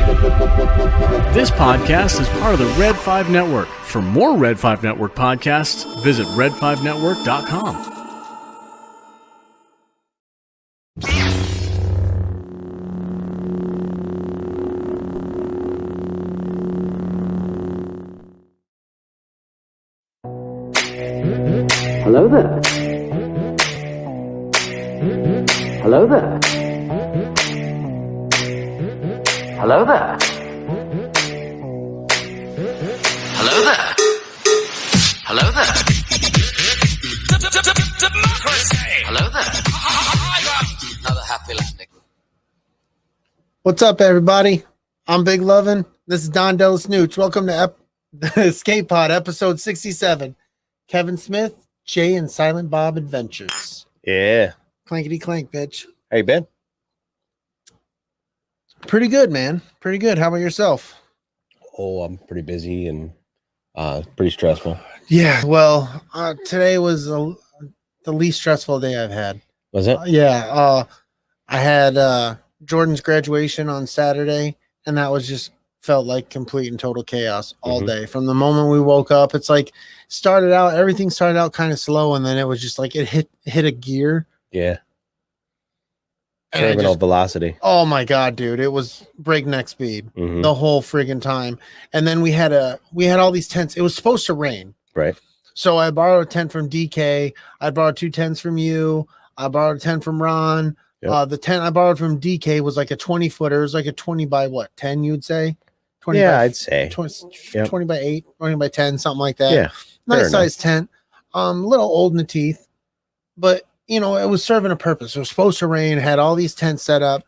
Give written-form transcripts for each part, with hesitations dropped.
This podcast is part of the Red 5 Network. For more Red 5 Network podcasts, visit red5network.com. Hello there. Hello there. Hello there. Hello there. Hello there. Hello there. Another happy landing. What's up, everybody? I'm Big Lovin. This is Don DellaSnooch. Welcome to the Escape Pod, episode 67. Kevin Smith, Jay and Silent Bob Adventures. Yeah. Clankety clank, bitch. How you been? Pretty good, man. Pretty good. How about yourself? Oh, I'm pretty busy and pretty stressful. Yeah, well, today was the least stressful day I've had. Was it? I had Jordan's graduation on Saturday, and that was just felt like complete and total chaos all day. From the moment we woke up, it's like everything started out kind of slow, and then it was just like it hit a gear. Yeah. And Terminal velocity. Oh my god, dude. It was breakneck speed the whole friggin' time. And then we had all these tents. It was supposed to rain. Right. So I borrowed a tent from DK. I borrowed 2 tents from you. I borrowed a tent from Ron. Yep. The tent I borrowed from DK was like a 20-footer. It was like a 20 by what? 10, you'd say? 20 yeah, by, I'd say 20 by 8, 20 by 10, something like that. Yeah. Nice size tent. A little old in the teeth, but you know, it was serving a purpose. It was supposed to rain, had all these tents set up.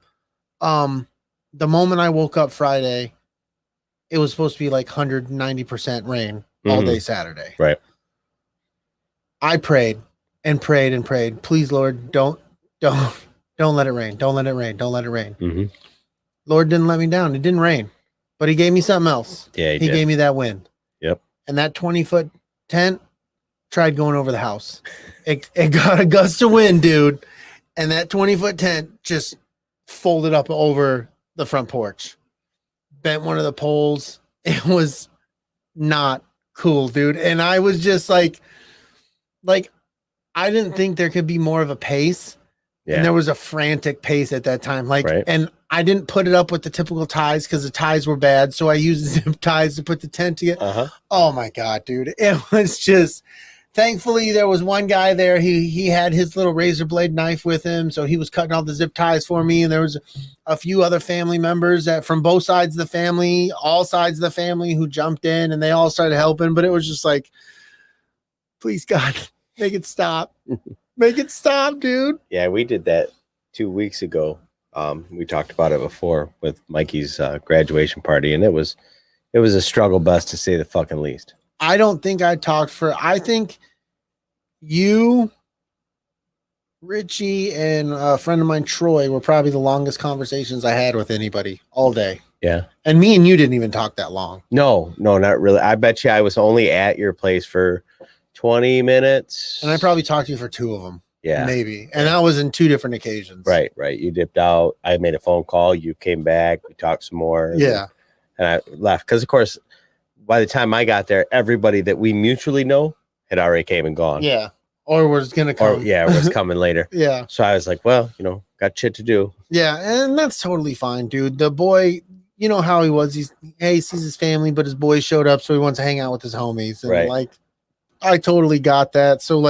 The moment I woke up Friday, it was supposed to be like 190% rain all day Saturday. Right. I prayed and prayed and prayed. Please, Lord, don't let it rain. Don't let it rain. Don't let it rain. Lord didn't let me down. It didn't rain, but he gave me something else. Yeah, he gave me that wind. Yep. And that 20-foot tent tried going over the house. It got a gust of wind, dude. And that 20-foot tent just folded up over the front porch. Bent one of the poles. It was not cool, dude. And I was just like I didn't think there could be more of a pace. Yeah. And there was a frantic pace at that time. And I didn't put it up with the typical ties because the ties were bad. So I used zip ties to put the tent together. Oh my God, dude. It was just, thankfully there was one guy there. He had his little razor blade knife with him. So he was cutting all the zip ties for me. And there was a few other family members that from both sides of the family, all sides of the family who jumped in and they all started helping. But it was just like, please God, make it stop. Make it stop, dude. Yeah, we did that 2 weeks ago. We talked about it before with Mikey's graduation party, and it was a struggle bus to say the fucking least. I don't think I think you, Richie, and a friend of mine, Troy, were probably the longest conversations I had with anybody all day. Yeah. And me and you didn't even talk that long. No, not really. I bet you I was only at your place for 20 minutes. And I probably talked to you for 2 of them. Yeah. Maybe. And that was in 2 different occasions. Right. You dipped out. I made a phone call. You came back. We talked some more. Yeah. And I left. Because, of course, by the time I got there, everybody that we mutually know had already came and gone. Yeah. Or was going to come. Or was coming later. Yeah. So I was like, well, got shit to do. Yeah. And that's totally fine, dude. The boy, you know how he was. He sees his family, but his boys showed up. So he wants to hang out with his homies. And I totally got that. So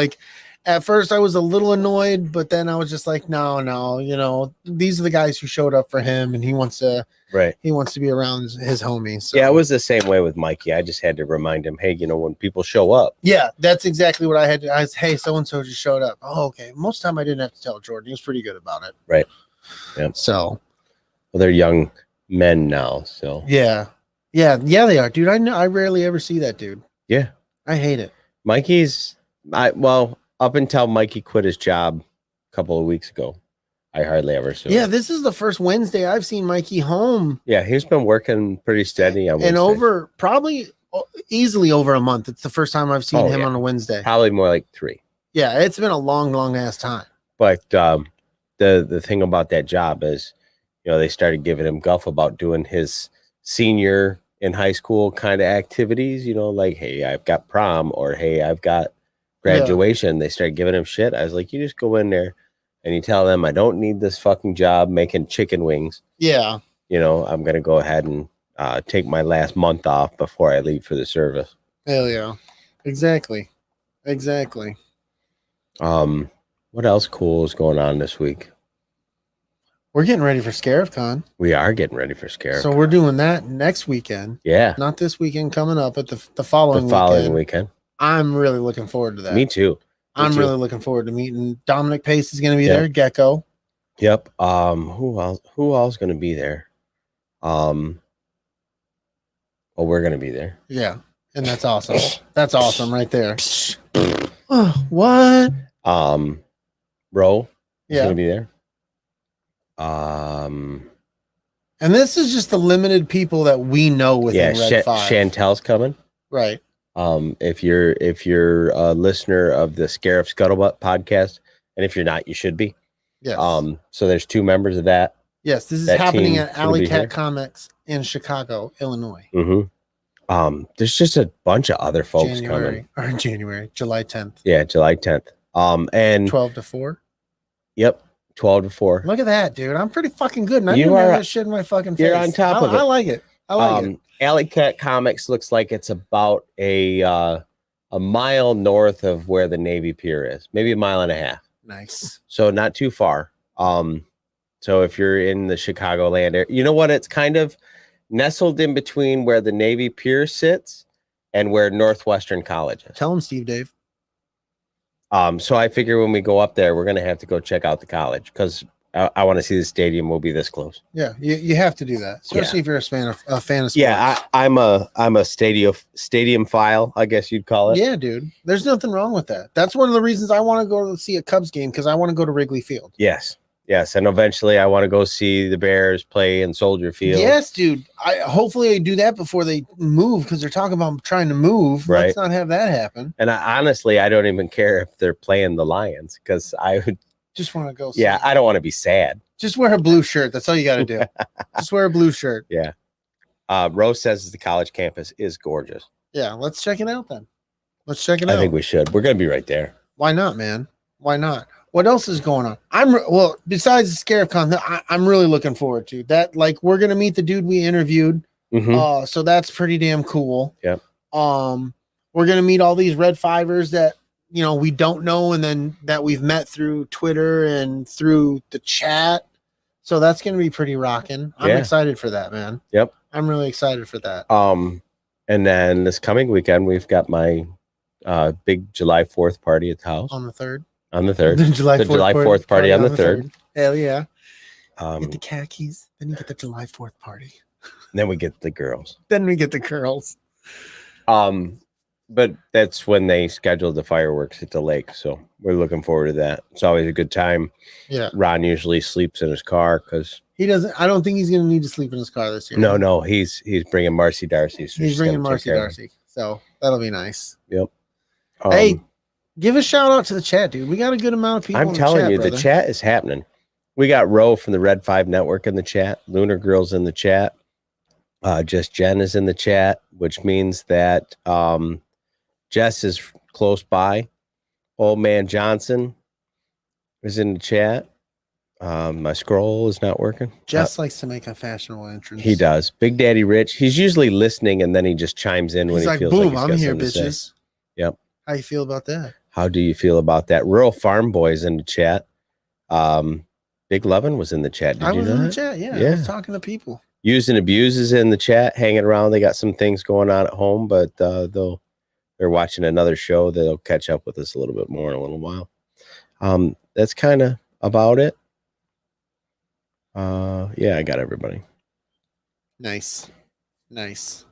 at first I was a little annoyed, but then I was just like, no, these are the guys who showed up for him and he wants to be around his homies. So. Yeah, it was the same way with Mikey. I just had to remind him, hey, when people show up. Yeah, that's exactly what I had to. I was, hey, so-and-so just showed up. Oh, okay. Most of the time I didn't have to tell Jordan. He was pretty good about it. Right. Yeah. So. Well, they're young men now, so. Yeah, they are, dude. I rarely ever see that dude. Yeah. I hate it. Up until Mikey quit his job a couple of weeks ago, I hardly ever saw him. Yeah, this is the first Wednesday I've seen Mikey home. Yeah, he's been working pretty steady on Wednesday. And over probably easily over a month. It's the first time I've seen him on a Wednesday. Probably more like 3. Yeah, it's been a long ass time. But the thing about that job is, they started giving him guff about doing his senior in high school kind of activities, you know, like, hey, I've got prom, or hey, I've got graduation. They start giving him shit. I was like, you just go in there and you tell them, I don't need this fucking job making chicken wings. Yeah. You know, I'm going to go ahead and take my last month off before I leave for the service. Hell yeah. Exactly. Exactly. What else cool is going on this week? We're getting ready for Scarif Con. We are getting ready for Scarif. So we're doing that next weekend. Yeah. Not this weekend coming up, but the following weekend. I'm really looking forward to that. Me too. I'm really looking forward to meeting Dominic Pace is going to be there. Gecko. Yep. Who else going to be there? Well, we're going to be there. Yeah. And that's awesome. That's awesome right there. What? Ro is going to be there. And this is just the limited people that we know within Red 5. Chantel's coming. Right. If you're a listener of the Scarif Scuttlebutt podcast, and if you're not, you should be. Yes. So there's 2 members of that. Yes, this is happening at Alley Cat Comics in Chicago, Illinois. Mm-hmm. There's just a bunch of other folks coming. July 10th. Yeah, July 10th. And 12 to 4. Yep. 12 to 4. Look at that, dude. I'm pretty fucking good. And I didn't have that shit in my fucking face. You're on top of it. I like it. I like it. Alley Cat Comics looks like it's about a mile north of where the Navy Pier is. Maybe a mile and a half. Nice. So not too far. So if you're in the Chicagoland area, you know what? It's kind of nestled in between where the Navy Pier sits and where Northwestern College is. Tell him, Steve Dave. So I figure when we go up there, we're going to have to go check out the college because I want to see the stadium. We'll be this close. Yeah, you have to do that, especially if you're a fan of sports. Yeah, I'm a stadium file, I guess you'd call it. Yeah, dude. There's nothing wrong with that. That's one of the reasons I want to go to see a Cubs game because I want to go to Wrigley Field. Yes, and eventually I want to go see the Bears play in Soldier Field. Yes, dude. Hopefully they do that before they move because they're talking about trying to move. Right. Let's not have that happen. And honestly, I don't even care if they're playing the Lions because I would just want to go see. Yeah, I don't want to be sad. Just wear a blue shirt. That's all you got to do. Just wear a blue shirt. Yeah. Rose says the college campus is gorgeous. Yeah, let's check it out then. Let's check it out. I think we should. We're going to be right there. Why not, man? Why not? What else is going on? Besides the Scarif Con, I'm really looking forward to that. Like, we're gonna meet the dude we interviewed. Mm-hmm. So that's pretty damn cool. Yep. We're gonna meet all these Red Fivers that we don't know, and then that we've met through Twitter and through the chat. So that's gonna be pretty rocking. I'm excited for that, man. Yep. I'm really excited for that. And then this coming weekend, we've got my big July 4th party at the house on the 3rd. On the 3rd. The July 4th party on the 3rd. Hell yeah. Get the khakis. Then you get the July 4th party. Then we get the girls. But that's when they scheduled the fireworks at the lake. So we're looking forward to that. It's always a good time. Yeah. Ron usually sleeps in his car because he doesn't. I don't think he's going to need to sleep in his car this year. No. He's bringing Marcy Darcy. So he's bringing Marcy Darcy. So that'll be nice. Yep. Hey, give a shout out to the chat, dude. We got a good amount of people. I'm telling you, the chat is happening. We got Ro from the Red 5 Network in the chat. Lunar Girl's in the chat. Just Jen is in the chat, which means that Jess is close by. Old Man Johnson is in the chat. My scroll is not working. Jess likes to make a fashionable entrance. He does. Big Daddy Rich. He's usually listening, and then he just chimes in when he feels boom, like I'm here, bitches. Yep. How you feel about that? How do you feel about that? Rural Farm Boys in the chat. Big Lovin was in the chat. I was in the chat. Yeah. I was talking to people. Use and Abuse is in the chat, hanging around. They got some things going on at home, but they're watching another show. They'll catch up with us a little bit more in a little while. That's kind of about it. Yeah, I got everybody. Nice. Let's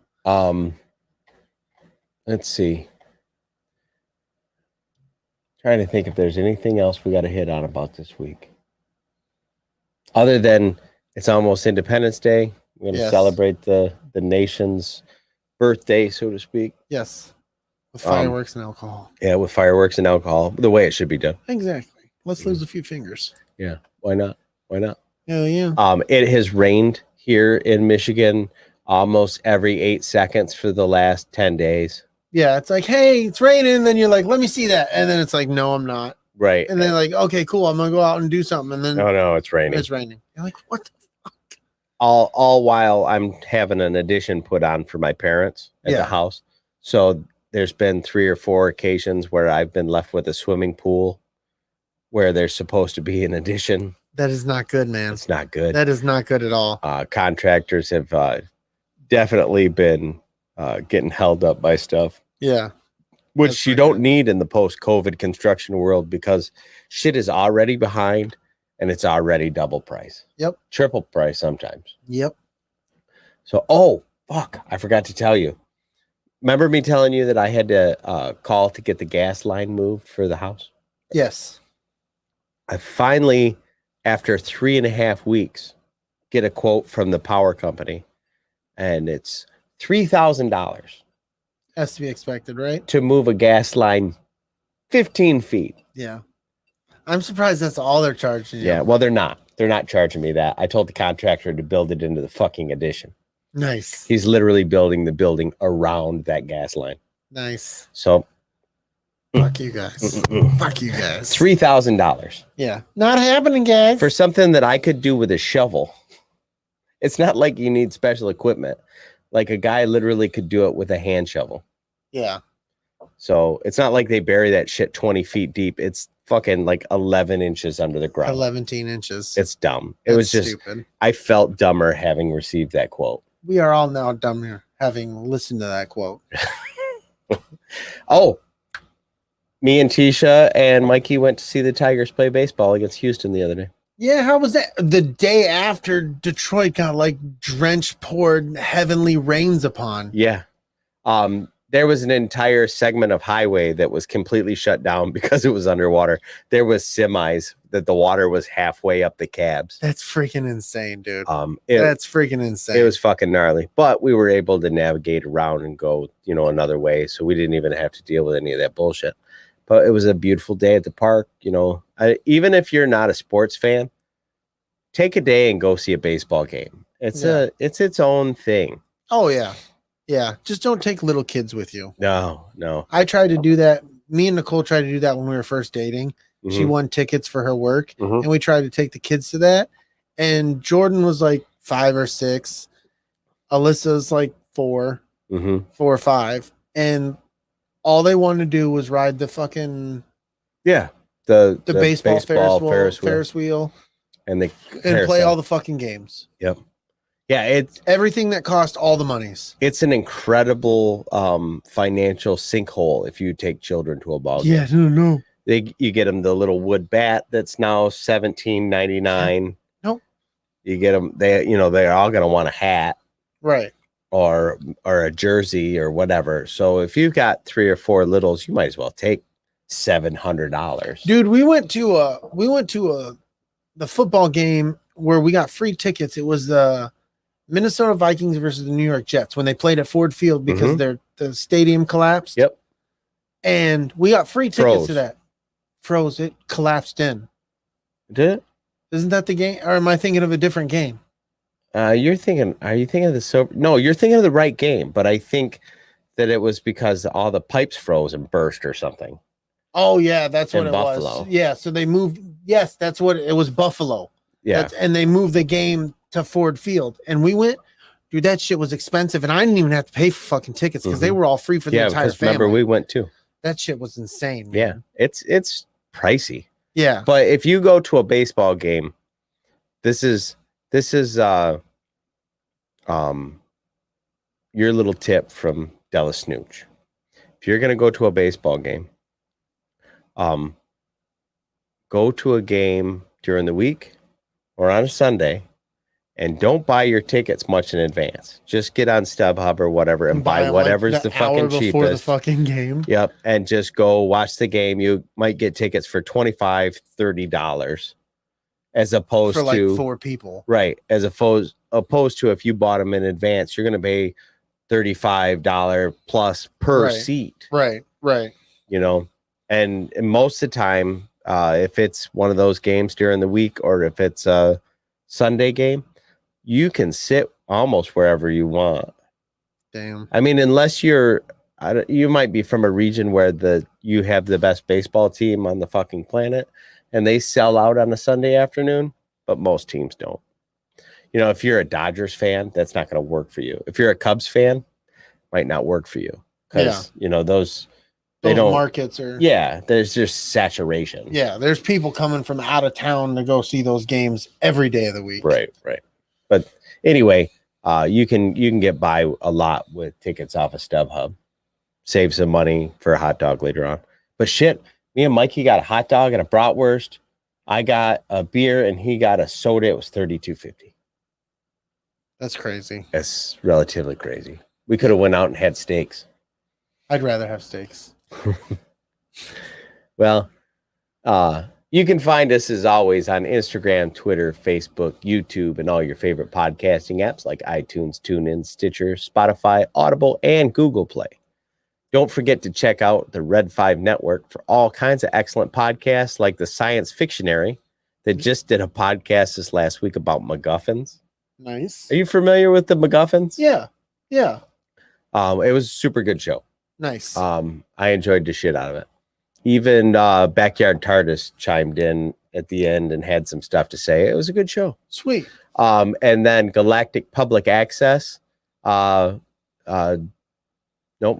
see. Trying to think if there's anything else we got to hit on about this week. Other than it's almost Independence Day. We're going to celebrate the nation's birthday, so to speak. Yes. With fireworks and alcohol. Yeah, with fireworks and alcohol. The way it should be done. Exactly. Let's lose a few fingers. Yeah. Why not? Hell yeah. It has rained here in Michigan almost every 8 seconds for the last 10 days. Yeah, it's like, hey, it's raining. And then you're like, let me see that. And then it's like, no, I'm not. Right. And then like, okay, cool. I'm going to go out and do something. And then no, it's raining. It's raining. You're like, what the fuck? All while I'm having an addition put on for my parents at the house. So there's been 3 or 4 occasions where I've been left with a swimming pool where there's supposed to be an addition. That is not good, man. It's not good. That is not good at all. Contractors have definitely been getting held up by stuff. Yeah. Which you don't need in the post-COVID construction world because shit is already behind and it's already double price. Yep. Triple price sometimes. Yep. So, I forgot to tell you. Remember me telling you that I had to call to get the gas line moved for the house? Yes. I finally, after 3.5 weeks, get a quote from the power company, and it's $3,000. Has to be expected, right? To move a gas line 15 feet. Yeah. I'm surprised that's all they're charging you. Yeah, well, they're not. They're not charging me that. I told the contractor to build it into the fucking addition. Nice. He's literally building the building around that gas line. Nice. So fuck you guys. Fuck you guys. $3,000. Yeah. Not happening, guys. For something that I could do with a shovel. It's not like you need special equipment. Like a guy literally could do it with a hand shovel. Yeah. So it's not like they bury that shit 20 feet deep. It's fucking like 11 inches under the ground. 11 inches. It's dumb. It was just stupid. I felt dumber having received that quote. We are all now dumber having listened to that quote. Me and Tisha and Mikey went to see the Tigers play baseball against Houston the other day. Yeah, how was that? The day after Detroit got like drenched, poured heavenly rains upon. Yeah. There was an entire segment of highway that was completely shut down because it was underwater. There was semis that the water was halfway up the cabs. That's freaking insane, dude. That's freaking insane. It was fucking gnarly, but we were able to navigate around and go, another way. So we didn't even have to deal with any of that bullshit. But it was a beautiful day at the park. Even if you're not a sports fan, take a day and go see a baseball game. It's its own thing. Oh yeah. Yeah. Just don't take little kids with you. No. I tried to do that. Me and Nicole tried to do that when we were first dating. Mm-hmm. She won tickets for her work and we tried to take the kids to that. And Jordan was like 5 or 6. Alyssa's like 4, 4 or 5. And all they wanted to do was ride the fucking the baseball Ferris wheel. And play all the fucking games. Yep. Yeah, it's everything that cost all the monies. It's an incredible financial sinkhole if you take children to a ball game. Yeah, no. You get them the little wood bat that's now $17.99. Nope. You get them. They're all gonna want a hat, right? Or a jersey or whatever. So if you've got 3 or 4 littles, you might as well take $700. Dude, we went to the football game where we got free tickets. It was the Minnesota Vikings versus the New York Jets when they played at Ford Field because the stadium collapsed. Yep. And we got free tickets to that. Froze. It collapsed in. Did it? Isn't that the game? Or am I thinking of a different game? Are you thinking of the No, you're thinking of the right game, but I think that it was because all the pipes froze and burst or something. Oh yeah, that's what it Buffalo. was. Yeah, so they moved. Yes, that's what it was. Buffalo. Yeah, and they moved the game to Ford Field, and we went. Dude, that shit was expensive, and I didn't even have to pay for fucking tickets because they were all free for the entire family. Remember, we went too. That shit was insane. Man. Yeah, it's pricey. Yeah, but if you go to a baseball game, this is your little tip from DellaSnooch. If you're gonna go to a baseball game, go to a game during the week or on a Sunday, and don't buy your tickets much in advance. Just get on StubHub or whatever and buy whatever's like the fucking cheapest before the fucking game. Yep, and just go watch the game. You might get tickets for $25, $30, as opposed for like to 4 people. Right, as opposed to if you bought them in advance, you're going to pay $35 plus per seat. Right. And most of the time, if it's one of those games during the week or if it's a Sunday game, you can sit almost wherever you want. Damn. I mean, unless you might be from a region where you have the best baseball team on the fucking planet and they sell out on a Sunday afternoon, but most teams don't. You know, if you're a Dodgers fan, that's not going to work for you. If you're a Cubs fan, might not work for you because, you know, those markets are. Yeah. There's just saturation. Yeah. There's people coming from out of town to go see those games every day of the week. Right. But anyway, you can get by a lot with tickets off of StubHub. Save some money for a hot dog later on. But shit, me and Mikey got a hot dog and a bratwurst. I got a beer and he got a soda. It was $32.50. That's crazy. That's relatively crazy. We could have went out and had steaks. I'd rather have steaks. Well, you can find us as always on Instagram, Twitter, Facebook, YouTube, and all your favorite podcasting apps like iTunes, TuneIn, Stitcher, Spotify, Audible, and Google Play. Don't forget to check out the Red 5 Network for all kinds of excellent podcasts like the Science Fictionary that just did a podcast this last week about MacGuffins. Nice. Are you familiar with the MacGuffins? Yeah. It was a super good show. Nice. I enjoyed the shit out of it. Even Backyard TARDIS chimed in at the end and had some stuff to say. It was a good show. Sweet. And then Galactic Public Access. Nope,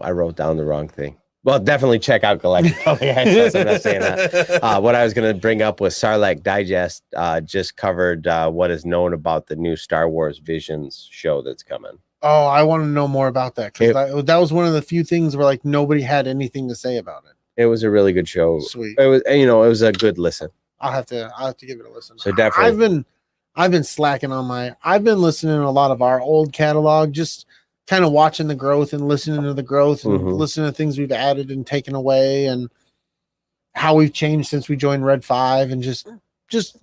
I wrote down the wrong thing. Well, definitely check out Galactic Public Access. I'm not saying that. What I was going to bring up was Sarlacc Digest just covered what is known about the new Star Wars Visions show that's coming. Oh, I want to know more about that because that was one of the few things where like nobody had anything to say about it. It was a really good show. Sweet. It was, it was a good listen. I'll have to give it a listen. So definitely, I've been slacking on I've been listening to a lot of our old catalog, just kind of watching the growth and listening to the growth and listening to things we've added and taken away and how we've changed since we joined Red 5 and just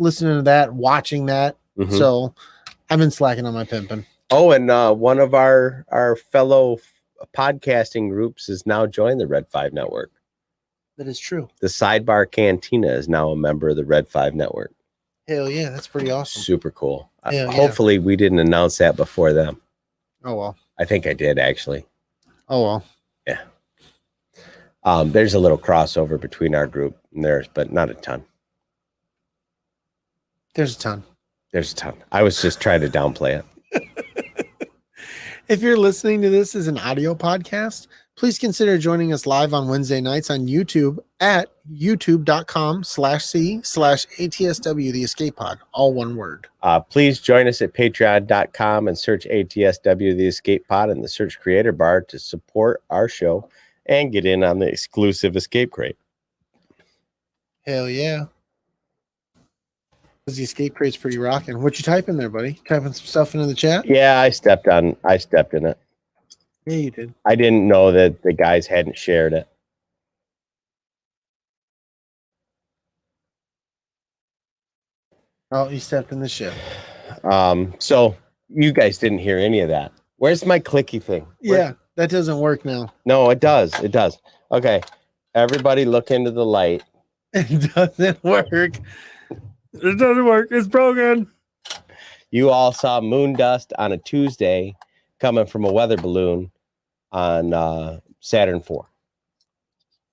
listening to that, watching that. So I've been slacking on my pimping. Oh, and one of our fellow podcasting groups is now joined the Red 5 Network. That is true. The Sidebar Cantina is now a member of the Red 5 Network. Hell yeah, that's pretty awesome. Super cool. Hopefully we didn't announce that before them. Oh, well. I think I did, actually. Oh, well. Yeah. There's a little crossover between our group and theirs, but not a ton. There's a ton. I was just trying to downplay it. If you're listening to this as an audio podcast, please consider joining us live on Wednesday nights on YouTube at youtube.com/c/ATSW The Escape Pod, all one word. Please join us at patreon.com and search ATSW The Escape Pod in the search creator bar to support our show and get in on the exclusive escape crate. Hell yeah. The escape crate's pretty rocking. What you typing there, buddy? Typing some stuff into the chat? Yeah, I stepped in it. Yeah, you did. I didn't know that the guys hadn't shared it. Oh, you stepped in the ship. So you guys didn't hear any of that. Where's my clicky thing? Yeah, that doesn't work now. No, it does. It does. Okay. Everybody look into the light. It doesn't work. It doesn't work. It's broken. You all saw moon dust on a Tuesday coming from a weather balloon on Saturn IV.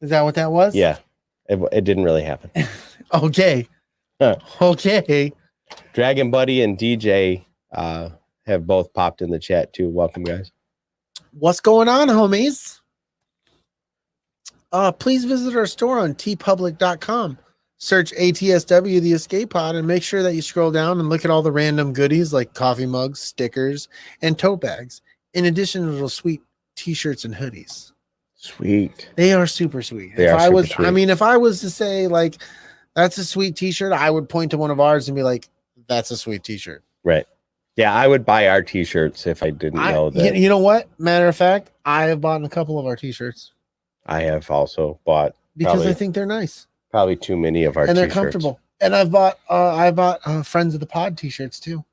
Is that what that was? Yeah. It didn't really happen. Okay. Okay. Dragon Buddy and DJ have both popped in the chat too. Welcome, guys. What's going on, homies? Please visit our store on tpublic.com. Search ATSW The Escape Pod and make sure that you scroll down and look at all the random goodies like coffee mugs, stickers, and tote bags. In addition to those sweet t-shirts and hoodies. Sweet. They are super sweet. If I was to say like that's a sweet t-shirt, I would point to one of ours and be like, that's a sweet t-shirt. Right. Yeah, I would buy our t-shirts if I didn't know that. You know what? Matter of fact, I have bought a couple of our t-shirts. I have also bought because I think they're nice. Probably too many of our and they're t-shirts. Comfortable. And I bought Friends of the Pod t-shirts too.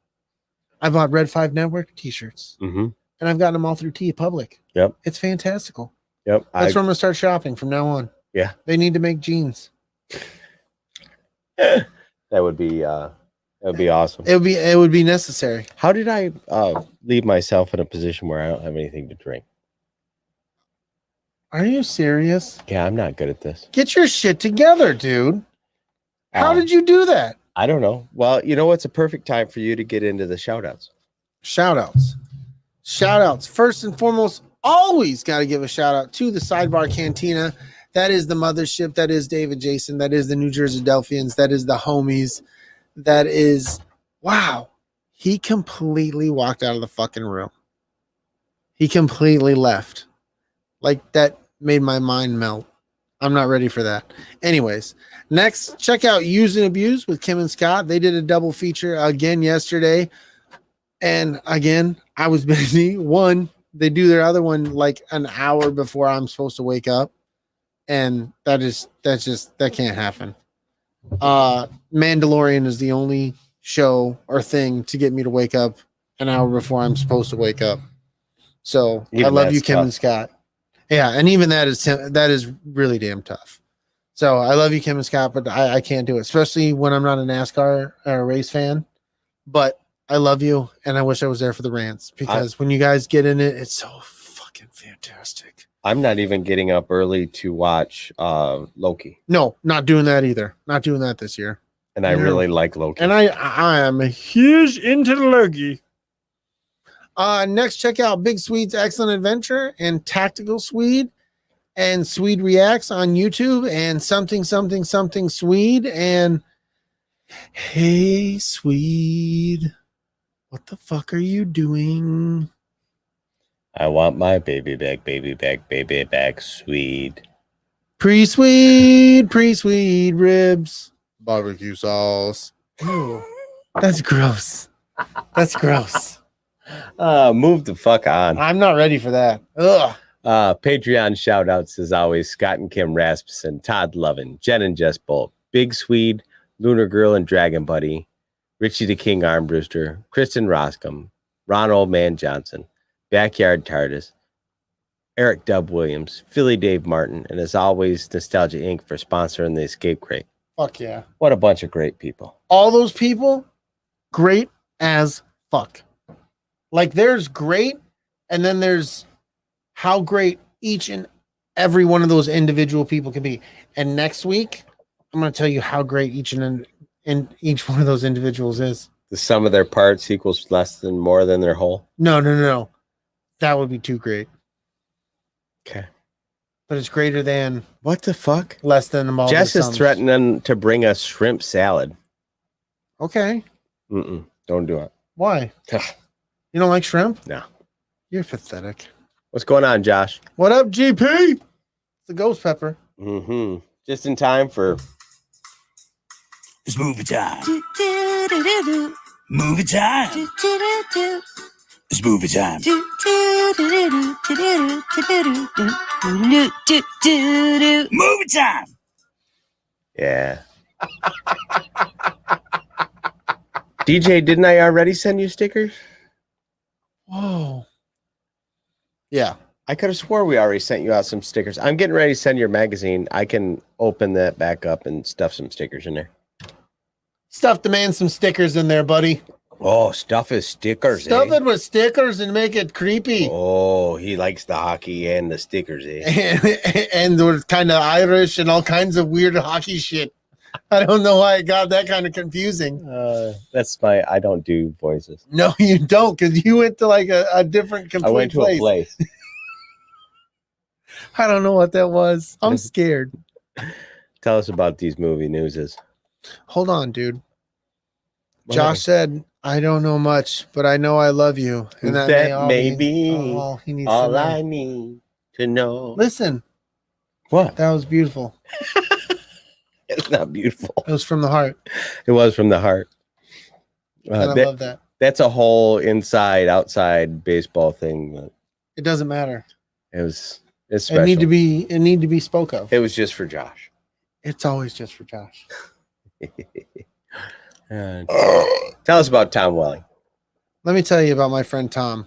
I bought Red 5 Network t-shirts. And I've gotten them all through T Public. Yep. It's fantastical. Yep. That's where I'm gonna start shopping from now on. Yeah. They need to make jeans. That would be That would be awesome. It would be necessary. How did I leave myself in a position where I don't have anything to drink? Are you serious? Yeah, I'm not good at this. Get your shit together, dude. How did you do that? I don't know. Well, you know what's a perfect time for you to get into the shout-outs. Shout-outs. First and foremost, always got to give a shout-out to the Sidebar Cantina. That is the mothership. That is David Jason. That is the New Jersey Delphians. That is the homies. That is, wow. He completely walked out of the fucking room. He completely left. Like, that made my mind melt. I'm not ready for that. Anyways, next, check out Use and Abuse with Kim and Scott. They did a double feature again yesterday. And again, I was busy. One, they do their other one like an hour before I'm supposed to wake up. And that can't happen. Mandalorian is the only show or thing to get me to wake up an hour before I'm supposed to wake up. So even I love you, Kim and Scott. Yeah, and even that is really damn tough. So I love you, Kim and Scott, but I can't do it, especially when I'm not a NASCAR or race fan. But I love you, and I wish I was there for the rants, because when you guys get in it, it's so fucking fantastic. I'm not even getting up early to watch Loki. No, not doing that either. Not doing that this year. And I really like Loki. And I am a huge into Loki. Next, check out Big Swede's Excellent Adventure and Tactical Swede and Swede Reacts on YouTube and something Swede and hey Swede, what the fuck are you doing? I want my baby back, Swede. Pre-Swede ribs, barbecue sauce. Ew, that's gross. That's gross. Move the fuck on. I'm not ready for that. Ugh. Patreon shout outs as always: Scott and Kim Rasmussen, Todd Lovin, Jen and Jess Bolt, Big Swede, Lunar Girl and Dragon Buddy, Richie the King Armbruster, Kristen Roscom, Ron Oldman Johnson, Backyard TARDIS, Eric Dub Williams, Philly Dave Martin, and as always, Nostalgia Inc. for sponsoring the Escape Crate. Fuck yeah. What a bunch of great people. All those people, great as fuck. Like, there's great, and then there's how great each and every one of those individual people can be. And next week, I'm going to tell you how great each and each one of those individuals is. The sum of their parts equals more than their whole? No. That would be too great. Okay. But it's greater than... What the fuck? Less than the multiple Jess is sums. Threatening to bring us shrimp salad. Okay. Don't do it. Why? You don't like shrimp? No. You're pathetic. What's going on, Josh? What up, GP? It's the ghost pepper. Just in time for... It's movie time. Movie time. It's movie time. Movie time. Yeah. DJ, didn't I already send you stickers? Whoa. Yeah. I could have swore we already sent you out some stickers. I'm getting ready to send your magazine. I can open that back up and stuff some stickers in there. Stuff the man some stickers in there, buddy. Oh, stuff his stickers. Stuff it with stickers and make it creepy. Oh, he likes the hockey and the stickers, and they're kind of Irish and all kinds of weird hockey shit. I don't know why it got that kind of confusing. That's I don't do voices. No, you don't, because you went to like a different complete place. I went to a place. I don't know what that was. I'm scared. Tell us about these movie newses. Hold on, dude. Josh said, I don't know much, but I know I love you. And that may be all I need to know. Listen. What? That was beautiful. It's not beautiful. It was from the heart. It was from the heart. I love that. That's a whole inside-outside baseball thing. But it doesn't matter. It's special. It need to be spoke of. It was just for Josh. It's always just for Josh. Tell us about Tom Welling. Let me tell you about my friend Tom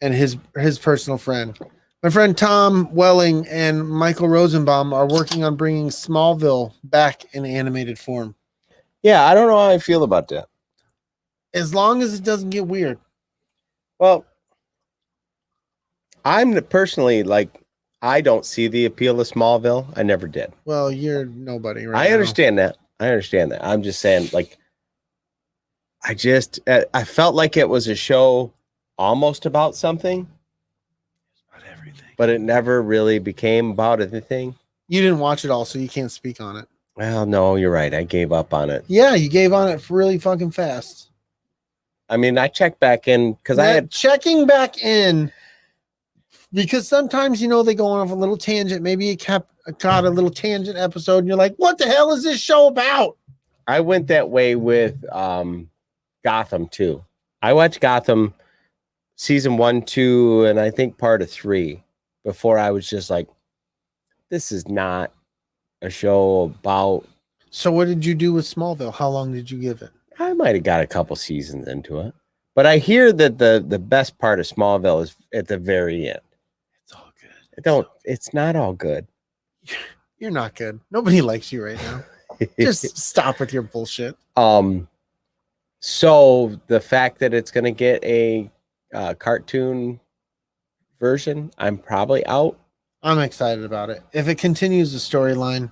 and his personal friend. My friend Tom Welling and Michael Rosenbaum are working on bringing Smallville back in animated form. Yeah, I don't know how I feel about that. As long as it doesn't get weird. Well, I'm personally like, I don't see the appeal of Smallville. I never did. Well, you're nobody right I now. understand that. I'm just saying, like, I felt like it was a show almost about something. About everything. But it never really became about anything. You didn't watch it all, so you can't speak on it. Well, no, you're right. I gave up on it. Yeah, you gave on it really fucking fast. I mean, I checked back in because I had checking back in because sometimes, they go on a little tangent. Maybe you caught a little tangent episode and you're like, what the hell is this show about? I went that way with Gotham too. I watched Gotham season 1, 2, and I think part of 3 before I was just like, this is not a show about. So what did you do with Smallville? How long did you give it? I might have got a couple seasons into it, but I hear that the best part of Smallville is at the very end. It's all good. It's not all good. You're not good. Nobody likes you right now. Just stop with your bullshit. So the fact that it's going to get a cartoon version, I'm probably out. I'm excited about it. If it continues the storyline,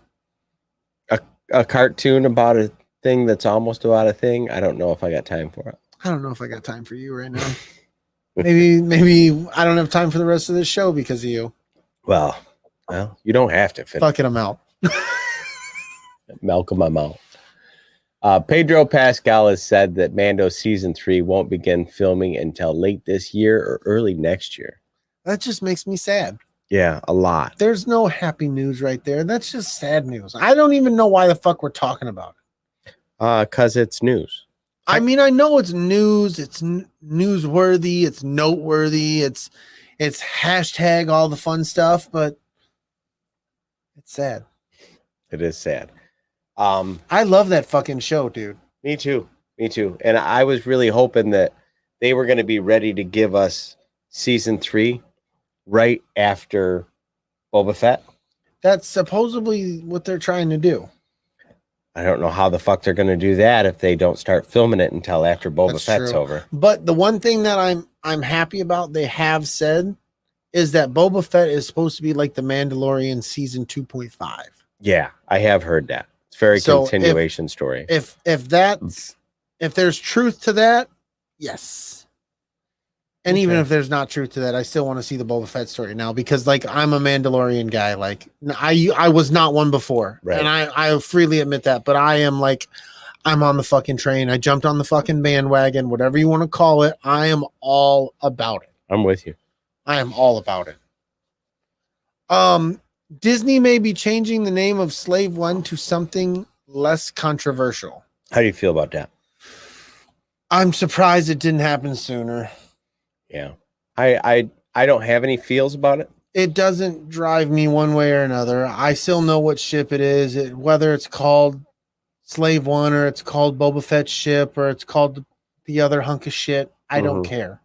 a cartoon about a thing that's almost about a thing, I don't know if I got time for it. I don't know if I got time for you right now. maybe I don't have time for the rest of this show because of you. Well, you don't have to finish. Fucking them out. Malcolm, I'm out. Pedro Pascal has said that Mando season 3 won't begin filming until late this year or early next year. That just makes me sad. Yeah, a lot. There's no happy news right there. That's just sad news. I don't even know why the fuck we're talking about it. Because it's news. I mean, I know it's news. It's newsworthy. It's noteworthy. It's hashtag all the fun stuff, but it's sad. It is sad. I love that fucking show, dude. Me too. And I was really hoping that they were going to be ready to give us season 3 right after Boba Fett. That's supposedly what they're trying to do. I don't know how the fuck they're going to do that if they don't start filming it until after Boba Fett's over. But the one thing that I'm happy about, they have said, is that Boba Fett is supposed to be like the Mandalorian season 2.5. Yeah, I have heard that. It's very continuation story. If there's truth to that, yes. And Okay. even if there's not truth to that, I still want to see the Boba Fett story now because, like, I'm a Mandalorian guy. Like, I was not one before, right. And I freely admit that. But I am like, I'm on the fucking train. I jumped on the fucking bandwagon, whatever you want to call it. I am all about it. I'm with you. I am all about it. Disney may be changing the name of Slave One to something less controversial. How do you feel about that? I'm surprised it didn't happen sooner. Yeah. I don't have any feels about it. It doesn't drive me one way or another. I still know what ship it is. Whether it's called Slave One or it's called Boba Fett's ship or it's called the other hunk of shit. I don't care.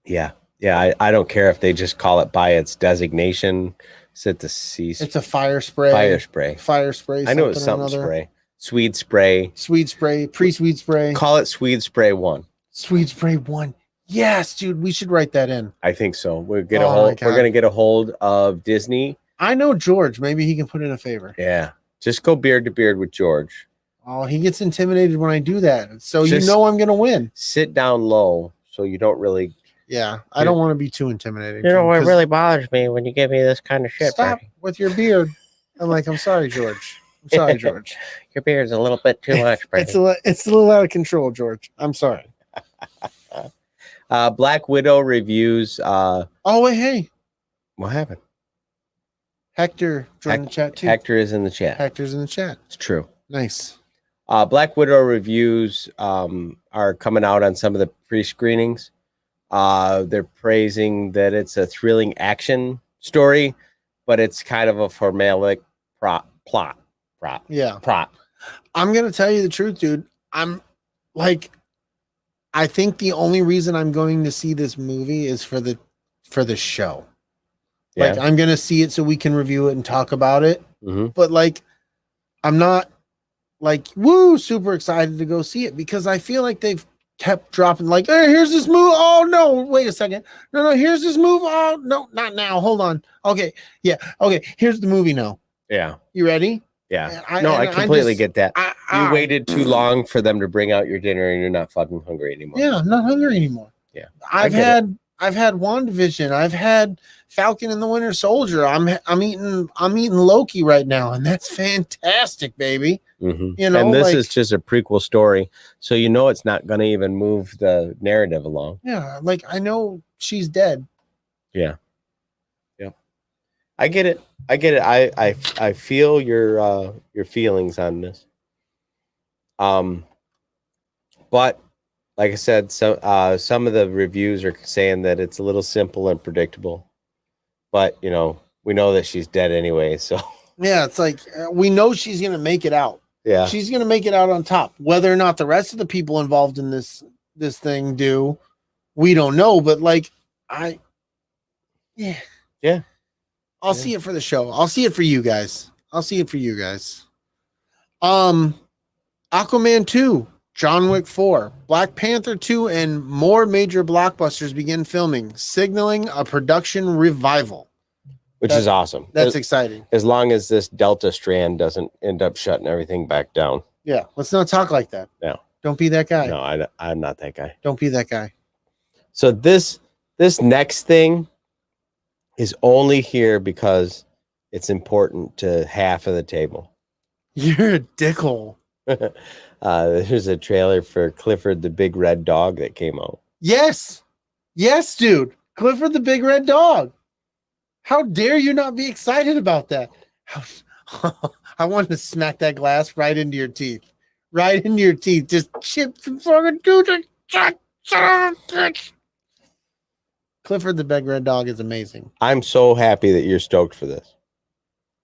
Yeah. Yeah. I don't care if they just call it by its designation. It's a fire spray. Fire spray. I know it's something spray. Swede spray. Pre-Swede spray. Call it Swede Spray 1. Swede Spray 1. Yes, dude, we should write that in. I think so. We're going to get a hold of Disney. I know George. Maybe he can put in a favor. Yeah. Just go beard to beard with George. Oh, he gets intimidated when I do that. So just I'm going to win. Sit down low so you don't really. Yeah, I don't want to be too intimidated. You know what really bothers me when you give me this kind of shit. Stop with your beard. I'm like, I'm sorry, George. I'm sorry, George. Your beard's a little bit too much, Brady. It's a little out of control, George. I'm sorry. Black Widow reviews. Oh, wait, hey. What happened? Hector joined the chat too. Hector is in the chat. Hector's in the chat. It's true. Nice. Black Widow reviews are coming out on some of the pre-screenings. They're praising that it's a thrilling action story, but it's kind of a formulaic plot. Yeah. I'm going to tell you the truth, dude. I think the only reason I'm going to see this movie is for the show. Yeah. Like, I'm going to see it so we can review it and talk about it. Mm-hmm. But like, I'm not like, woo, super excited to go see it because I feel like they've kept dropping like, hey, here's this move. Oh no, wait a second. No, here's this move. Oh no, not now. Hold on. Okay. Yeah. Okay. Here's the movie now. Yeah. You ready? Yeah. I completely get that. You waited too long for them to bring out your dinner and you're not fucking hungry anymore. Yeah, I'm not hungry anymore. Yeah. I've had WandaVision. I've had Falcon and the Winter Soldier. I'm eating Loki right now, and that's fantastic, baby. Mm-hmm. You know, and this is just a prequel story, so you know it's not going to even move the narrative along. Yeah, like I know she's dead. Yeah. I get it. I feel your feelings on this. But like I said, so some of the reviews are saying that it's a little simple and predictable. But you know, we know that she's dead anyway, so yeah, it's like we know she's gonna make it out. Yeah, she's gonna make it out on top. Whether or not the rest of the people involved in this thing do, we don't know. But like, yeah. I'll see it for the show. I'll see it for you guys. Aquaman 2, John Wick 4, Black Panther 2, and more major blockbusters begin filming, signaling a production revival. Which is awesome. That's exciting. As long as this Delta strand doesn't end up shutting everything back down. Yeah, let's not talk like that. No. Don't be that guy. No, I'm not that guy. Don't be that guy. So this next thing is only here because it's important to half of the table. You're a dickhole. There's a trailer for Clifford the Big Red Dog that came out. Yes, dude. Clifford the Big Red Dog. How dare you not be excited about that? I wanted to smack that glass right into your teeth. Right into your teeth. Just chip some fucking dude. Clifford the Big Red Dog is amazing. I'm so happy that you're stoked for this.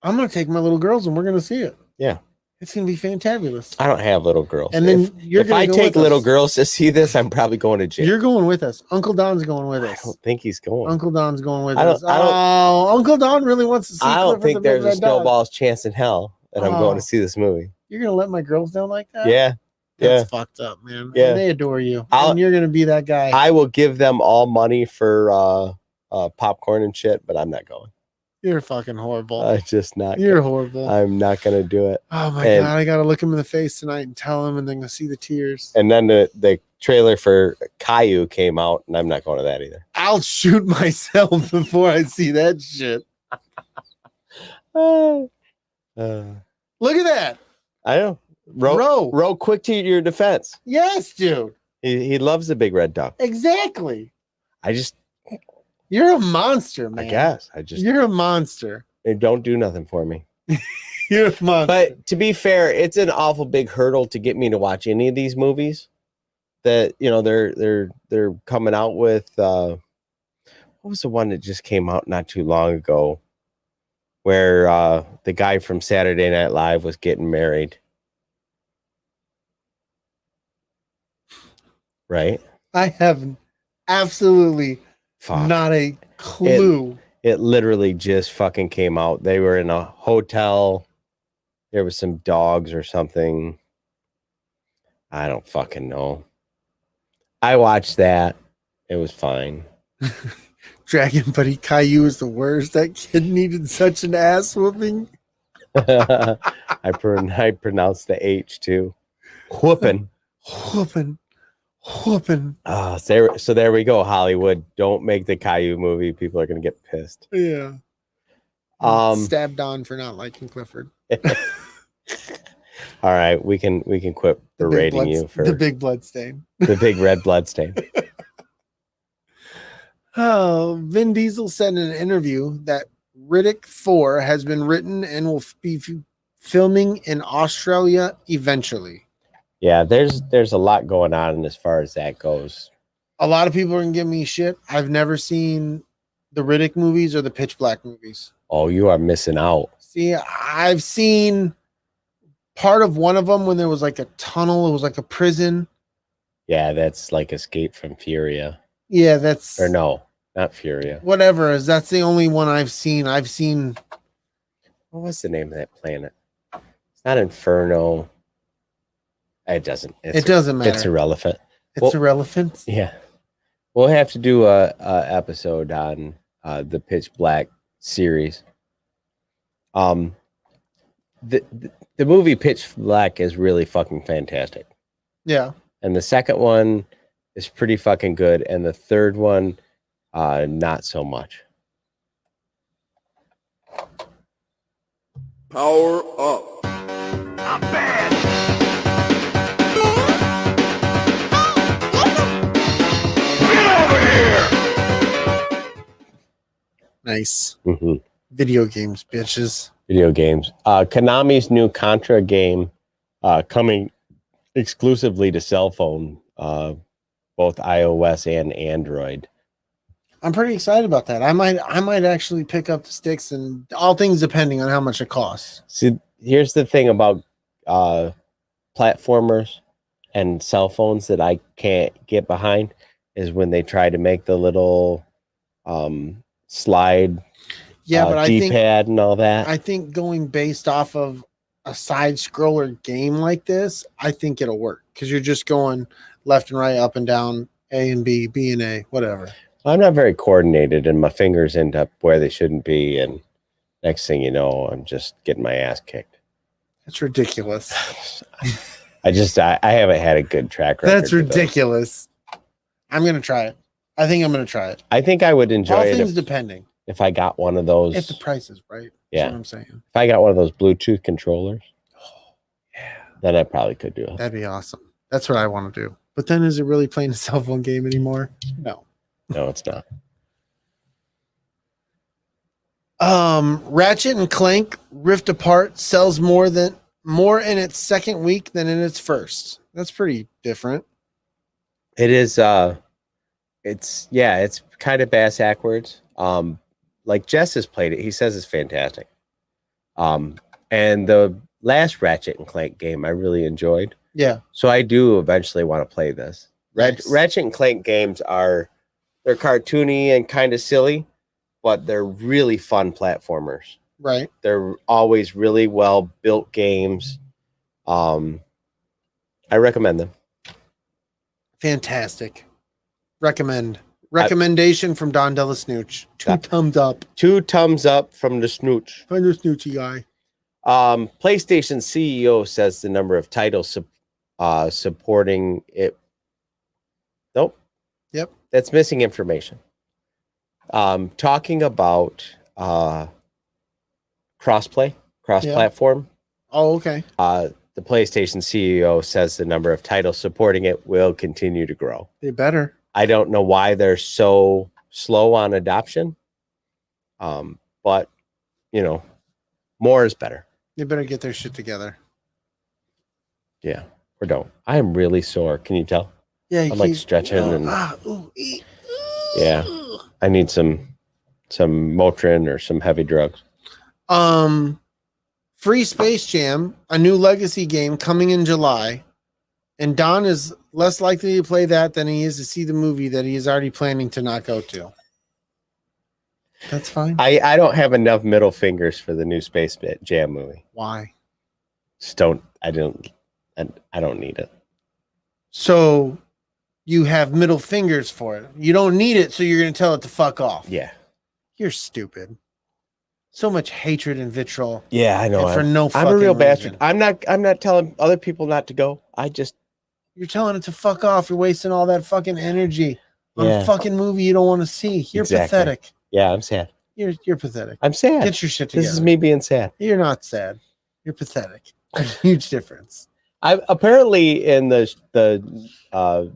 I'm going to take my little girls and we're going to see it. Yeah. It's going to be fantabulous. I don't have little girls. And then if I take little girls to see this, I'm probably going to jail. You're going with us. Uncle Don's going with us. I don't think he's going. Uncle Don's going with us. Uncle Don really wants to see I don't Clifford think the there's Big a Red Dog. snowball's chance in hell that I'm going to see this movie. You're going to let my girls down like that? Yeah. That's fucked up, man. Yeah. And they adore you. And you're going to be that guy. I will give them all money for popcorn and shit, but I'm not going. You're fucking horrible. You're horrible. I'm not going to do it. Oh my God. I got to look him in the face tonight and tell him and then go see the tears. And then the trailer for Caillou came out and I'm not going to that either. I'll shoot myself before I see that shit. Look at that. I know. Row quick to your defense. Yes, dude. He loves the Big Red Dog. Exactly. You're a monster, man. I guess. You're a monster. They don't do nothing for me. You're a monster. But to be fair, it's an awful big hurdle to get me to watch any of these movies that, you know, they're coming out with. What was the one that just came out not too long ago where the guy from Saturday Night Live was getting married? Right? I have absolutely not a clue. It literally just fucking came out. They were in a hotel. There was some dogs or something. I don't fucking know. I watched that. It was fine. Dragon Buddy Caillou is the worst. That kid needed such an ass whooping. I pronounced the H too. Whooping. So there we go, Hollywood. Don't make the Caillou movie. People are gonna get pissed. Yeah. Stab Don for not liking Clifford. All right, we can quit berating you for the big blood stain. The big red blood stain. Oh, Vin Diesel said in an interview that Riddick 4 has been written and will be filming in Australia eventually. Yeah, there's a lot going on as far as that goes. A lot of people are gonna give me shit. I've never seen the Riddick movies or the Pitch Black movies. Oh, you are missing out. See, I've seen part of one of them when there was like a tunnel. It was like a prison. Yeah, that's like Escape from Furia. Yeah, that's... Or no, not Furia. Whatever. That's the only one I've seen. I've seen... What was the name of that planet? It's not Inferno. It doesn't. It doesn't matter. It's irrelevant. It's irrelevant. Yeah. We'll have to do a episode on the Pitch Black series. The movie Pitch Black is really fucking fantastic. Yeah. And the second one is pretty fucking good, and the third one, not so much. Power up. I'm bad. Nice. Mm-hmm. Video games, bitches. Video games. Konami's new Contra game coming exclusively to cell phone, both iOS and Android. I'm pretty excited about that. I might actually pick up the sticks, and all things depending on how much it costs. See, here's the thing about platformers and cell phones that I can't get behind is when they try to make the little slide but D-pad and all that. I think going based off of a side scroller game like this, I think it'll work because you're just going left and right, up and down, A and B, B and A, whatever. I'm not very coordinated, and my fingers end up where they shouldn't be, and next thing you know, I'm just getting my ass kicked. That's ridiculous. I haven't had a good track record. That's ridiculous. I'm gonna try it. I think I'm gonna try it. I think I would enjoy all it things depending. If I got one of those. If the price is right. Yeah. That's what I'm saying. If I got one of those Bluetooth controllers, then I probably could do it. That'd be awesome. That's what I want to do. But then is it really playing a cell phone game anymore? No. No, it's not. Ratchet and Clank Rift Apart sells more in its second week than in its first. That's pretty different. It is it's kind of bass backwards. Like Jess has played it. He says it's fantastic. And the last Ratchet and Clank game I really enjoyed. Yeah. So I do eventually want to play this. Nice. Ratchet and Clank games they're cartoony and kind of silly, but they're really fun platformers. Right. They're always really well built games. I recommend them. Fantastic. Recommendation from Don DellaSnooch. 2 thumbs up. 2 thumbs up from the Snooch. Find the Snoochy guy. PlayStation CEO says the number of titles supporting it. Nope. Yep. That's missing information. Talking about cross-platform. Oh, okay. The PlayStation CEO says the number of titles supporting it will continue to grow. They better. I don't know why they're so slow on adoption. But more is better. They better get their shit together. Yeah, or don't. I am really sore. Can you tell? Yeah, I'm like stretching and yeah. I need some Motrin or some heavy drugs. Free Space Jam, a new legacy game coming in July, and Don is less likely to play that than he is to see the movie that he is already planning to not go to. That's fine. I don't have enough middle fingers for the new Space Jam movie. Why? I don't need it. So you have middle fingers for it. You don't need it, so you're going to tell it to fuck off. Yeah. You're stupid. So much hatred and vitriol. Yeah, I know. And for no fucking I'm a real reason. bastard. I'm not telling other people not to go. You're telling it to fuck off. You're wasting all that fucking energy on a fucking movie you don't want to see. You're pathetic. Yeah, I'm sad. You're pathetic. I'm sad. Get your shit together. This is me being sad. You're not sad. You're pathetic. There's a huge difference. I apparently in the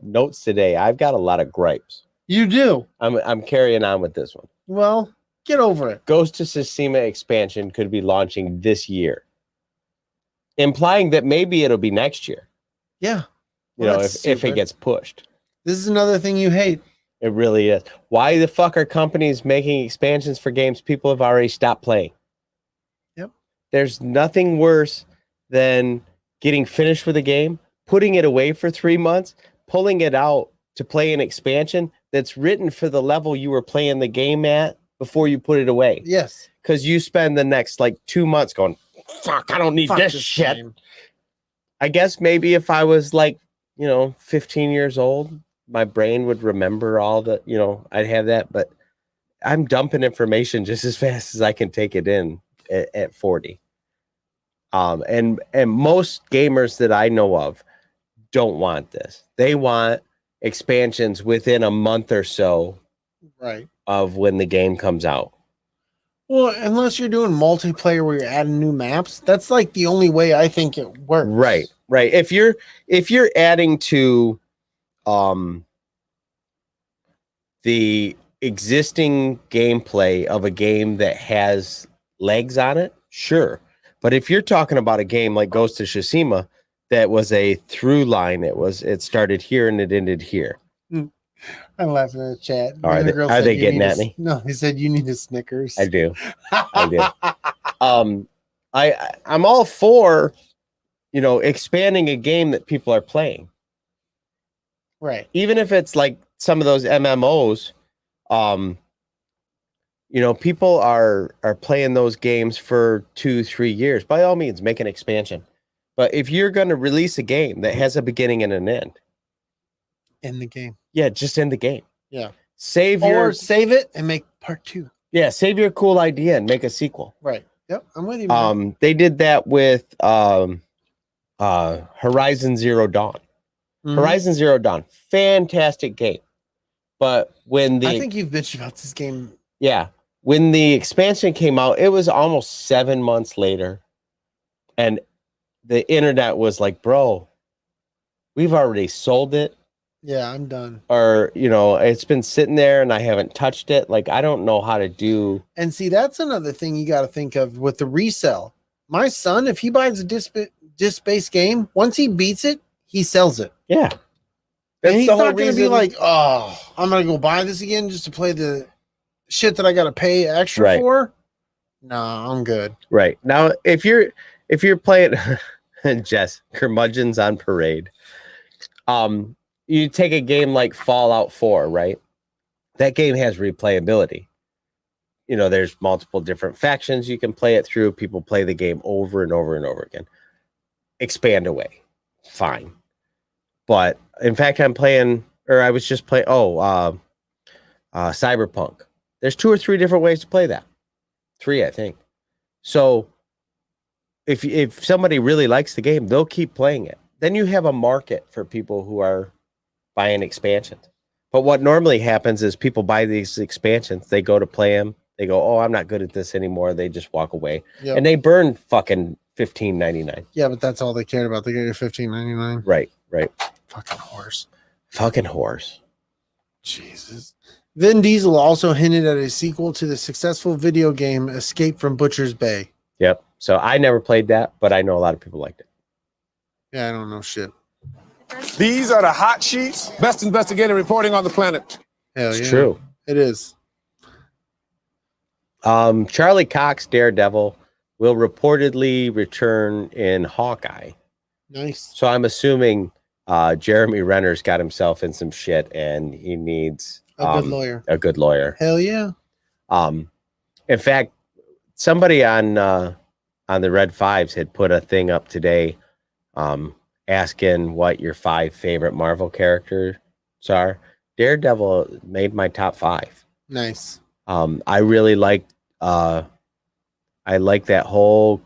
notes today, I've got a lot of gripes. You do. I'm carrying on with this one. Well, get over it. Ghost of Tsushima expansion could be launching this year, implying that maybe it'll be next year. Yeah. If it gets pushed. This is another thing you hate. It really is. Why the fuck are companies making expansions for games people have already stopped playing? Yep. There's nothing worse than getting finished with a game, putting it away for 3 months, pulling it out to play an expansion that's written for the level you were playing the game at before you put it away. Yes. Because you spend the next 2 months going, fuck, I don't need this shit. Game. I guess maybe if I was like, 15 years old, my brain would remember all the, I'd have that, but I'm dumping information just as fast as I can take it in at 40. And most gamers that I know of don't want this. They want expansions within a month or so, right, of when the game comes out. Well, unless you're doing multiplayer where you're adding new maps, that's like the only way I think it works. Right. If you're adding to the existing gameplay of a game that has legs on it, sure. But if you're talking about a game like Ghost of Tsushima that was a through line, it started here and it ended here. I'm laughing in the chat. Are they getting at me? No, he said you need a Snickers. I do. I'm all for, expanding a game that people are playing. Right. Even if it's like some of those MMOs, people are playing those games for 2-3 years. By all means, make an expansion. But if you're going to release a game that has a beginning and an end, in the game. Yeah, just in the game. Yeah. Save it and make part 2. Yeah, save your cool idea and make a sequel. Right. Yep, I'm with you, man. They did that with Horizon Zero Dawn. Mm-hmm. Horizon Zero Dawn, fantastic game. But I think you've bitched about this game. Yeah. When the expansion came out, it was almost 7 months later. And the internet was like, bro, we've already sold it. Yeah, I'm done. Or, it's been sitting there and I haven't touched it. Like, I don't know how to do. And see, that's another thing you got to think of with the resell. My son, if he buys a disc-based game, once he beats it, he sells it. Yeah. And he's not going to be like, oh, I'm going to go buy this again just to play the shit that I got to pay extra for. No, I'm good. Right. Now, if you're playing Jess, curmudgeons on parade, you take a game like Fallout 4, right? That game has replayability. There's multiple different factions you can play it through. People play the game over and over and over again. Expand away. Fine. But in fact, I was just playing, Cyberpunk. There's 2 or 3 different ways to play that. 3, I think. So if somebody really likes the game, they'll keep playing it. Then you have a market for people who are buying expansions. But what normally happens is people buy these expansions, they go to play them, they go, oh, I'm not good at this anymore. They just walk away. Yep. And they burn fucking $15.99. Yeah, but that's all they cared about. They get your $15.99. Right. Fucking horse. Jesus. Vin Diesel also hinted at a sequel to the successful video game Escape from Butcher's Bay. Yep. So I never played that, but I know a lot of people liked it. Yeah, I don't know shit. These are the hot sheets. Best investigator reporting on the planet. Hell it's yeah. True. It is. Charlie Cox, Daredevil, will reportedly return in Hawkeye. Nice. So I'm assuming Jeremy Renner's got himself in some shit and he needs a good lawyer. A good lawyer. Hell yeah. In fact, somebody on the Red Fives had put a thing up today asking what your 5 favorite Marvel characters are. Daredevil made my top 5. Nice. I really like that whole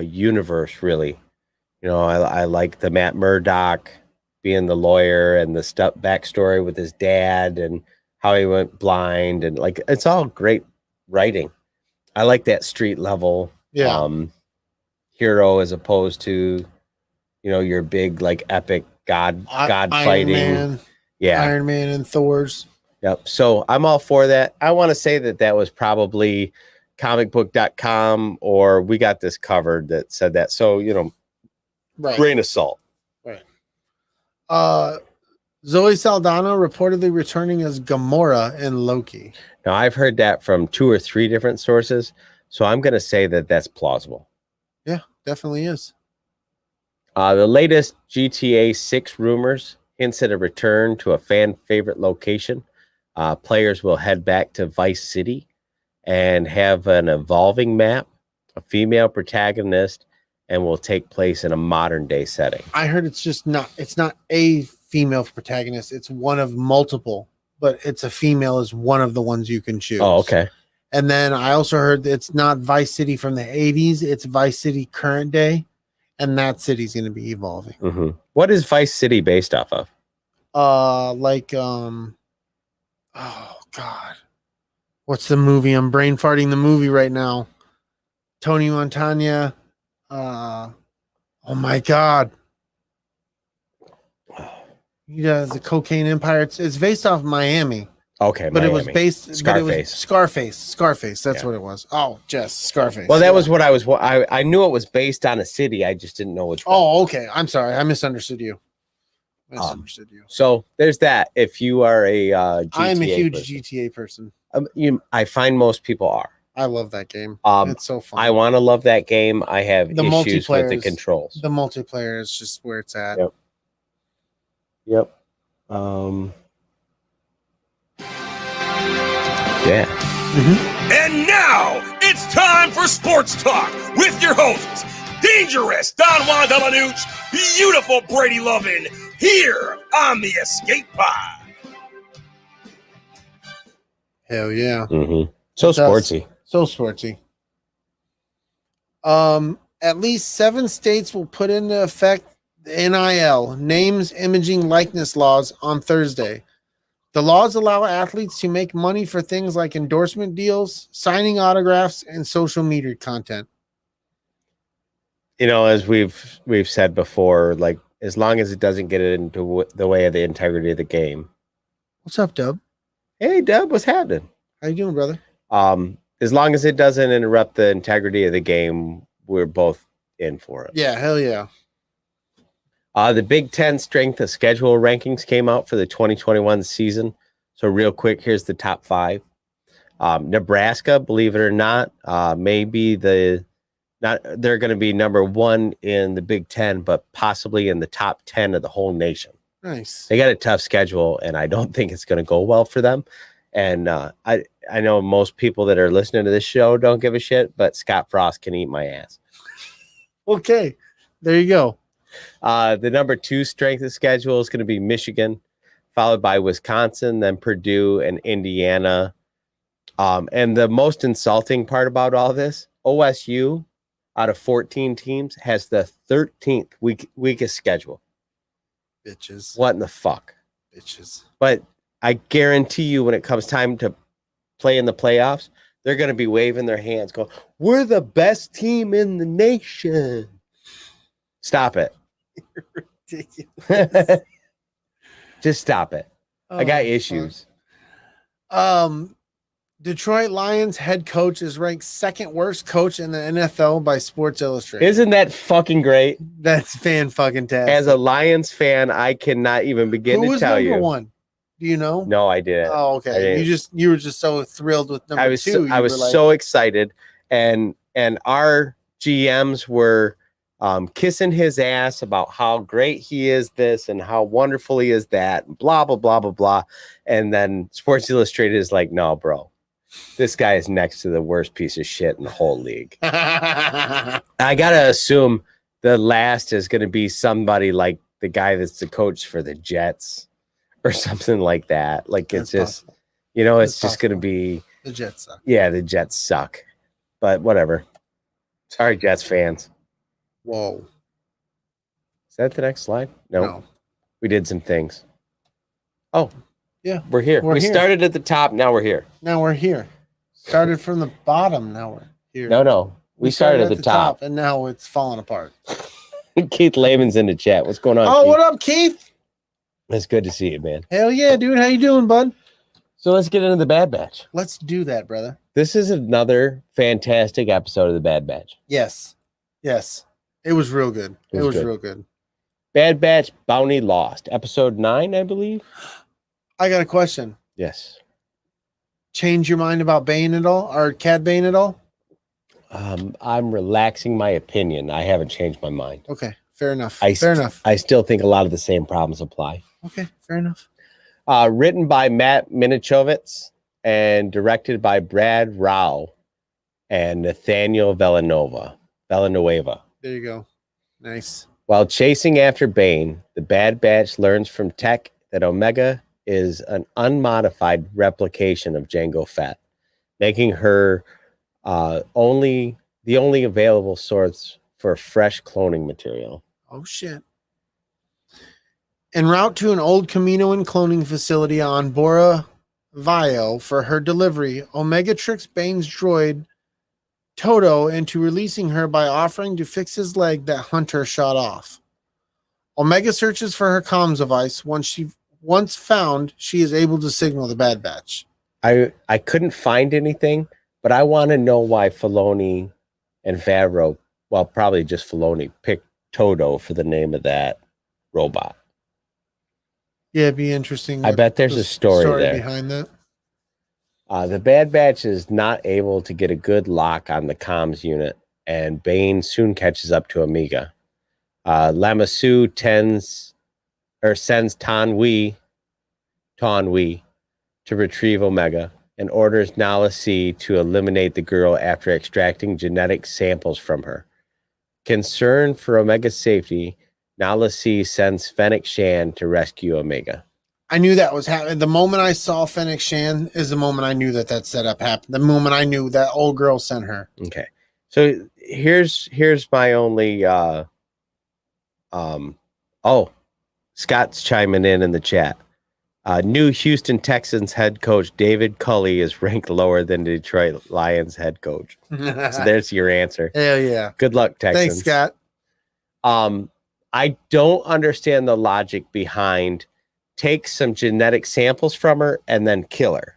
universe, really. I like the Matt Murdock being the lawyer and the backstory with his dad and how he went blind, and like it's all great writing. I like that street level hero as opposed to your big like epic god Iron fighting. Man, Iron Man and Thor's. Yep. So I'm all for that. I want to say that was probably comicbook.com or We Got This Covered that said that. So, grain of salt. Right. Zoe Saldana reportedly returning as Gamora in Loki. Now, I've heard that from 2 or 3 different sources. So I'm going to say that that's plausible. Yeah, definitely is. The latest GTA 6 rumors hints at a return to a fan favorite location. Players will head back to Vice City and have an evolving map, a female protagonist, and will take place in a modern day setting. I heard it's not a female protagonist. It's one of multiple, but it's a female is one of the ones you can choose. Oh, okay. And then I also heard that it's not Vice City from the 80s. It's Vice City current day. And that city's going to be evolving. Mm-hmm. What is Vice City based off of? Oh God. What's the movie? I'm brain farting the movie right now. Tony Montana. Oh my God. He does the cocaine empire. It's based off Miami. Okay, but Miami. It was based Scarface. Scarface. That's what it was. Oh, just Scarface. Well, that was what I knew it was based on a city. I just didn't know which one. Oh, okay. I'm sorry. I misunderstood you. So there's that. If you are a GTA I'm a huge person. GTA person. I find most people are. I love that game. It's so fun. I want to love that game. I have issues with the controls. The multiplayer is just where it's at. Yep. Yeah. Mm-hmm. And now it's time for Sports Talk with your hosts, Dangerous Don Juan DellaSnooch, beautiful Brady Lovin, here on the Escape Pod. Hell yeah. Mm-hmm. So sportsy. So sportsy. At least 7 states will put into effect the NIL, names, imaging, likeness laws on Thursday. The laws allow athletes to make money for things like endorsement deals, signing autographs, and social media content. You know, as we've said before, like as long as it doesn't get into the way of the integrity of the game. What's up, Dub? Hey, Dub, what's happening? How you doing, brother? As long as it doesn't interrupt the integrity of the game, we're both in for it. Yeah, hell yeah. The Big Ten strength of schedule rankings came out for the 2021 season. So real quick, here's the top 5. Nebraska, believe it or not, they're going to be number 1 in the Big Ten, but possibly in the top 10 of the whole nation. Nice. They got a tough schedule, and I don't think it's going to go well for them. And I know most people that are listening to this show don't give a shit, but Scott Frost can eat my ass. Okay, there you go. The number 2 strength of schedule is going to be Michigan, followed by Wisconsin, then Purdue and Indiana. And the most insulting part about all this, OSU, out of 14 teams, has the 13th weakest schedule. Bitches. What in the fuck? Bitches. But I guarantee you when it comes time to play in the playoffs, they're going to be waving their hands going, we're the best team in the nation. Stop it. Ridiculous. Just stop it. I got issues. Detroit Lions head coach is ranked 2nd worst coach in the NFL by Sports Illustrated. Isn't that fucking great? That's fan-fucking-tastic. As a Lions fan, I cannot even begin to tell you. Who was number 1? Do you know? No, I didn't. Oh, okay. You were just so thrilled with number 2. I was so excited, and our GMs were kissing his ass about how great he is this and how wonderful he is that, and blah, blah, blah, blah, blah. And then Sports Illustrated is like, no, bro, this guy is next to the worst piece of shit in the whole league. I got to assume the last is going to be somebody like the guy that's the coach for the Jets or something like that. Like it's just, possible. It's just going to be. The Jets suck. Yeah, the Jets suck. But whatever. Sorry, Jets fans. Whoa. Is that the next slide? No. We did some things. Oh. Yeah. We're here. We started at the top. Now we're here. Started from the bottom. Now we're here. No. We started at the top. And now it's falling apart. Keith Lamon's in the chat. What's going on? Oh, Keith? What up, Keith? It's good to see you, man. Hell yeah, dude. How you doing, bud? So let's get into the Bad Batch. Let's do that, brother. This is another fantastic episode of the Bad Batch. Yes. It was real good. It was real good. Bad Batch Bounty Lost. Episode 9, I believe. I got a question. Yes. Change your mind about Bane at all? Or Cad Bane at all? I'm relaxing my opinion. I haven't changed my mind. Okay. Fair enough. Fair enough. I still think a lot of the same problems apply. Okay. Fair enough. Written by Matt Minichovitz and directed by Brad Rao and Nathaniel Villanueva. There you go. Nice. While chasing after Bane, the Bad Batch learns from Tech that Omega is an unmodified replication of Jango Fett, making her the only available source for fresh cloning material. Oh, shit. En route to an old Kaminoan cloning facility on Bora Vio for her delivery, Omega tricks Bane's droid Toto into releasing her by offering to fix his leg that Hunter shot off. Omega searches for her comms device. Once found, she is able to signal the Bad Batch. I couldn't find anything, but I want to know why Filoni and Favreau, well, probably just Filoni, picked Toto for the name of that robot. Yeah, it'd be interesting. I bet there's a story there behind that. The Bad Batch is not able to get a good lock on the comms unit, and Bane soon catches up to Omega. Lamassu sends Taun We to retrieve Omega and orders Nala C to eliminate the girl after extracting genetic samples from her. Concerned for Omega's safety, Nala C sends Fennec Shan to rescue Omega. I knew that was happening. The moment I saw Fennec Shan is the moment I knew that setup happened. The moment I knew that old girl sent her. Okay. So here's my only Scott's chiming in the chat. New Houston Texans head coach David Culley is ranked lower than Detroit Lions head coach. So there's your answer. Hell yeah. Good luck, Texans. Thanks, Scott. I don't understand the logic behind take some genetic samples from her and then kill her.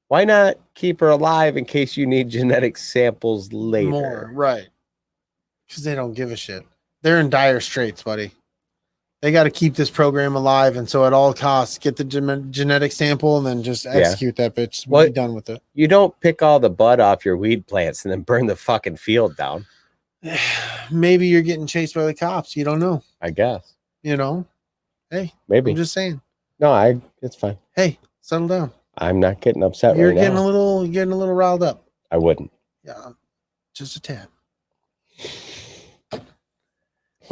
Why not keep her alive in case you need genetic samples later? More, right. Because they don't give a shit. They're in dire straits, buddy. They got to keep this program alive, and so at all costs, get the genetic sample and then just execute that bitch. We'll be done with it. You don't pick all the bud off your weed plants and then burn the fucking field down. Maybe you're getting chased by the cops. You don't know. I guess. You know? Hey, maybe. I'm just saying. No, it's fine. Hey, settle down. I'm not getting upset You're right getting now. You're getting a little riled up. I wouldn't. Yeah, just a tad.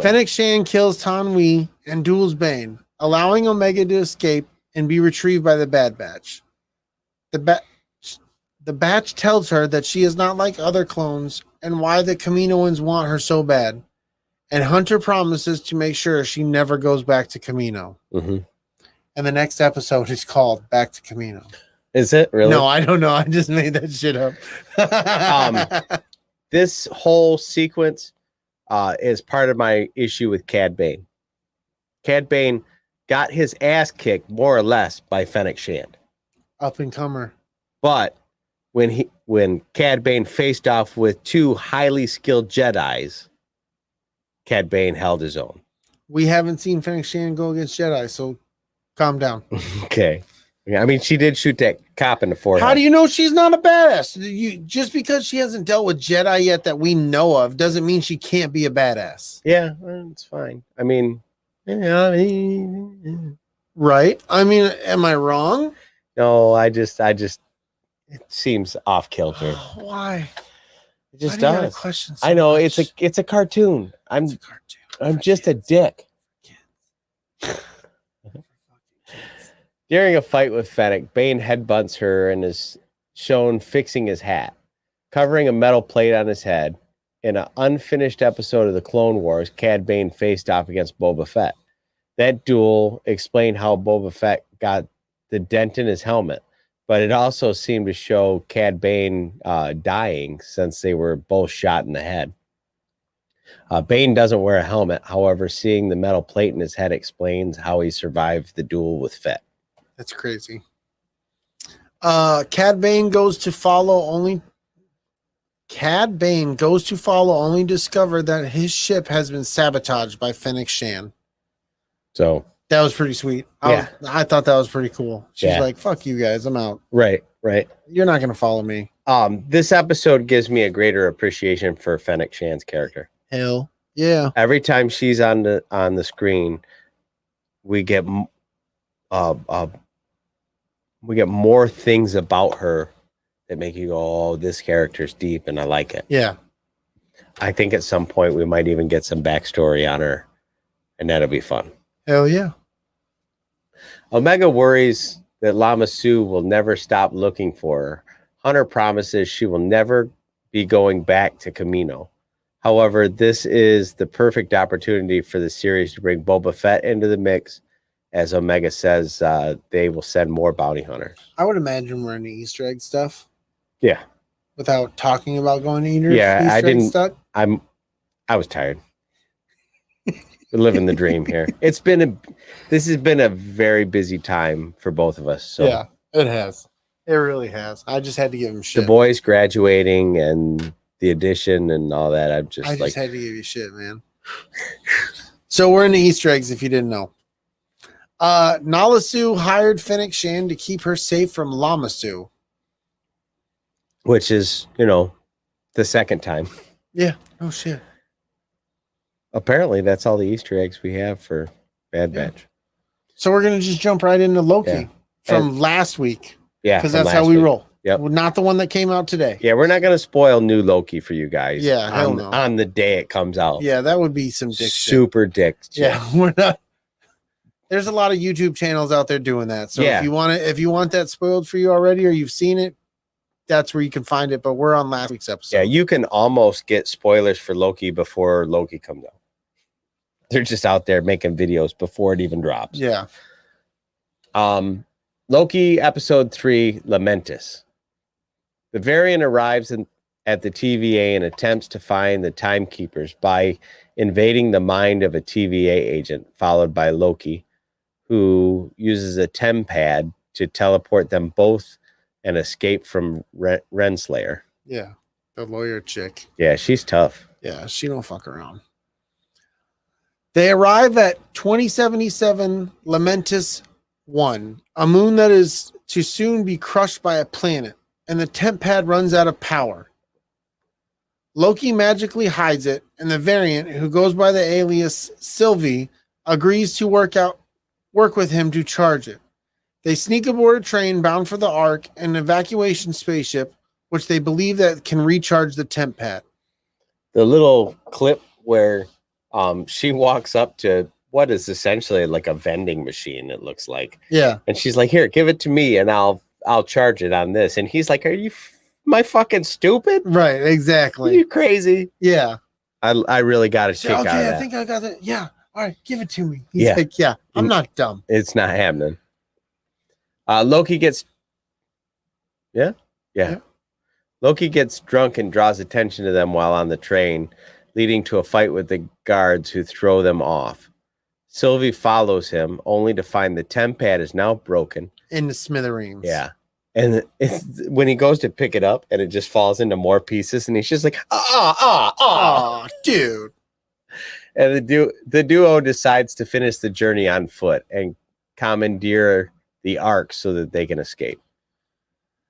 Fennec Shan kills Taun We and duels Bane, allowing Omega to escape and be retrieved by the Bad Batch. The Batch tells her that she is not like other clones and why the Kaminoans want her so bad. And Hunter promises to make sure she never goes back to Kamino. Mm-hmm. And the next episode is called Back to Kamino. Is it really? No, I don't know. I just made that shit up. This whole sequence is part of my issue with Cad Bane. Cad Bane got his ass kicked more or less by Fennec Shan. Up and comer. But when Cad Bane faced off with two highly skilled Jedis, Cad Bane held his own. We haven't seen Fennec Shan go against Jedi, so calm down. Okay. I mean, she did shoot that cop in the forehead. How do you know she's not a badass? Just because she hasn't dealt with Jedi yet that we know of doesn't mean she can't be a badass. Yeah, well, it's fine. I mean, right? I mean, am I wrong? No, I just it seems off kilter. Why? It just does. So I know much? it's a cartoon. I'm just a dick. During a fight with Fennec, Bane headbutts her and is shown fixing his hat, covering a metal plate on his head. In an unfinished episode of the Clone Wars, Cad Bane faced off against Boba Fett. That duel explained how Boba Fett got the dent in his helmet, but it also seemed to show Cad Bane dying since they were both shot in the head. Bane doesn't wear a helmet. However, seeing the metal plate in his head explains how he survived the duel with Fett. That's crazy. Cad Bane goes to follow only discover that his ship has been sabotaged by Fennec Shan. So that was pretty sweet. I thought that was pretty cool. She's like, fuck you guys, I'm out. Right. You're not gonna follow me. This episode gives me a greater appreciation for Fennec Shan's character. Hell yeah. Every time she's on the screen, we get more things about her that make you go, oh, this character's deep, and I like it. Yeah. I think at some point we might even get some backstory on her, and that'll be fun. Hell yeah. Omega worries that Lama Sue will never stop looking for her. Hunter promises she will never be going back to Camino. However, this is the perfect opportunity for the series to bring Boba Fett into the mix, as Omega says they will send more bounty hunters. I would imagine we're into Easter egg stuff. Yeah. Without talking about going to Easter I egg didn't. stuff. I was tired. We're living the dream here. This has been a very busy time for both of us. So yeah, it has. It really has. I just had to give him shit. The boys graduating and the addition and all that. I just had to give you shit, man. So we're into Easter eggs if you didn't know. Nala Sue hired Fennec Shan to keep her safe from Lama Sue. Which is, the second time. Yeah, no shit. Apparently, that's all the Easter eggs we have for Bad Batch. So we're going to just jump right into Loki from last week. Yeah, because that's how we roll. Yep. Not the one that came out today. Yeah, we're not going to spoil new Loki for you guys. Yeah, hell no. On the day it comes out. Yeah, that would be some dick super shit. Dick shit. Yeah, we're not. There's a lot of YouTube channels out there doing that. So if you want that spoiled for you already or you've seen it, that's where you can find it. But we're on last week's episode. Yeah, you can almost get spoilers for Loki before Loki comes out. They're just out there making videos before it even drops. Yeah. Loki episode 3, Lamentus. The variant arrives at the TVA and attempts to find the timekeepers by invading the mind of a TVA agent, followed by Loki, who uses a tempad to teleport them both and escape from Renslayer. Yeah, the lawyer chick. Yeah, she's tough. Yeah, she don't fuck around. They arrive at 2077 Lamentus 1, a moon that is to soon be crushed by a planet, and the temp pad runs out of power. Loki magically hides it, and the variant, who goes by the alias Sylvie, agrees to work with him to charge it. They sneak aboard a train bound for the Ark and an evacuation spaceship, which they believe that can recharge the temp pad. The little clip where she walks up to what is essentially like a vending machine, it looks like. Yeah. And she's like, here, give it to me and I'll charge it on this. And he's like, are you my fucking stupid? Right, exactly. Are you crazy? Yeah. I really got a kick out of that. Okay, I think I got it. Yeah. All right, give it to me. He's like, yeah, I'm not dumb. It's not happening. Loki gets... Yeah. Loki gets drunk and draws attention to them while on the train, leading to a fight with the guards who throw them off. Sylvie follows him, only to find the temp pad is now broken. In the smithereens. Yeah. And when he goes to pick it up, and it just falls into more pieces, and he's just like, dude. And the duo decides to finish the journey on foot and commandeer the Ark so that they can escape.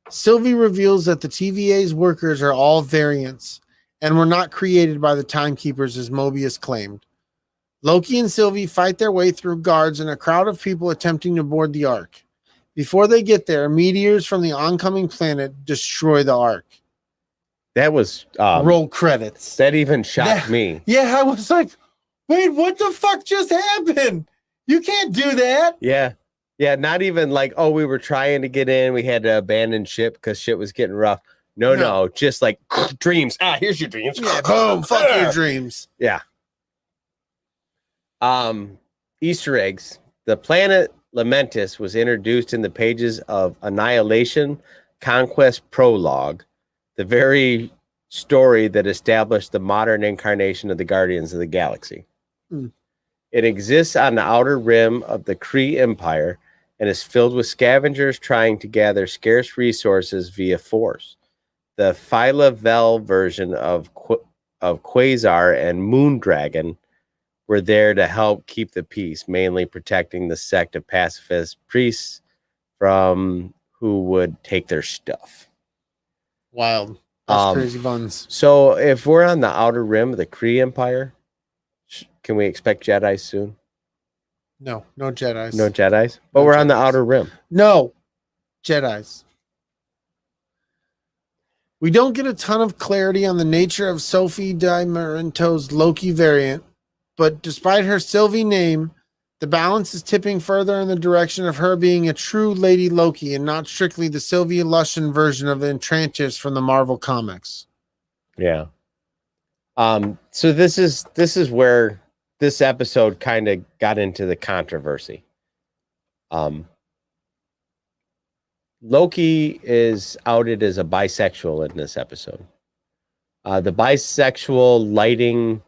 Sylvie reveals that the TVA's workers are all variants and were not created by the timekeepers as Mobius claimed. Loki and Sylvie fight their way through guards and a crowd of people attempting to board the Ark. Before they get there, meteors from the oncoming planet destroy the Ark. That was... roll credits. That even shocked me. Yeah, I was like, wait, what the fuck just happened? You can't do that. Yeah. Yeah, not even like, oh, we were trying to get in. We had to abandon ship because shit was getting rough. No. Just like dreams. Here's your dreams. Yeah, boom. Fuck your dreams. Yeah. Easter eggs. The planet Lamentus was introduced in the pages of Annihilation Conquest Prologue, the very story that established the modern incarnation of the Guardians of the Galaxy. It exists on the outer rim of the Kree Empire and is filled with scavengers trying to gather scarce resources via force. The Phyla-Vel version of Quasar and Moondragon were there to help keep the peace, mainly protecting the sect of pacifist priests from who would take their stuff. Wild. That's crazy buns. So if we're on the outer rim of the Kree Empire, can we expect Jedi soon? No Jedis. No Jedis? But we're on the outer rim. No Jedis. We don't get a ton of clarity on the nature of Sophie DiMarento's Loki variant, but despite her Sylvie name, the balance is tipping further in the direction of her being a true Lady Loki and not strictly the Sylvia Lushan version of Enchantress from the Marvel Comics. Yeah. So this is where this episode kind of got into the controversy. Loki is outed as a bisexual in this episode. The bisexual lighting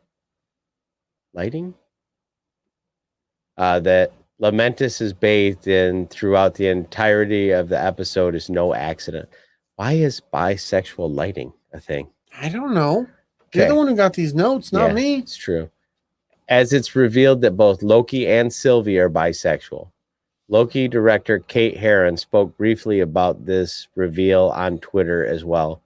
that Lamentus is bathed in throughout the entirety of the episode is no accident. Why is bisexual lighting a thing? I don't know. You're the one who got these notes, not me. It's true. As it's revealed that both Loki and Sylvie are bisexual. Loki director Kate Herron spoke briefly about this reveal on Twitter as well.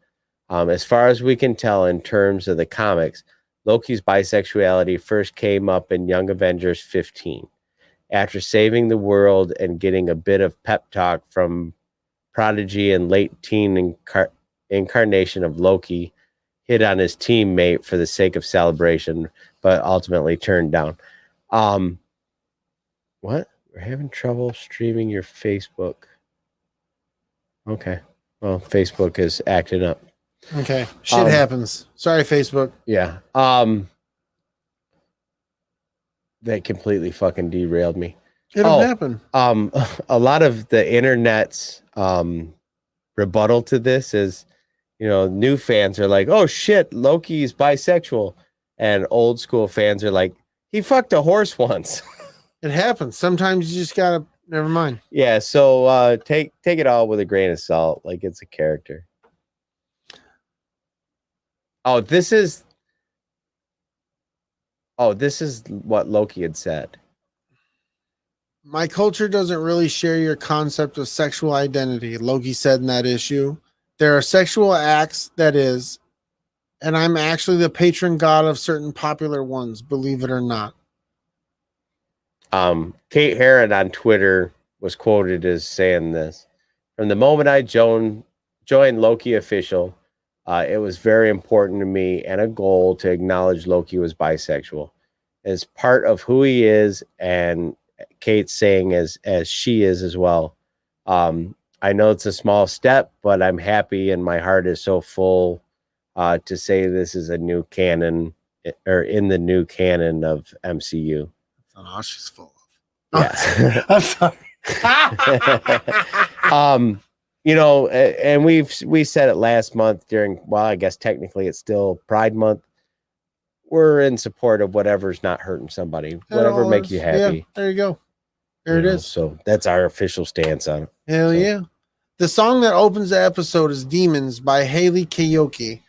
As far as we can tell in terms of the comics, Loki's bisexuality first came up in Young Avengers 15. After saving the world and getting a bit of pep talk from prodigy and late teen incarnation of Loki, hit on his teammate for the sake of celebration, but ultimately turned down. What? We're having trouble streaming your Facebook. Okay. Well, Facebook is acting up. Okay. Shit happens. Sorry, Facebook. Yeah. That completely fucking derailed me. It'll happen. A lot of the internet's rebuttal to this is, new fans are like, oh shit, Loki's bisexual. And old school fans are like, he fucked a horse once. It happens. Sometimes you just gotta, never mind. Yeah, so take it all with a grain of salt, like it's a character. This is what Loki had said. My culture doesn't really share your concept of sexual identity, Loki said in that issue. There are sexual acts, that is, and I'm actually the patron god of certain popular ones, believe it or not. Kate Herron on Twitter was quoted as saying this: "From the moment I joined Loki Official, it was very important to me and a goal to acknowledge Loki was bisexual as part of who he is." And Kate's saying as she is as well. I know it's a small step, but I'm happy and my heart is so full to say this is a new canon, or in the new canon of MCU. Oh, she's full of. Yeah. I'm sorry. And we said it last month during, well, I guess technically it's still Pride Month. We're in support of whatever's not hurting somebody, whatever makes you happy. Yeah, there you go. There it is. So that's our official stance on it. Hell yeah. The song that opens the episode is Demons by Haley Kiyoko,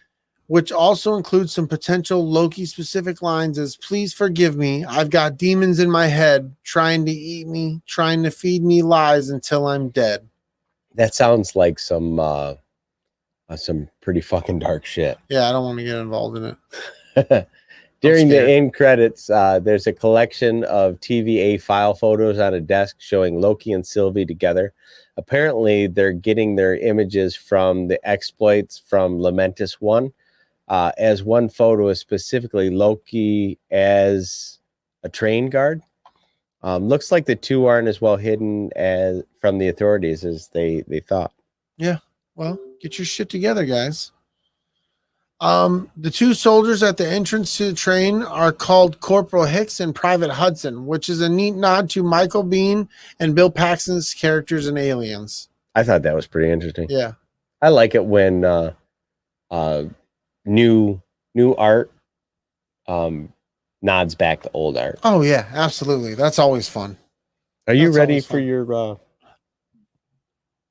which also includes some potential Loki-specific lines as, please forgive me, I've got demons in my head trying to eat me, trying to feed me lies until I'm dead. That sounds like some pretty fucking dark shit. Yeah, I don't want to get involved in it. During the end credits, there's a collection of TVA file photos on a desk showing Loki and Sylvie together. Apparently, they're getting their images from the exploits from Lamentus 1. As one photo is specifically Loki as a train guard. Looks like the two aren't as well hidden as from the authorities as they thought. Yeah, well, get your shit together, guys. The two soldiers at the entrance to the train are called Corporal Hicks and Private Hudson, which is a neat nod to Michael Biehn and Bill Paxton's characters in Aliens. I thought that was pretty interesting. Yeah. I like it when new art nods back to old art. Oh yeah, absolutely. That's always fun. Are you ready for your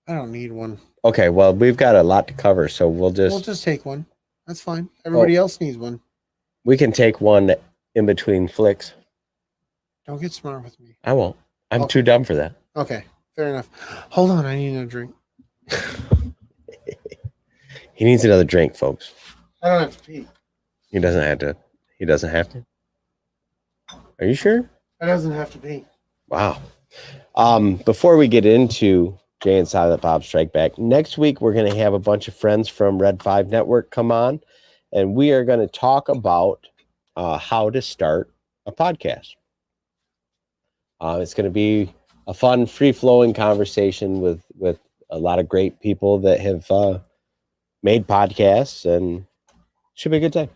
I don't need one. Okay, well, we've got a lot to cover, so we'll just take one. That's fine. Everybody else needs one. We can take one in between flicks. Don't get smart with me. I won't. I'm too dumb for that. Okay, fair enough. Hold on, I need another drink. He needs another drink, folks. I don't have to pee. He doesn't have to. He doesn't have to. Are you sure? It doesn't have to pee. Wow. Before we get into Jay and Silent Bob Strike Back. Next week, we're going to have a bunch of friends from Red 5 Network come on, and we are going to talk about how to start a podcast. It's going to be a fun, free-flowing conversation with a lot of great people that have made podcasts, and should be a good time.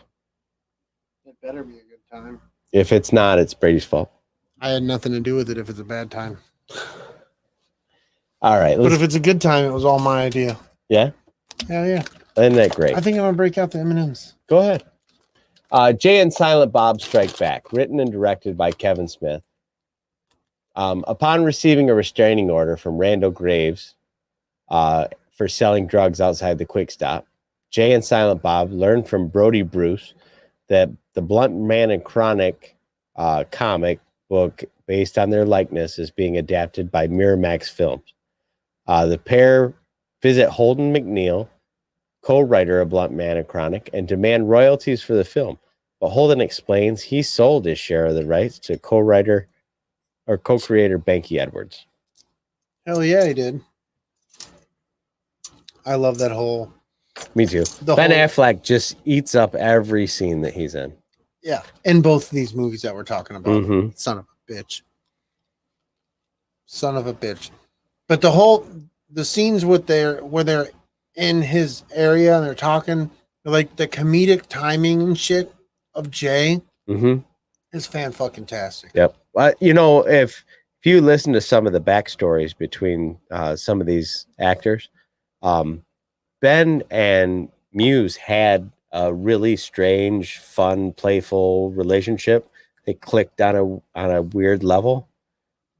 It better be a good time. If it's not, it's Brady's fault. I had nothing to do with it if it's a bad time. All right. But if it's a good time, it was all my idea. Yeah? Hell yeah. Isn't that great? I think I'm going to break out the M&Ms. Go ahead. Jay and Silent Bob Strike Back, written and directed by Kevin Smith. Upon receiving a restraining order from Randall Graves for selling drugs outside the Quick Stop, Jay and Silent Bob learned from Brody Bruce that the Blunt Man and Chronic comic book based on their likeness is being adapted by Miramax Films. The pair visit Holden McNeil, co-writer of Blunt Man and Chronic, and demand royalties for the film. But Holden explains he sold his share of the rights to co-writer or co-creator Banky Edwards. Hell yeah, he did. I love that whole... Me too. Ben Affleck just eats up every scene that he's in. Yeah, in both of these movies that we're talking about. Mm-hmm. Son of a bitch. Son of a bitch. But the scenes where they're in his area and they're talking, like the comedic timing and shit of Jay is fan-fucking-tastic. Yep. If you listen to some of the backstories between some of these actors, Ben and Muse had a really strange, fun, playful relationship. They clicked on a weird level,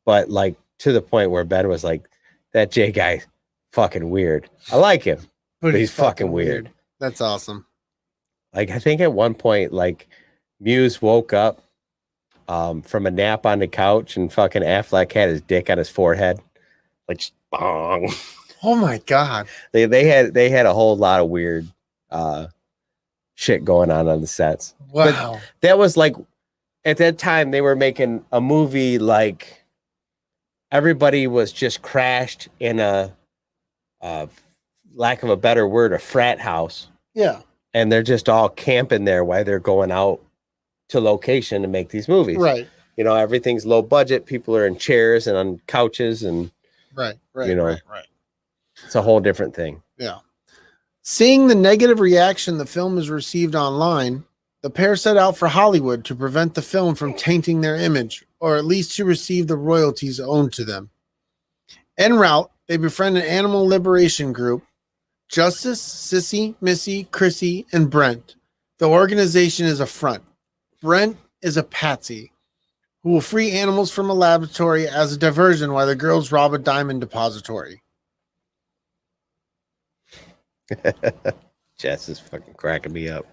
but like to the point where Ben was like, "That Jay guy, fucking weird. I like him, but he's fucking weird." That's awesome. Like I think at one point, like Muse woke up from a nap on the couch, and fucking Affleck had his dick on his forehead, like bong. Oh my god! They had a whole lot of weird shit going on the sets. Wow, but that was like at that time they were making a movie like everybody was just crashed in a lack of a better word, a frat house. Yeah, and they're just all camping there while they're going out to location to make these movies. Right. Everything's low budget. People are in chairs and on couches and right. Right. It's a whole different thing. Yeah. Seeing the negative reaction the film has received online, the pair set out for Hollywood to prevent the film from tainting their image, or at least to receive the royalties owed to them. En route, they befriend an animal liberation group, Justice, Sissy, Missy, Chrissy, and Brent. The organization is a front. Brent is a patsy who will free animals from a laboratory as a diversion while the girls rob a diamond depository. Jess is fucking cracking me up.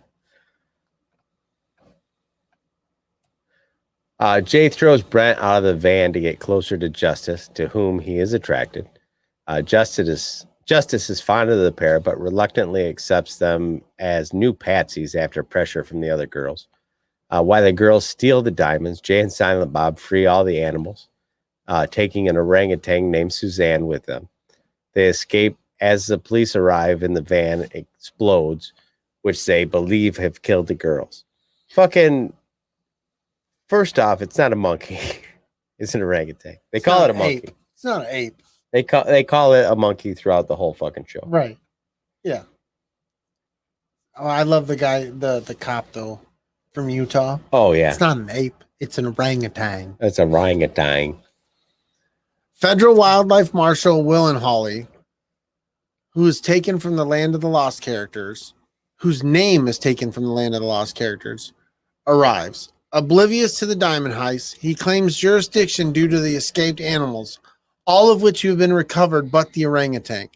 Jay throws Brent out of the van to get closer to Justice, to whom he is attracted. Justice is fond of the pair, but reluctantly accepts them as new patsies after pressure from the other girls. While the girls steal the diamonds, Jay and Silent Bob free all the animals, taking an orangutan named Suzanne with them. They escape as the police arrive and the van explodes, which they believe have killed the girls. Fucking, first off, it's not a monkey. It's an orangutan. They call it a monkey. Ape. It's not an ape. They call it a monkey throughout the whole fucking show. Right. Yeah. Oh, I love the guy, the cop though, from Utah. Oh yeah. It's not an ape. It's an orangutan. It's a orangutan. Federal Wildlife Marshal Will Hawley, who is taken from the Land of the Lost characters, whose name is taken from the Land of the Lost characters, arrives. Oblivious to the diamond heist, he claims jurisdiction due to the escaped animals, all of which have been recovered but the orangutan.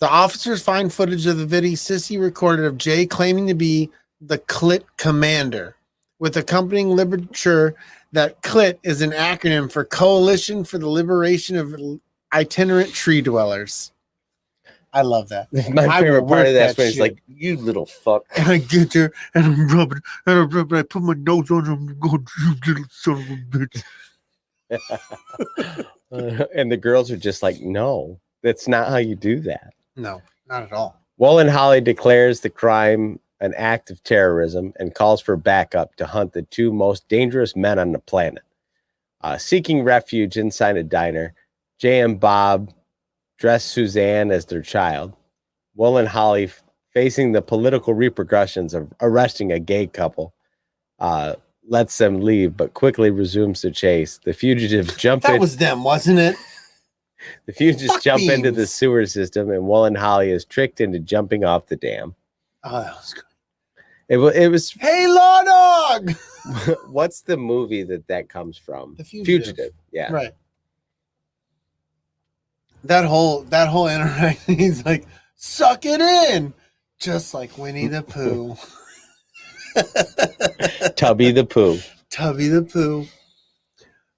The officers find footage of the video Sissy recorded of Jay claiming to be the CLIT commander, with accompanying literature that CLIT is an acronym for Coalition for the Liberation of Itinerant Tree Dwellers. I love that. My favorite part of that's when it's like, you little fuck. And I get there and I'm rubbing and I put my nose on him and go, you little son of a bitch. And the girls are just like, no. That's not how you do that. No, not at all. Will and Holly declares the crime an act of terrorism and calls for backup to hunt the two most dangerous men on the planet. Seeking refuge inside a diner, Jay and Bob dress Suzanne as their child. Will and Holly, facing the political repercussions of arresting a gay couple, lets them leave, but quickly resumes the chase. The fugitives jump in. That was them, wasn't it? The fugitives jump into the sewer system, and Will and Holly is tricked into jumping off the dam. Oh, that was good. It was. Hey, Law Dog! What's the movie that comes from? The Fugitive. Yeah. Right. That whole interaction, he's like, suck it in, just like Winnie the Pooh. Tubby the Pooh. Tubby the Pooh.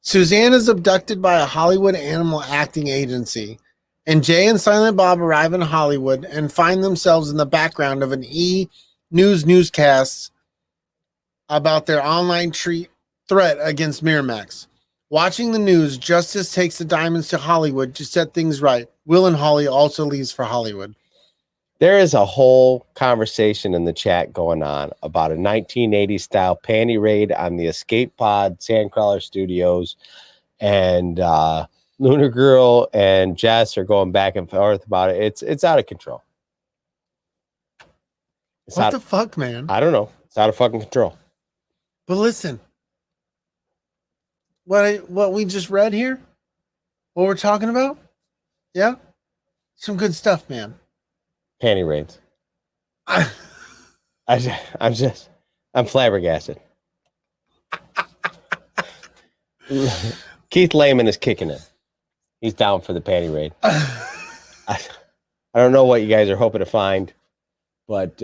Suzanne is abducted by a Hollywood animal acting agency, and Jay and Silent Bob arrive in Hollywood and find themselves in the background of an newscast about their online threat against Miramax. Watching the news, Justice takes the diamonds to Hollywood to set things right. Will and Holly also leaves for Hollywood. There is a whole conversation in the chat going on about a 1980s style panty raid on the Escape Pod Sandcrawler Studios, and Lunar Girl and Jess are going back and forth about it. It's out of control. What the fuck, man? I don't know. It's out of fucking control. But listen, what we just read here, what we're talking about, yeah, some good stuff, man. Panty raids. I'm flabbergasted. Keith Lehman is kicking it. He's down for the panty raid. I don't know what you guys are hoping to find, but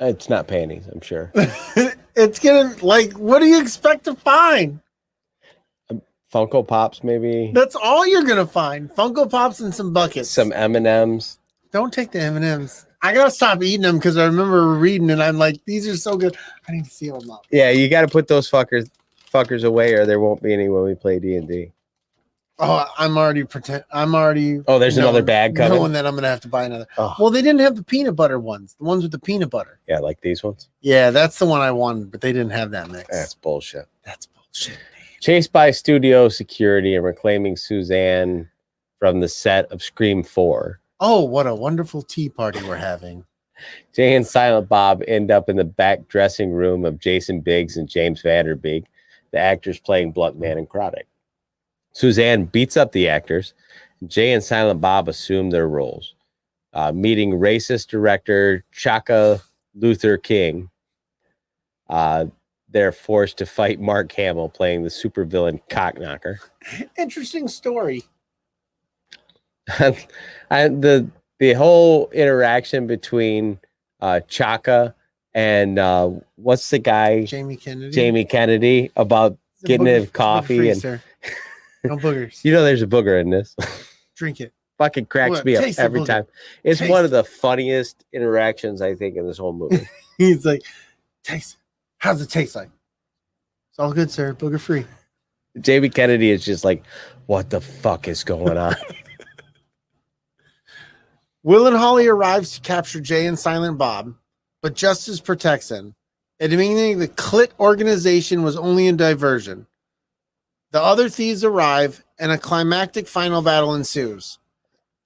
it's not panties, I'm sure. It's gonna, like, what do you expect to find? Funko Pops, maybe. That's all you're gonna find. Funko Pops and some buckets. Some M&Ms. Don't take the M&Ms. I gotta stop eating them because I remember reading and I'm like, these are so good. I need to seal them up. Yeah, you got to put those fuckers away, or there won't be any when we play D&D. Oh, I'm already. Oh, there's another bag coming. Knowing that I'm gonna have to buy another. Oh. Well, they didn't have the peanut butter ones. The ones with the peanut butter. Yeah, like these ones. Yeah, that's the one I wanted, but they didn't have that mix. That's bullshit. That's bullshit. Chased by studio security and reclaiming Suzanne from the set of Scream 4. Oh, what a wonderful tea party we're having. Jay and Silent Bob end up in the back dressing room of Jason Biggs and James Vanderbeek, the actors playing Bluntman and Croddick. Suzanne beats up the actors. Jay and Silent Bob assume their roles. Meeting racist director Chaka Luther King. They're forced to fight Mark Hamill playing the supervillain Cockknocker. Interesting story. The whole interaction between Chaka and what's the guy? Jamie Kennedy about getting him coffee and no boogers. You know, there's a booger in this. Drink it. Fucking cracks me up every time. It's one of the funniest interactions I think in this whole movie. He's like, taste. How's it taste like? It's all good, sir. Booger free. Jamie Kennedy is just like, what the fuck is going on? Will and Holly arrives to capture Jay and Silent Bob, but Justice protects him, admitting the Clit organization was only a diversion. The other thieves arrive, and a climactic final battle ensues.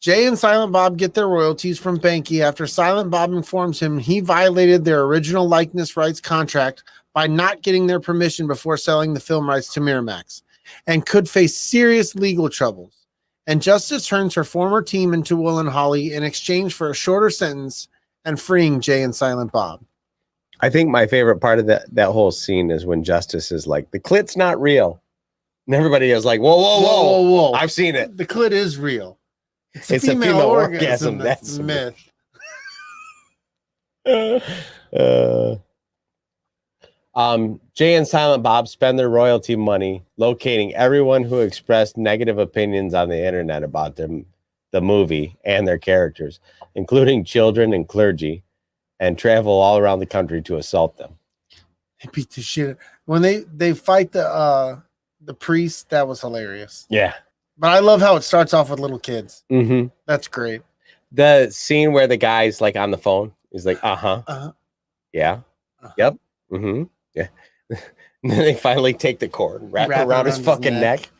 Jay and Silent Bob get their royalties from Banky after Silent Bob informs him he violated their original likeness rights contract by not getting their permission before selling the film rights to Miramax, and could face serious legal troubles. And Justice turns her former team into Will and Holly in exchange for a shorter sentence and freeing Jay and Silent Bob. I think my favorite part of that whole scene is when Justice is like, the Clit's not real. And everybody is like, whoa. I've seen it. The Clit is real. It's a female orgasm. That's a myth. Jay and Silent Bob spend their royalty money locating everyone who expressed negative opinions on the internet about them, the movie, and their characters, including children and clergy, and travel all around the country to assault them. They beat the shit when they fight the priest. That was hilarious. Yeah. But I love how it starts off with little kids. Mm-hmm. That's great. The scene where the guy's like on the phone is like, yeah, yep, yeah. And then they finally take the cord and wrap it around his fucking neck.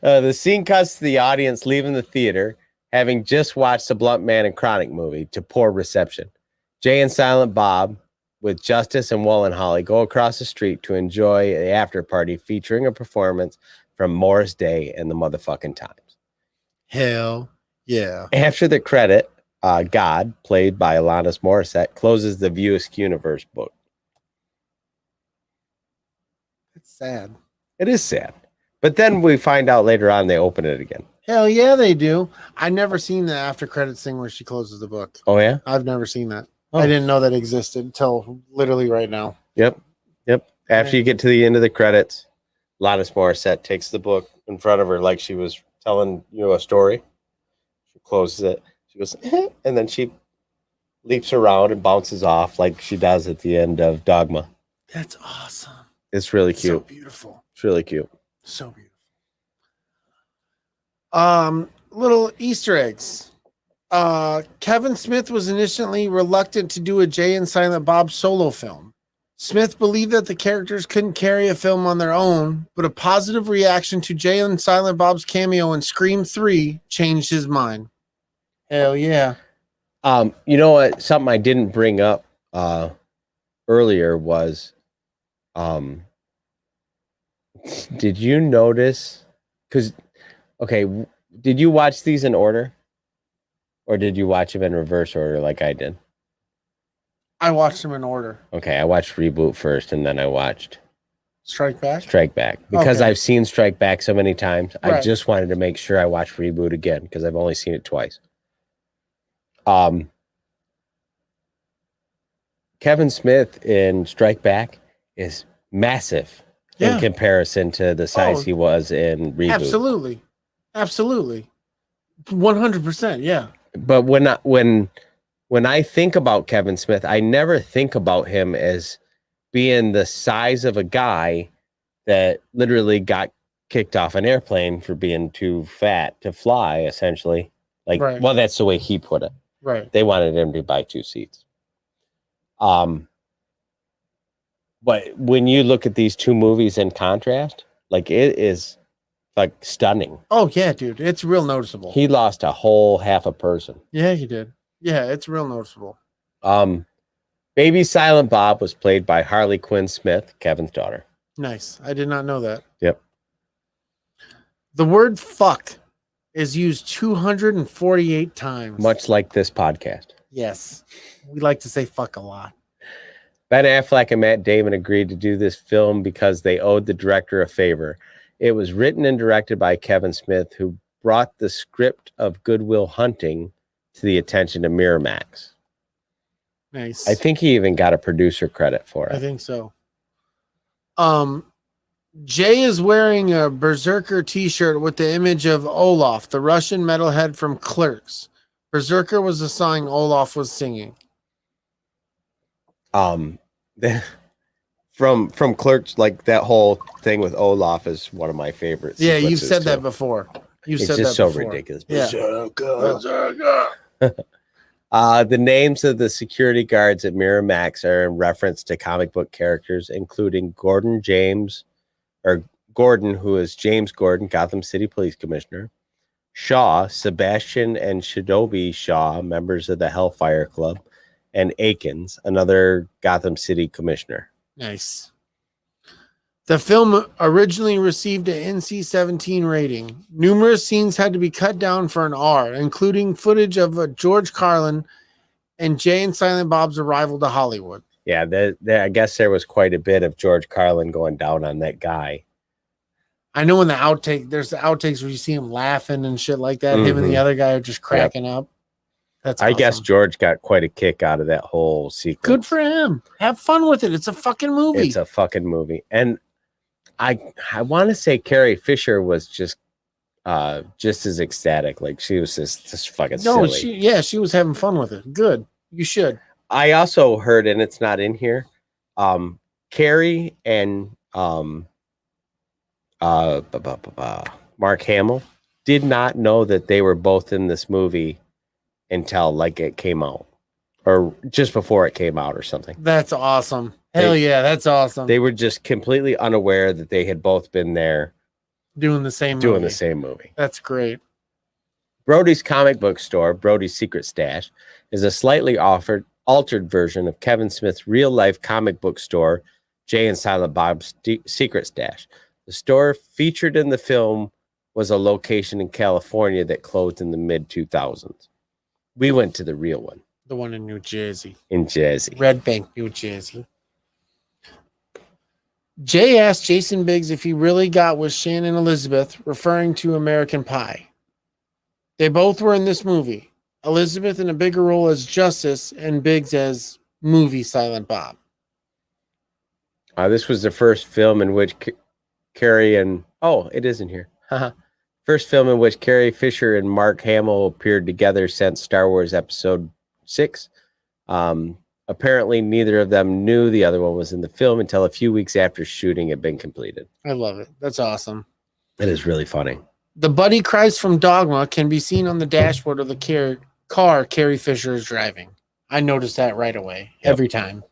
The scene cuts to the audience leaving the theater, having just watched the Blunt Man and Chronic movie, to poor reception. Jay and Silent Bob, with Justice and Will and Holly, go across the street to enjoy the after party featuring a performance from Morris Day and the motherfucking Times. Hell yeah. After the credit, God, played by Alanis Morissette, closes the View Askewniverse book. It's sad. It is sad. But then we find out later on they open it again. Hell yeah, they do. I never seen the after credits thing where she closes the book. Oh, yeah? I've never seen that. Oh. I didn't know that existed until literally right now. Yep. After you get to the end of the credits, Alanis Morissette takes the book in front of her like she was telling you a story. She closes it. She goes, and then she leaps around and bounces off like she does at the end of Dogma. That's awesome. It's really cute. So beautiful. It's really cute. So beautiful. Little Easter eggs. Kevin Smith was initially reluctant to do a Jay and Silent Bob solo film. Smith believed that the characters couldn't carry a film on their own, but a positive reaction to Jay and Silent Bob's cameo in Scream 3 changed his mind. Hell yeah. You know what? Something I didn't bring up earlier was, did you notice? Because, okay, did you watch these in order? Or did you watch them in reverse order like I did? I watched them in order. Okay, I watched Reboot first, and then I watched Strike Back? Strike Back. Because Okay. I've seen Strike Back so many times, I Right. just wanted to make sure I watched Reboot again, because I've only seen it twice. Kevin Smith in Strike Back is massive in comparison to the size he was in Reboot. Absolutely. 100%, yeah. But when I think about Kevin Smith, I never think about him as being the size of a guy that literally got kicked off an airplane for being too fat to fly, essentially. Like, Right. Well, that's the way he put it. Right. They wanted him to buy 2 seats. But when you look at these two movies in contrast, like, it is like stunning. Oh yeah, dude. It's real noticeable. He lost a whole half a person. Yeah, he did. Yeah, it's real noticeable. Baby Silent Bob was played by Harley Quinn Smith, Kevin's daughter. Nice. I did not know that. Yep. The word fuck is used 248 times. Much like this podcast. Yes. We like to say fuck a lot. Ben Affleck and Matt Damon agreed to do this film because they owed the director a favor. It was written and directed by Kevin Smith, who brought the script of Good Will Hunting to the attention of Miramax. Nice. I think he even got a producer credit for it. I think so. Jay is wearing a Berserker t-shirt with the image of Olaf, the Russian metalhead from Clerks. Berserker was the song Olaf was singing. From Clerks, like that whole thing with Olaf is one of my favorites. Yeah, you've said that before. It's just so ridiculous. Yeah. The names of the security guards at Miramax are in reference to comic book characters, including Gordon, who is James Gordon, Gotham City Police Commissioner, Shaw, Sebastian and Shinobi Shaw, members of the Hellfire Club, and Akins, another Gotham City Commissioner. Nice. The film originally received an NC-17 rating. Numerous scenes had to be cut down for an R, including footage of George Carlin and Jay and Silent Bob's arrival to Hollywood. Yeah, I guess there was quite a bit of George Carlin going down on that guy. I know in there's the outtakes where you see him laughing and shit like that. Him and the other guy are just cracking up. That's awesome. I guess George got quite a kick out of that whole sequence. Good for him. Have fun with it. It's a fucking movie. It's a fucking movie. And I want to say Carrie Fisher was just as ecstatic. Like, she was just fucking silly. She was having fun with it. Good. You should. I also heard, and it's not in here, Carrie and Mark Hamill did not know that they were both in this movie until like it came out or just before it came out or something. That's awesome. Hell yeah, that's awesome. They were just completely unaware that they had both been there doing the same movie. That's great. Brody's comic book store, Brody's Secret Stash, is a slightly altered version of Kevin Smith's real-life comic book store, Jay and Silent Bob's Secret Stash. The store featured in the film was a location in California that closed in the mid-2000s. We went to the real one. The one in New Jersey. Red Bank, New Jersey. Jay asked Jason Biggs if he really got with Shannon Elizabeth, referring to American Pie. They both were in this movie. Elizabeth in a bigger role as Justice and Biggs as movie Silent Bob. This was the first film in which Carrie and... Oh, it is in here. First film in which Carrie Fisher and Mark Hamill appeared together since Star Wars Episode 6. Apparently, neither of them knew the other one was in the film until a few weeks after shooting had been completed. I love it. That's awesome. It is really funny. The Buddy cries from Dogma can be seen on the dashboard of the car Carrie Fisher is driving. I noticed that right away, every time.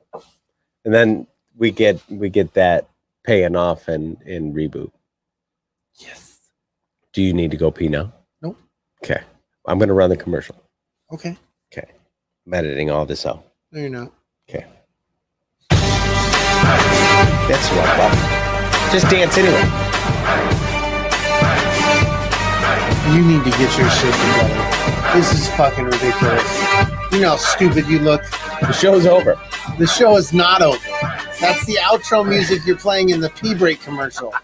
And then we get that paying off in Reboot. Yes. Do you need to go pee now? Nope. Okay. I'm going to run the commercial. Okay. Okay. I'm editing all this out. No, you're not. Okay. That's what, Bob. Just dance anyway. You need to get your shit together. This is fucking ridiculous. You know how stupid you look. The show's over. The show is not over. That's the outro music you're playing in the pee break commercial.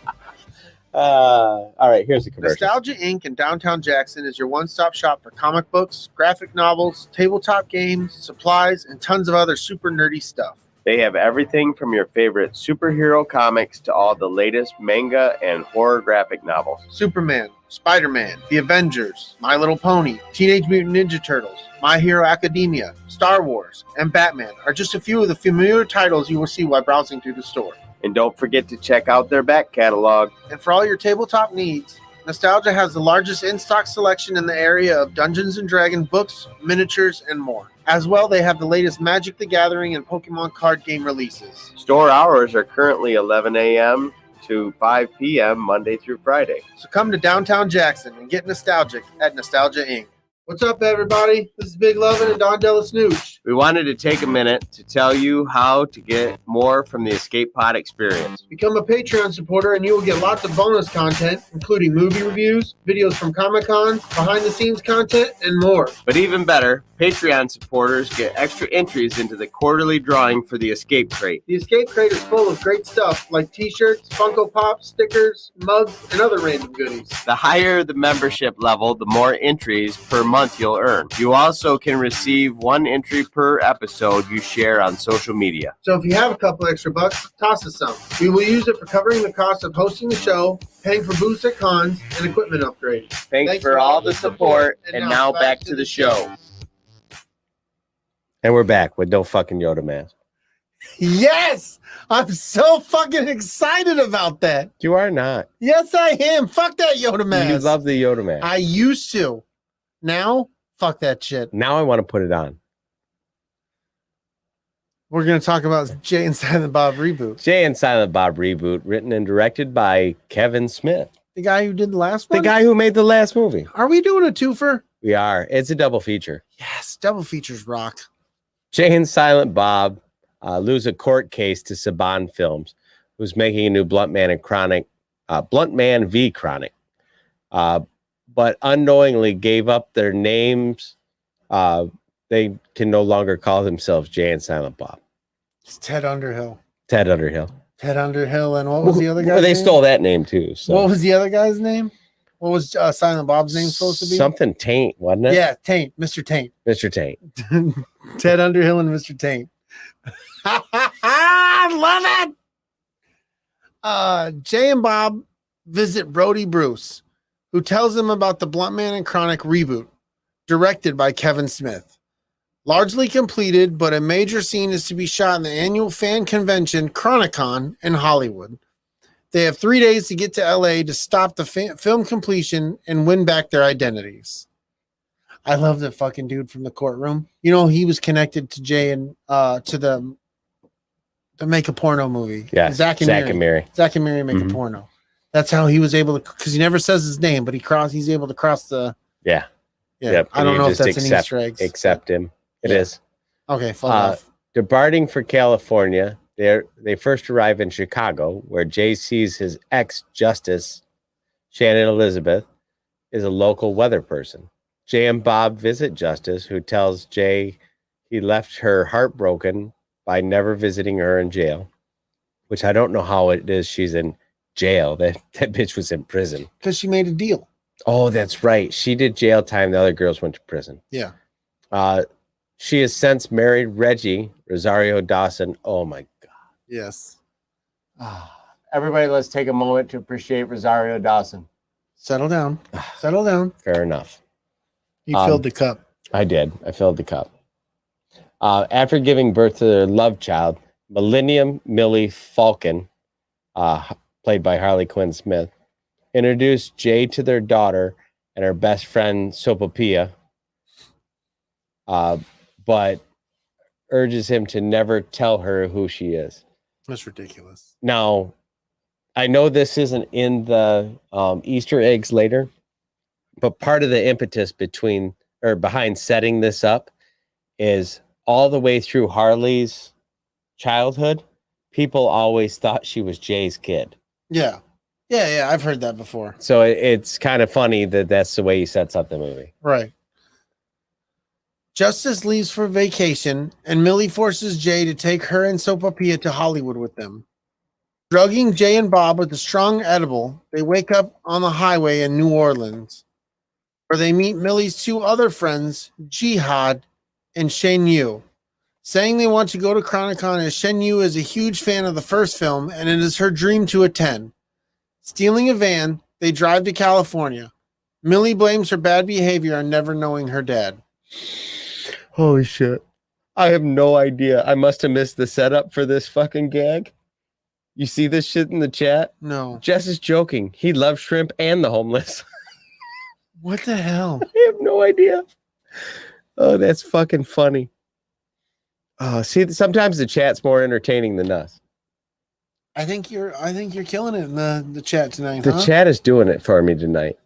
All right, here's the commercial. Nostalgia Inc. in downtown Jackson is your one-stop shop for comic books, graphic novels, tabletop games, supplies, and tons of other super nerdy stuff. They have everything from your favorite superhero comics to all the latest manga and horror graphic novels. Superman, Spider-Man, The Avengers, My Little Pony, Teenage Mutant Ninja Turtles, My Hero Academia, Star Wars, and Batman are just a few of the familiar titles you will see while browsing through the store. And don't forget to check out their back catalog. And for all your tabletop needs, Nostalgia has the largest in-stock selection in the area of Dungeons & Dragons books, miniatures, and more. As well, they have the latest Magic the Gathering and Pokemon card game releases. Store hours are currently 11 a.m. to 5 p.m. Monday through Friday. So come to downtown Jackson and get nostalgic at Nostalgia Inc. What's up, everybody? This is Big Lovin and Don DellaSnooch. We wanted to take a minute to tell you how to get more from the Escape Pod experience. Become a Patreon supporter and you will get lots of bonus content, including movie reviews, videos from Comic-Con, behind-the-scenes content, and more. But even better, Patreon supporters get extra entries into the quarterly drawing for the Escape Crate. The Escape Crate is full of great stuff like t-shirts, Funko Pops, stickers, mugs, and other random goodies. The higher the membership level, the more entries per month you'll earn. You also can receive one entry per episode you share on social media. So if you have a couple extra bucks, toss us some. We will use it for covering the cost of hosting the show, paying for booths at cons, and equipment upgrades. Thanks for all the support, and now back to the show. And we're back with no fucking Yoda mask. Yes! I'm so fucking excited about that. You are not. Yes, I am. Fuck that Yoda mask. You love the Yoda mask. I used to. Now, fuck that shit. Now I want to put it on. We're going to talk about Jay and Silent Bob Reboot. Jay and Silent Bob Reboot, written and directed by Kevin Smith. The guy who did the last one? The guy who made the last movie. Are we doing a twofer? We are. It's a double feature. Yes, double features rock. Jay and Silent Bob lose a court case to Saban Films, who's making a new Blunt Man v. Chronic. But unknowingly gave up their names. They can no longer call themselves Jay and Silent Bob. It's Ted Underhill. Ted Underhill. Ted Underhill, and what was the other guy's They name? stole that name too. So. What was the other guy's name? What was Silent Bob's name supposed to be? Something Taint, wasn't it? Yeah, Taint. Mr. Taint. Mr. Taint. Ted Underhill and Mr. Taint. I love it. Jay and Bob visit Brody Bruce, who tells them about the Blunt Man and Chronic reboot, directed by Kevin Smith. Largely completed, but a major scene is to be shot in the annual fan convention Chronicon in Hollywood. They have 3 days to get to LA to stop the film completion and win back their identities. I love the fucking dude from the courtroom. You know, he was connected to Jay and to the Make a Porno movie. Yeah, Zach and Mary. Zach and Mary Make a Porno. That's how he was able to, because he never says his name, but he's able to cross the. Yeah. Yep. I don't know if that's an Easter egg. Accept him. It is. Okay, fuck off. Departing for California, they first arrive in Chicago, where Jay sees his ex-Justice, Shannon Elizabeth, is a local weather person. Jay and Bob visit Justice, who tells Jay he left her heartbroken by never visiting her in jail, which I don't know how it is she's in jail. That bitch was in prison. Because she made a deal. Oh, that's right. She did jail time. The other girls went to prison. Yeah. She has since married Reggie Rosario Dawson. Oh, my God. Yes. Everybody, let's take a moment to appreciate Rosario Dawson. Settle down. Settle down. Fair enough. You filled the cup. I did. I filled the cup. After giving birth to their love child, Millennium Millie Falcon, played by Harley Quinn Smith, introduced Jay to their daughter and her best friend, Sopapia, but urges him to never tell her who she is. That's ridiculous. Now, I know this isn't in the Easter eggs later, but part of the impetus behind setting this up is all the way through Harley's childhood, people always thought she was Jay's kid. Yeah. Yeah, I've heard that before. So it's kind of funny that that's the way he sets up the movie. Right. Justice leaves for vacation, and Millie forces Jay to take her and Sopapia to Hollywood with them. Drugging Jay and Bob with a strong edible, they wake up on the highway in New Orleans, where they meet Millie's two other friends, Jihad and Shen Yu, saying they want to go to Chronicon as Shen Yu is a huge fan of the first film and it is her dream to attend. Stealing a van, they drive to California. Millie blames her bad behavior on never knowing her dad. Holy shit. I have no idea. I must have missed the setup for this fucking gag. You see this shit in the chat? No. Jess is joking. He loves shrimp and the homeless. What the hell? I have no idea. Oh, that's fucking funny. Oh, see, sometimes the chat's more entertaining than us. I think you're killing it in the chat tonight. The chat is doing it for me tonight.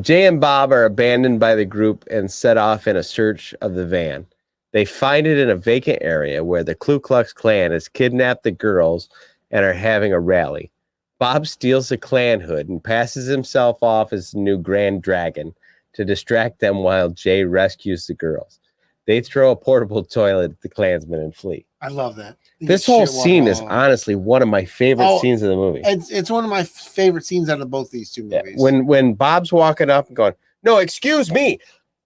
Jay and Bob are abandoned by the group and set off in a search of the van. They find it in a vacant area where the Ku Klux Klan has kidnapped the girls and are having a rally. Bob steals the Klan hood and passes himself off as the new Grand Dragon to distract them while Jay rescues the girls. They throw a portable toilet at the Klansmen and flee. I love that. This whole scene is honestly one of my favorite scenes of the movie. It's one of my favorite scenes out of both these two movies. Yeah. When Bob's walking up and going, "No, excuse me,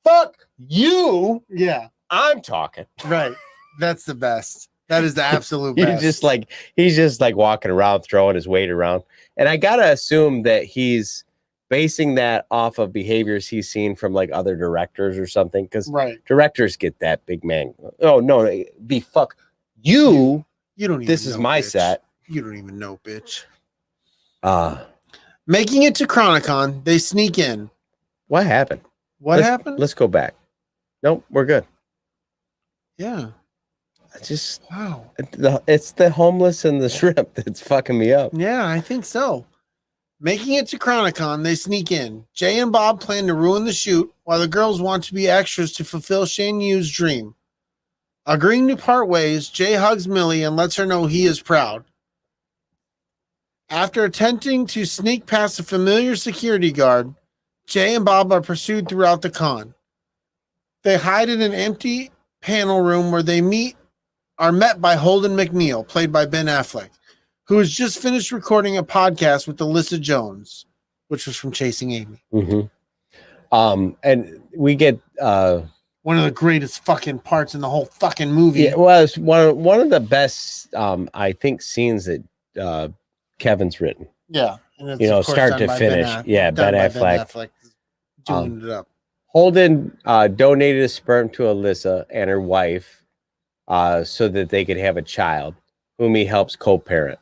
fuck you." Yeah, I'm talking. Right. That's the best. That is the absolute best. He's just like walking around, throwing his weight around. And I gotta assume that he's basing that off of behaviors he's seen from like other directors or something. Because directors get that big man. Oh no, be fuck you. You don't even this is know, my bitch. set. You don't even know, bitch. Making it to Chronicon, they sneak in. What happened? What happened? Let's go back. Nope, we're good. Yeah. Wow. It's the homeless and the shrimp that's fucking me up. Yeah, I think so. Making it to Chronicon, they sneak in. Jay and Bob plan to ruin the shoot, while the girls want to be extras to fulfill Shen Yu's dream. Agreeing to part ways, Jay hugs Millie and lets her know he is proud. After attempting to sneak past a familiar security guard, Jay and Bob are pursued throughout the con. They hide in an empty panel room where they are met by Holden McNeil, played by Ben Affleck, who has just finished recording a podcast with Alyssa Jones, which was from Chasing Amy. Mm-hmm. And we get one of the greatest fucking parts in the whole fucking movie. Yeah, well, it's one of the best, I think, scenes that Kevin's written. Yeah, and it's, start to finish. Ben Affleck doing it up. Holden donated a sperm to Alyssa and her wife so that they could have a child, whom he helps co-parent.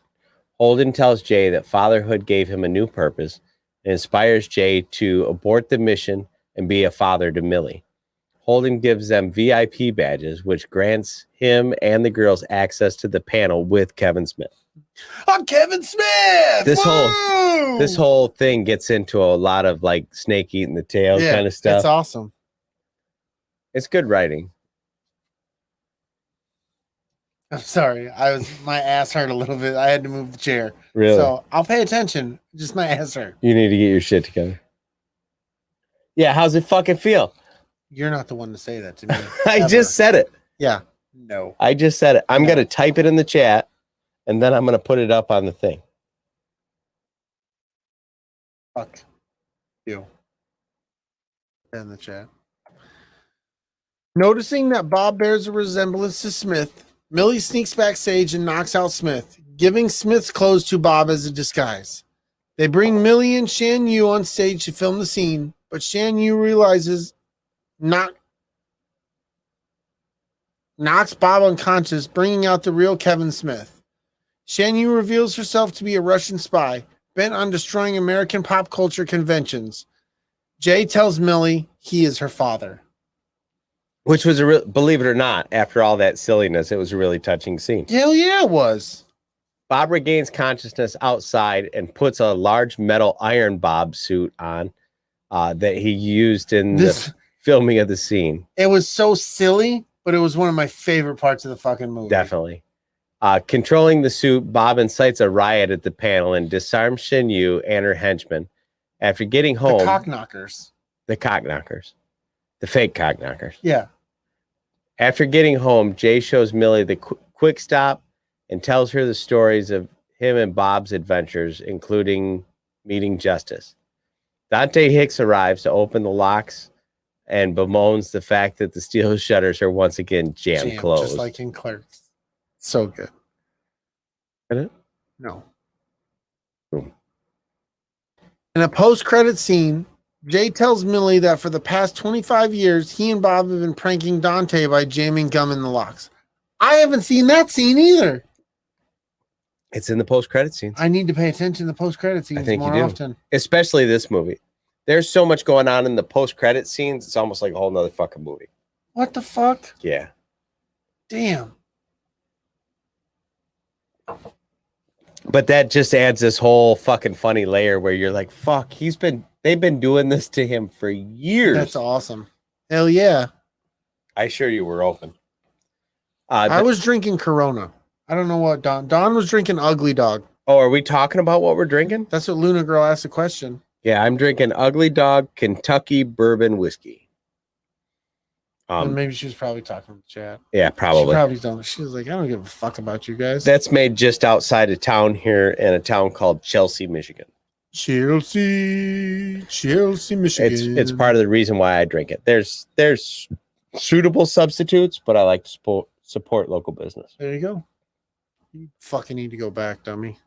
Holden tells Jay that fatherhood gave him a new purpose and inspires Jay to abort the mission and be a father to Millie. Holden gives them VIP badges, which grants him and the girls access to the panel with Kevin Smith. I'm Kevin Smith. This whole thing gets into a lot of like snake eating the tail kind of stuff. It's awesome. It's good writing. I'm sorry. My ass hurt a little bit. I had to move the chair. Really? So I'll pay attention. Just my ass hurt. You need to get your shit together. Yeah, how's it fucking feel? You're not the one to say that to me. I just said it. Yeah. No. I just said it. I'm going to type it in the chat, and then I'm going to put it up on the thing. Fuck you. In the chat. Noticing that Bob bears a resemblance to Smith, Millie sneaks backstage and knocks out Smith, giving Smith's clothes to Bob as a disguise. They bring Millie and Shan Yu on stage to film the scene, but Shan Yu realizes knocks Bob unconscious, bringing out the real Kevin Smith. Shan Yu reveals herself to be a Russian spy, bent on destroying American pop culture conventions. Jay tells Millie he is her father. Which was believe it or not, after all that silliness, it was a really touching scene. Hell yeah, it was. Bob regains consciousness outside and puts a large metal Iron Bob suit on that he used in the filming of the scene. It was so silly, but it was one of my favorite parts of the fucking movie. Definitely. Controlling the suit, Bob incites a riot at the panel and disarms Shan Yu and her henchmen. After getting home... The cockknockers. The fake cockknockers. Yeah. After getting home, Jay shows Millie the quick stop and tells her the stories of him and Bob's adventures, including meeting Justice. Dante Hicks arrives to open the locks and bemoans the fact that the steel shutters are once again jammed closed. Just like in Clerks. So good. Get it? No. Boom. In a post-credit scene, Jay tells Millie that for the past 25 years, he and Bob have been pranking Dante by jamming gum in the locks. I haven't seen that scene either. It's in the post-credit scenes. I need to pay attention to the post-credit scenes more often. Especially this movie. There's so much going on in the post-credit scenes, it's almost like a whole nother fucking movie. What the fuck? Yeah. Damn. But that just adds this whole fucking funny layer where you're like, fuck, they've been doing this to him for years. That's awesome. Hell yeah. I assure you we're open. I was drinking Corona. I don't know what Don was drinking Ugly Dog. Oh, are we talking about what we're drinking? That's what Luna Girl asked the question. Yeah, I'm drinking Ugly Dog Kentucky Bourbon Whiskey. Maybe she was probably talking to the chat. Yeah, probably. She probably don't. She was like, I don't give a fuck about you guys. That's made just outside of town here in a town called Chelsea, Michigan. Chelsea, Michigan. It's part of the reason why I drink it. There's suitable substitutes, but I like to support local business. There you go. You fucking need to go back, dummy.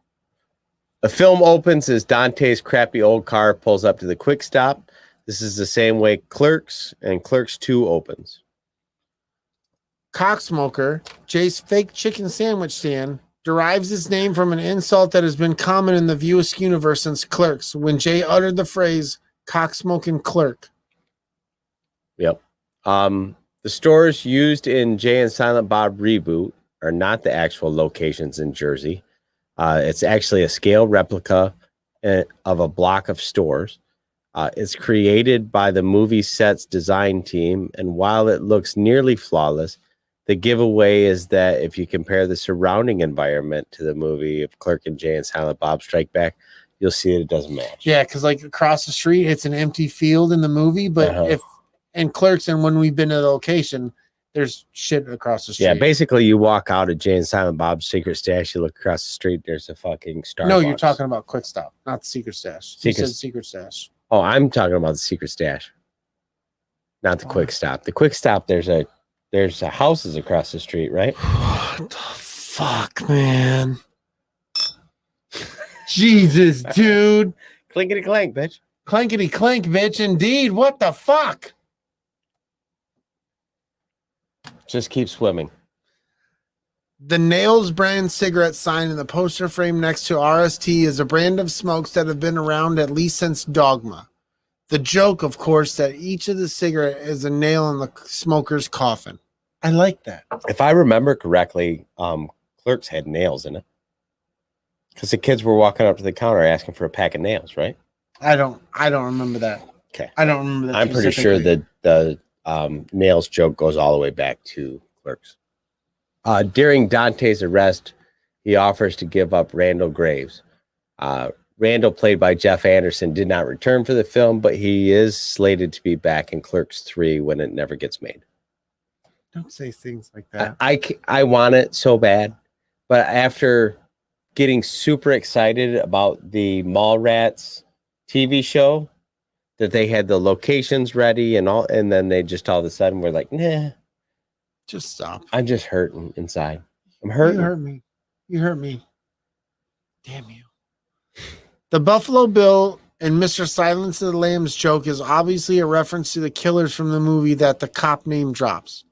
The film opens as Dante's crappy old car pulls up to the quick stop. This is the same way Clerks and Clerks 2 opens. Cocksmoker, Jay's fake chicken sandwich stand, derives its name from an insult that has been common in the View Askewniverse since Clerks, when Jay uttered the phrase cocksmoking clerk. Yep. The stores used in Jay and Silent Bob Reboot are not the actual locations in Jersey. It's actually a scale replica of a block of stores. It's created by the movie set's design team, and while it looks nearly flawless, the giveaway is that if you compare the surrounding environment to the movie of Clerk and Jay and Silent Bob Strike Back, you'll see that it doesn't match. Yeah, because like across the street, it's an empty field in the movie, but if in Clerks and when we've been to the location, there's shit across the street. Yeah, basically you walk out of Jay and Silent Bob's secret stash, you look across the street, there's a fucking Starbucks. No, you're talking about Quick Stop, not the secret stash. You said secret stash. Oh, I'm talking about the secret stash, not the Quick Stop. The Quick Stop, there's houses across the street, right? What the fuck, man? Jesus, dude. Clinkety clank, bitch. Clankety clank, bitch. Indeed. What the fuck? Just keep swimming. The Nails brand cigarette sign in the poster frame next to RST is a brand of smokes that have been around at least since Dogma. The joke, of course, that each of the cigarette is a nail in the smoker's coffin. I like that. If I remember correctly, Clerks had nails in it. Because the kids were walking up to the counter asking for a pack of nails, right? I don't remember that. Okay. I don't remember that. I'm pretty sure that the nails joke goes all the way back to Clerks. During Dante's arrest, he offers to give up Randall Graves. Randall, played by Jeff Anderson, did not return for the film, but he is slated to be back in Clerks 3 when it never gets made. Don't say things like that. I want it so bad, but after getting super excited about the Mallrats TV show, that they had the locations ready and all, and then they just all of a sudden were like, nah. Just stop. I'm just hurting inside. I'm hurting. You hurt me. You hurt me. Damn you. The Buffalo Bill and Mr. Silence of the Lambs joke is obviously a reference to the killers from the movie that the cop name drops.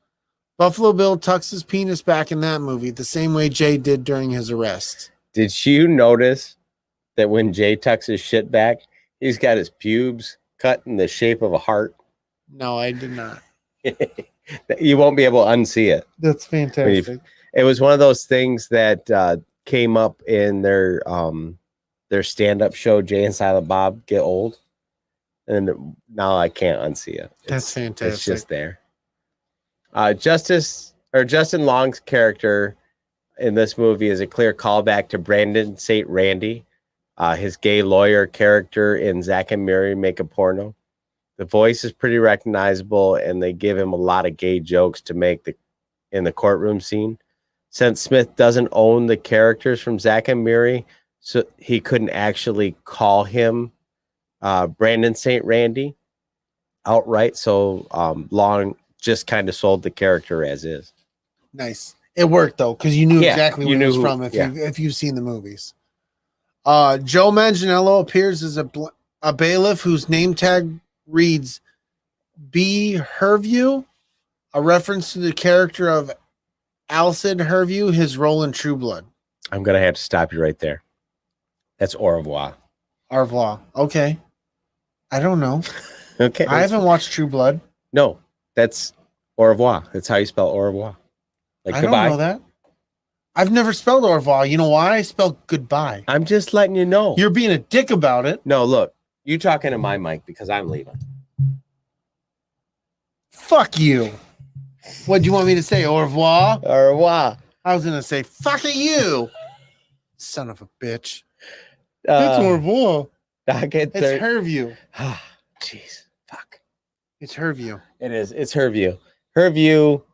Buffalo Bill tucks his penis back in that movie the same way Jay did during his arrest. Did you notice that when Jay tucks his shit back, he's got his pubes cut in the shape of a heart? No, I did not. You won't be able to unsee it. That's fantastic. It was one of those things that came up in their stand-up show, Jay and Silent Bob Get Old. And now I can't unsee it. That's fantastic. It's just there. Justin Long's character in this movie is a clear callback to Brandon St. Randy, his gay lawyer character in Zack and Miri Make a Porno. The voice is pretty recognizable, and they give him a lot of gay jokes to make in the courtroom scene. Since Smith doesn't own the characters from Zack and Miri, so he couldn't actually call him Brandon St. Randy outright. So Long just kind of sold the character as is. Nice. It worked though, because you knew exactly where you it was knew from if you've seen the movies. Joe Manganiello appears as a bailiff whose name tag reads B. Herview, a reference to the character of Alcid Herview, his role in True Blood. I'm gonna have to stop you right there. That's au revoir. Au revoir. Okay. I don't know. Okay. I haven't watched True Blood. No, that's au revoir. That's how you spell au revoir. Like I goodbye. don't know that. I've never spelled au revoir. You know why? I spelled goodbye. I'm just letting you know. You're being a dick about it. No, look. You talking to my mic because I'm leaving. Fuck you. What do you want me to say? Au revoir? Au revoir. I was gonna say fuck you. Son of a bitch. It's au revoir. It's her view. Jeez. Fuck. It's her view. It is. It's her view. Her view.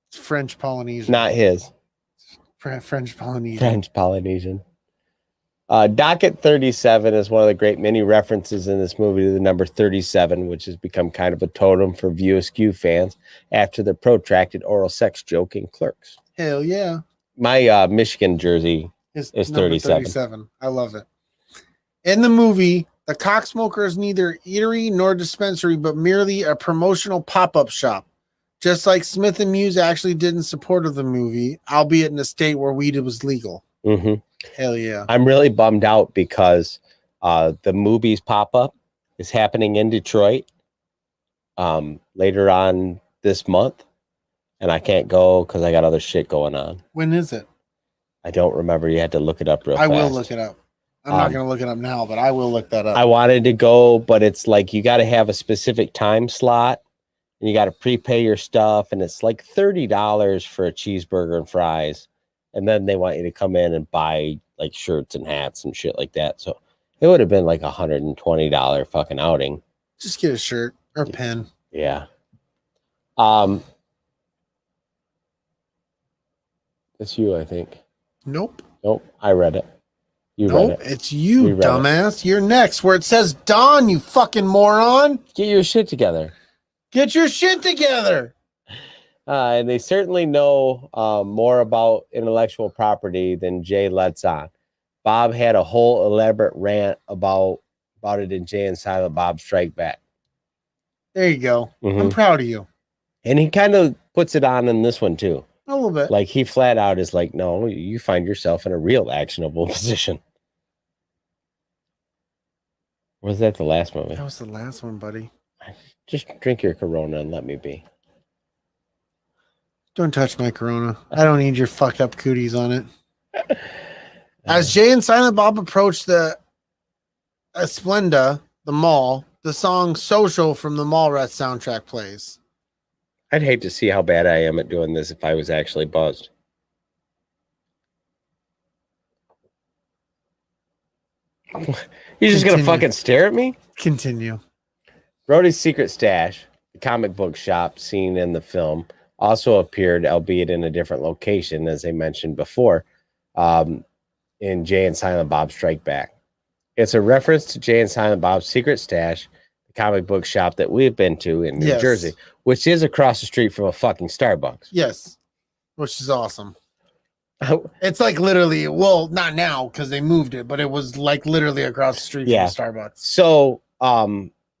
It's French Polynesian. Not his. French Polynesian. French Polynesian. Docket 37 is one of the great many references in this movie to the number 37, which has become kind of a totem for View Askew fans after the protracted oral sex joke in Clerks. Hell yeah. My Michigan jersey is 37. I love it. In the movie, the Cocksmoker is neither eatery nor dispensary, but merely a promotional pop-up shop. Just like Smith and Muse actually did in support of the movie, albeit in a state where weed was legal. Mm-hmm. Hell yeah. I'm really bummed out because the movies pop-up is happening in Detroit later on this month, and I can't go because I got other shit going on. When is it? I don't remember. You had to look it up real fast. I will look it up. I'm not going to look it up now, but I will look that up. I wanted to go, but it's like you got to have a specific time slot, and you got to prepay your stuff, and it's like $30 for a cheeseburger and fries. And then they want you to come in and buy like shirts and hats and shit like that. So it would have been like $120 fucking outing. Just get a shirt or a pen. Yeah. It's you, I think. Nope. I read it. You read it. It's you, dumbass. You're next where it says Don, you fucking moron. Get your shit together. Get your shit together. And they certainly know more about intellectual property than Jay lets on. Bob had a whole elaborate rant about it in Jay and Silent Bob Strike Back. There you go. Mm-hmm. I'm proud of you. And he kind of puts it on in this one too. A little bit. Like he flat out is like, no, you find yourself in a real actionable position. Was that the last movie? That was the last one, buddy. Just drink your Corona and let me be. Don't touch my Corona. I don't need your fucked up cooties on it. As Jay and Silent Bob approach the Esplenda, the mall, the song Social from the Mallrats soundtrack plays. I'd hate to see how bad I am at doing this if I was actually buzzed. You're just going to fucking stare at me? Continue. Brody's secret stash, the comic book shop seen in the film, also appeared, albeit in a different location, as they mentioned before, in Jay and Silent Bob Strike Back. It's a reference to Jay and Silent Bob's secret stash, the comic book shop that we've been to in New Jersey, which is across the street from a fucking Starbucks. Yes, which is awesome. It's like literally, well, not now because they moved it, but it was like literally across the street from Starbucks. So,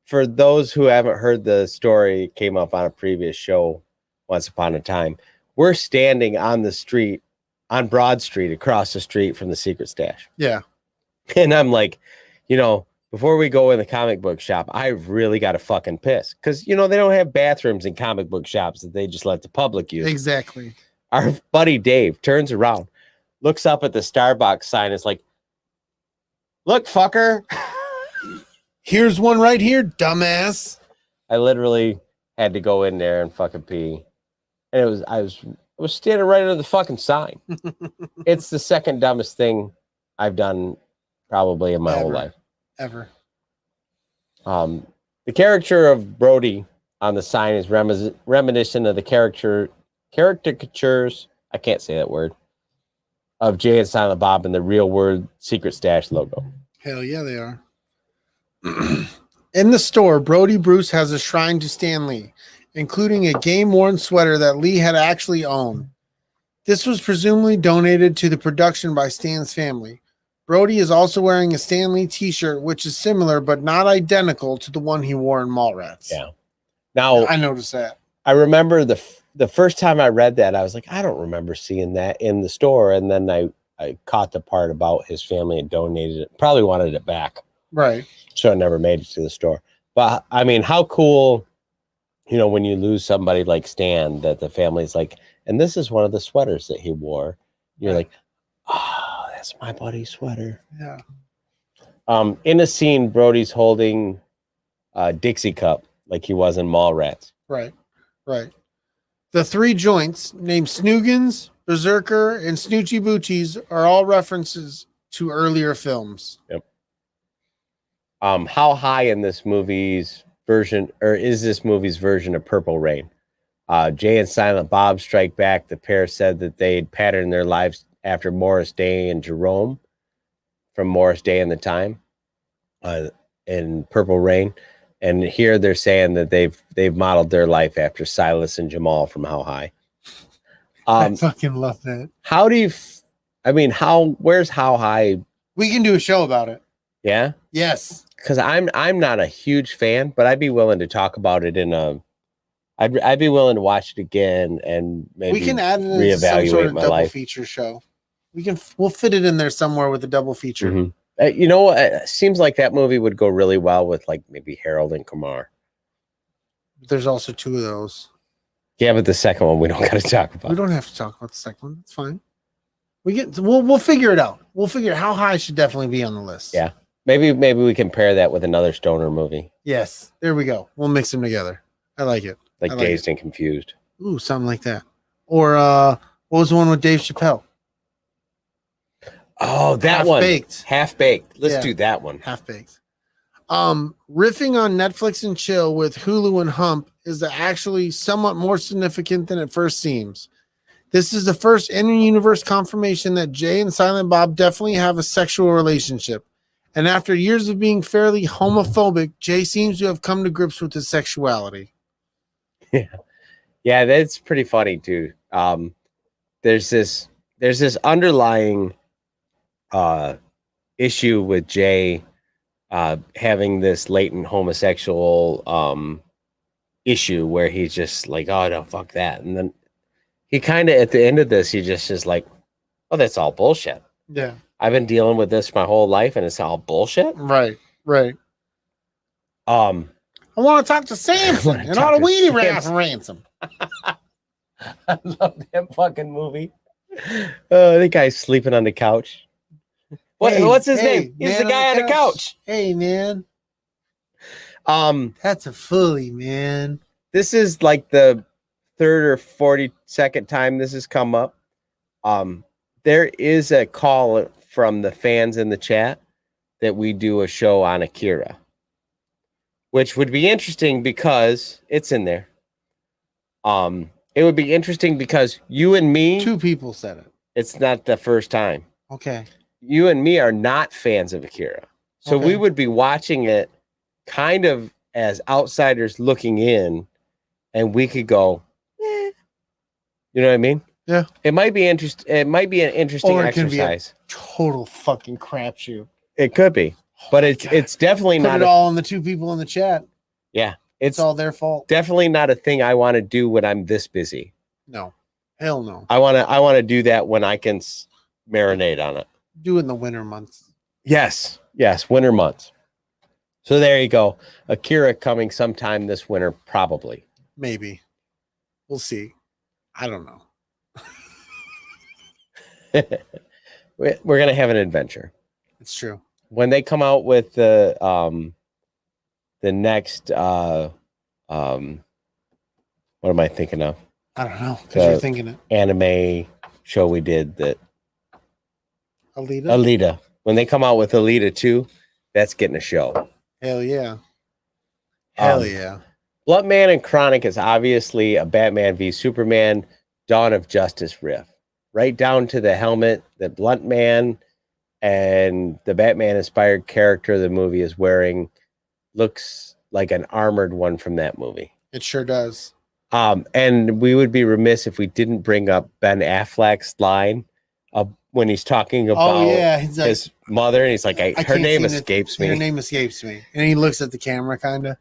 for those who haven't heard the story, it came up on a previous show once upon a time. We're standing on the street, on Broad Street, across the street from the secret stash. Yeah. And I'm like, you know, before we go in the comic book shop, I really got to fucking piss. Because, you know, they don't have bathrooms in comic book shops that they just let the public use. Exactly. Our buddy Dave turns around, looks up at the Starbucks sign. It's like, look, fucker. Here's one right here, dumbass. I literally had to go in there and fucking pee. And I was standing right under the fucking sign. It's the second dumbest thing I've done probably in my whole life. Ever. The character of Brody on the sign is reminiscent of the caricatures, I can't say that word, of Jay and Silent Bob and the real world secret stash logo. Hell yeah, they are. In the store, Brody Bruce has a shrine to Stan Lee, including a game-worn sweater that Lee had actually owned. This was presumably donated to the production by Stan's family. Brody is also wearing a Stan Lee t-shirt, which is similar but not identical to the one he wore in Mallrats. Yeah. Now, I noticed that. I remember the first time I read that, I was like, I don't remember seeing that in the store. And then I caught the part about his family had donated it, probably wanted it back. Right. So it never made it to the store. But I mean, how cool, you know, when you lose somebody like Stan, that the family's like, and this is one of the sweaters that he wore. You're like, oh, that's my buddy's sweater. Yeah. In a scene, Brody's holding a Dixie cup like he was in Mallrats. Right. Right. The three joints named Snoogans, Berserker, and Snoochie Boochies are all references to earlier films. Yep. How high in this movie's version, or is this movie's version of Purple Rain? Jay and Silent Bob Strike Back. The pair said that they'd patterned their lives after Morris Day and Jerome from Morris Day and the Time in Purple Rain. And here they're saying that they've modeled their life after Silas and Jamal from How High. I fucking love that. How do you, where's How High? We can do a show about it. Yeah? Yes. Because I'm not a huge fan, but I'd be willing to talk about it I'd be willing to watch it again and maybe we can add it reevaluate some sort of my double life. Feature show. We'll fit it in there somewhere with a double feature. Mm-hmm. You know, it seems like that movie would go really well with like maybe Harold and Kumar. There's also two of those. Yeah, but the second one we don't got to talk about. We don't have to talk about the second one. It's fine. We'll figure it out. We'll figure How High should definitely be on the list. Yeah. Maybe we can pair that with another stoner movie. Yes. There we go. We'll mix them together. I like it. Like Dazed and Confused. Ooh, something like that. Or what was the one with Dave Chappelle? Oh, that Half one. Baked. Half Baked. Let's do that one. Half Baked. Riffing on Netflix and chill with Hulu and Hump is actually somewhat more significant than it first seems. This is the first in-universe confirmation that Jay and Silent Bob definitely have a sexual relationship. And after years of being fairly homophobic, Jay seems to have come to grips with his sexuality. Yeah, that's pretty funny too. There's this underlying issue with Jay having this latent homosexual issue where he's just like, oh no, fuck that. And then he kind of, at the end of this, he just is like, oh, that's all bullshit. Yeah. I've been dealing with this my whole life and it's all bullshit. Right. I want to talk to Samson and all the weedy ransom. I love that fucking movie. The guy's sleeping on the couch. What's his name? He's the guy on the couch. Hey, man. That's a fully, man. This is like the 3rd or 42nd time this has come up. There is a call from the fans in the chat that we do a show on Akira, which would be interesting because it's in there. It would be interesting because you and me, 2 people said it. It's not the first time. Okay. You and me are not fans of Akira. So we would be watching it kind of as outsiders looking in, and we could go, You know what I mean? Yeah. It might be interesting. It might be an interesting exercise. Total fucking crapshoot. It could be, but it's definitely Put not it all on the 2 people in the chat. Yeah. It's all their fault. Definitely not a thing I want to do when I'm this busy. No. Hell no. I want to do that when I can marinate on it. Do it in the winter months. Yes, winter months. So there you go. Akira coming sometime this winter, probably. Maybe. We'll see. I don't know. We're gonna have an adventure. It's true. When they come out with the next what am I thinking of? I don't know, because you're thinking it. Anime show we did that. Alita. When they come out with Alita 2, that's getting a show. Hell yeah. Hell yeah. Bloodman and Chronic is obviously a Batman v Superman Dawn of Justice riff. Right down to the helmet that Bluntman and the Batman inspired character the movie is wearing looks like an armored one from that movie. It sure does. And we would be remiss if we didn't bring up Ben Affleck's line when he's talking about his mother, and he's like, her name escapes me. Her name escapes me. And he looks at the camera, kind of.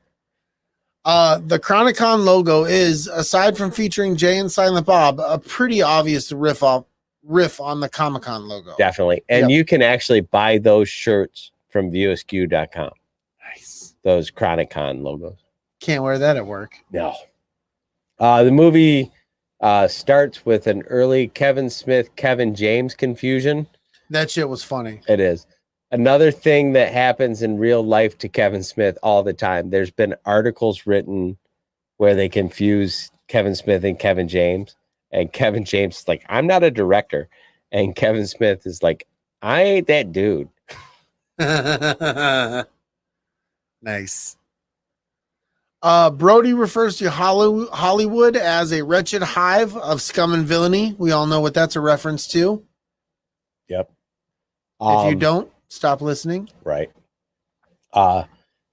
The Chronicon logo is, aside from featuring Jay and Silent Bob, a pretty obvious riff on the Comic-Con logo. Definitely. And you can actually buy those shirts from viewaskew.com. Nice. Those Chronicon logos. Can't wear that at work. No. The movie starts with an early Kevin Smith, Kevin James confusion. That shit was funny. It is. Another thing that happens in real life to Kevin Smith all the time. There's been articles written where they confuse Kevin Smith and Kevin James. And Kevin James is like, I'm not a director. And Kevin Smith is like, I ain't that dude. Nice. Brody refers to Hollywood as a wretched hive of scum and villainy. We all know what that's a reference to. Yep. If you don't, stop listening. Right. Don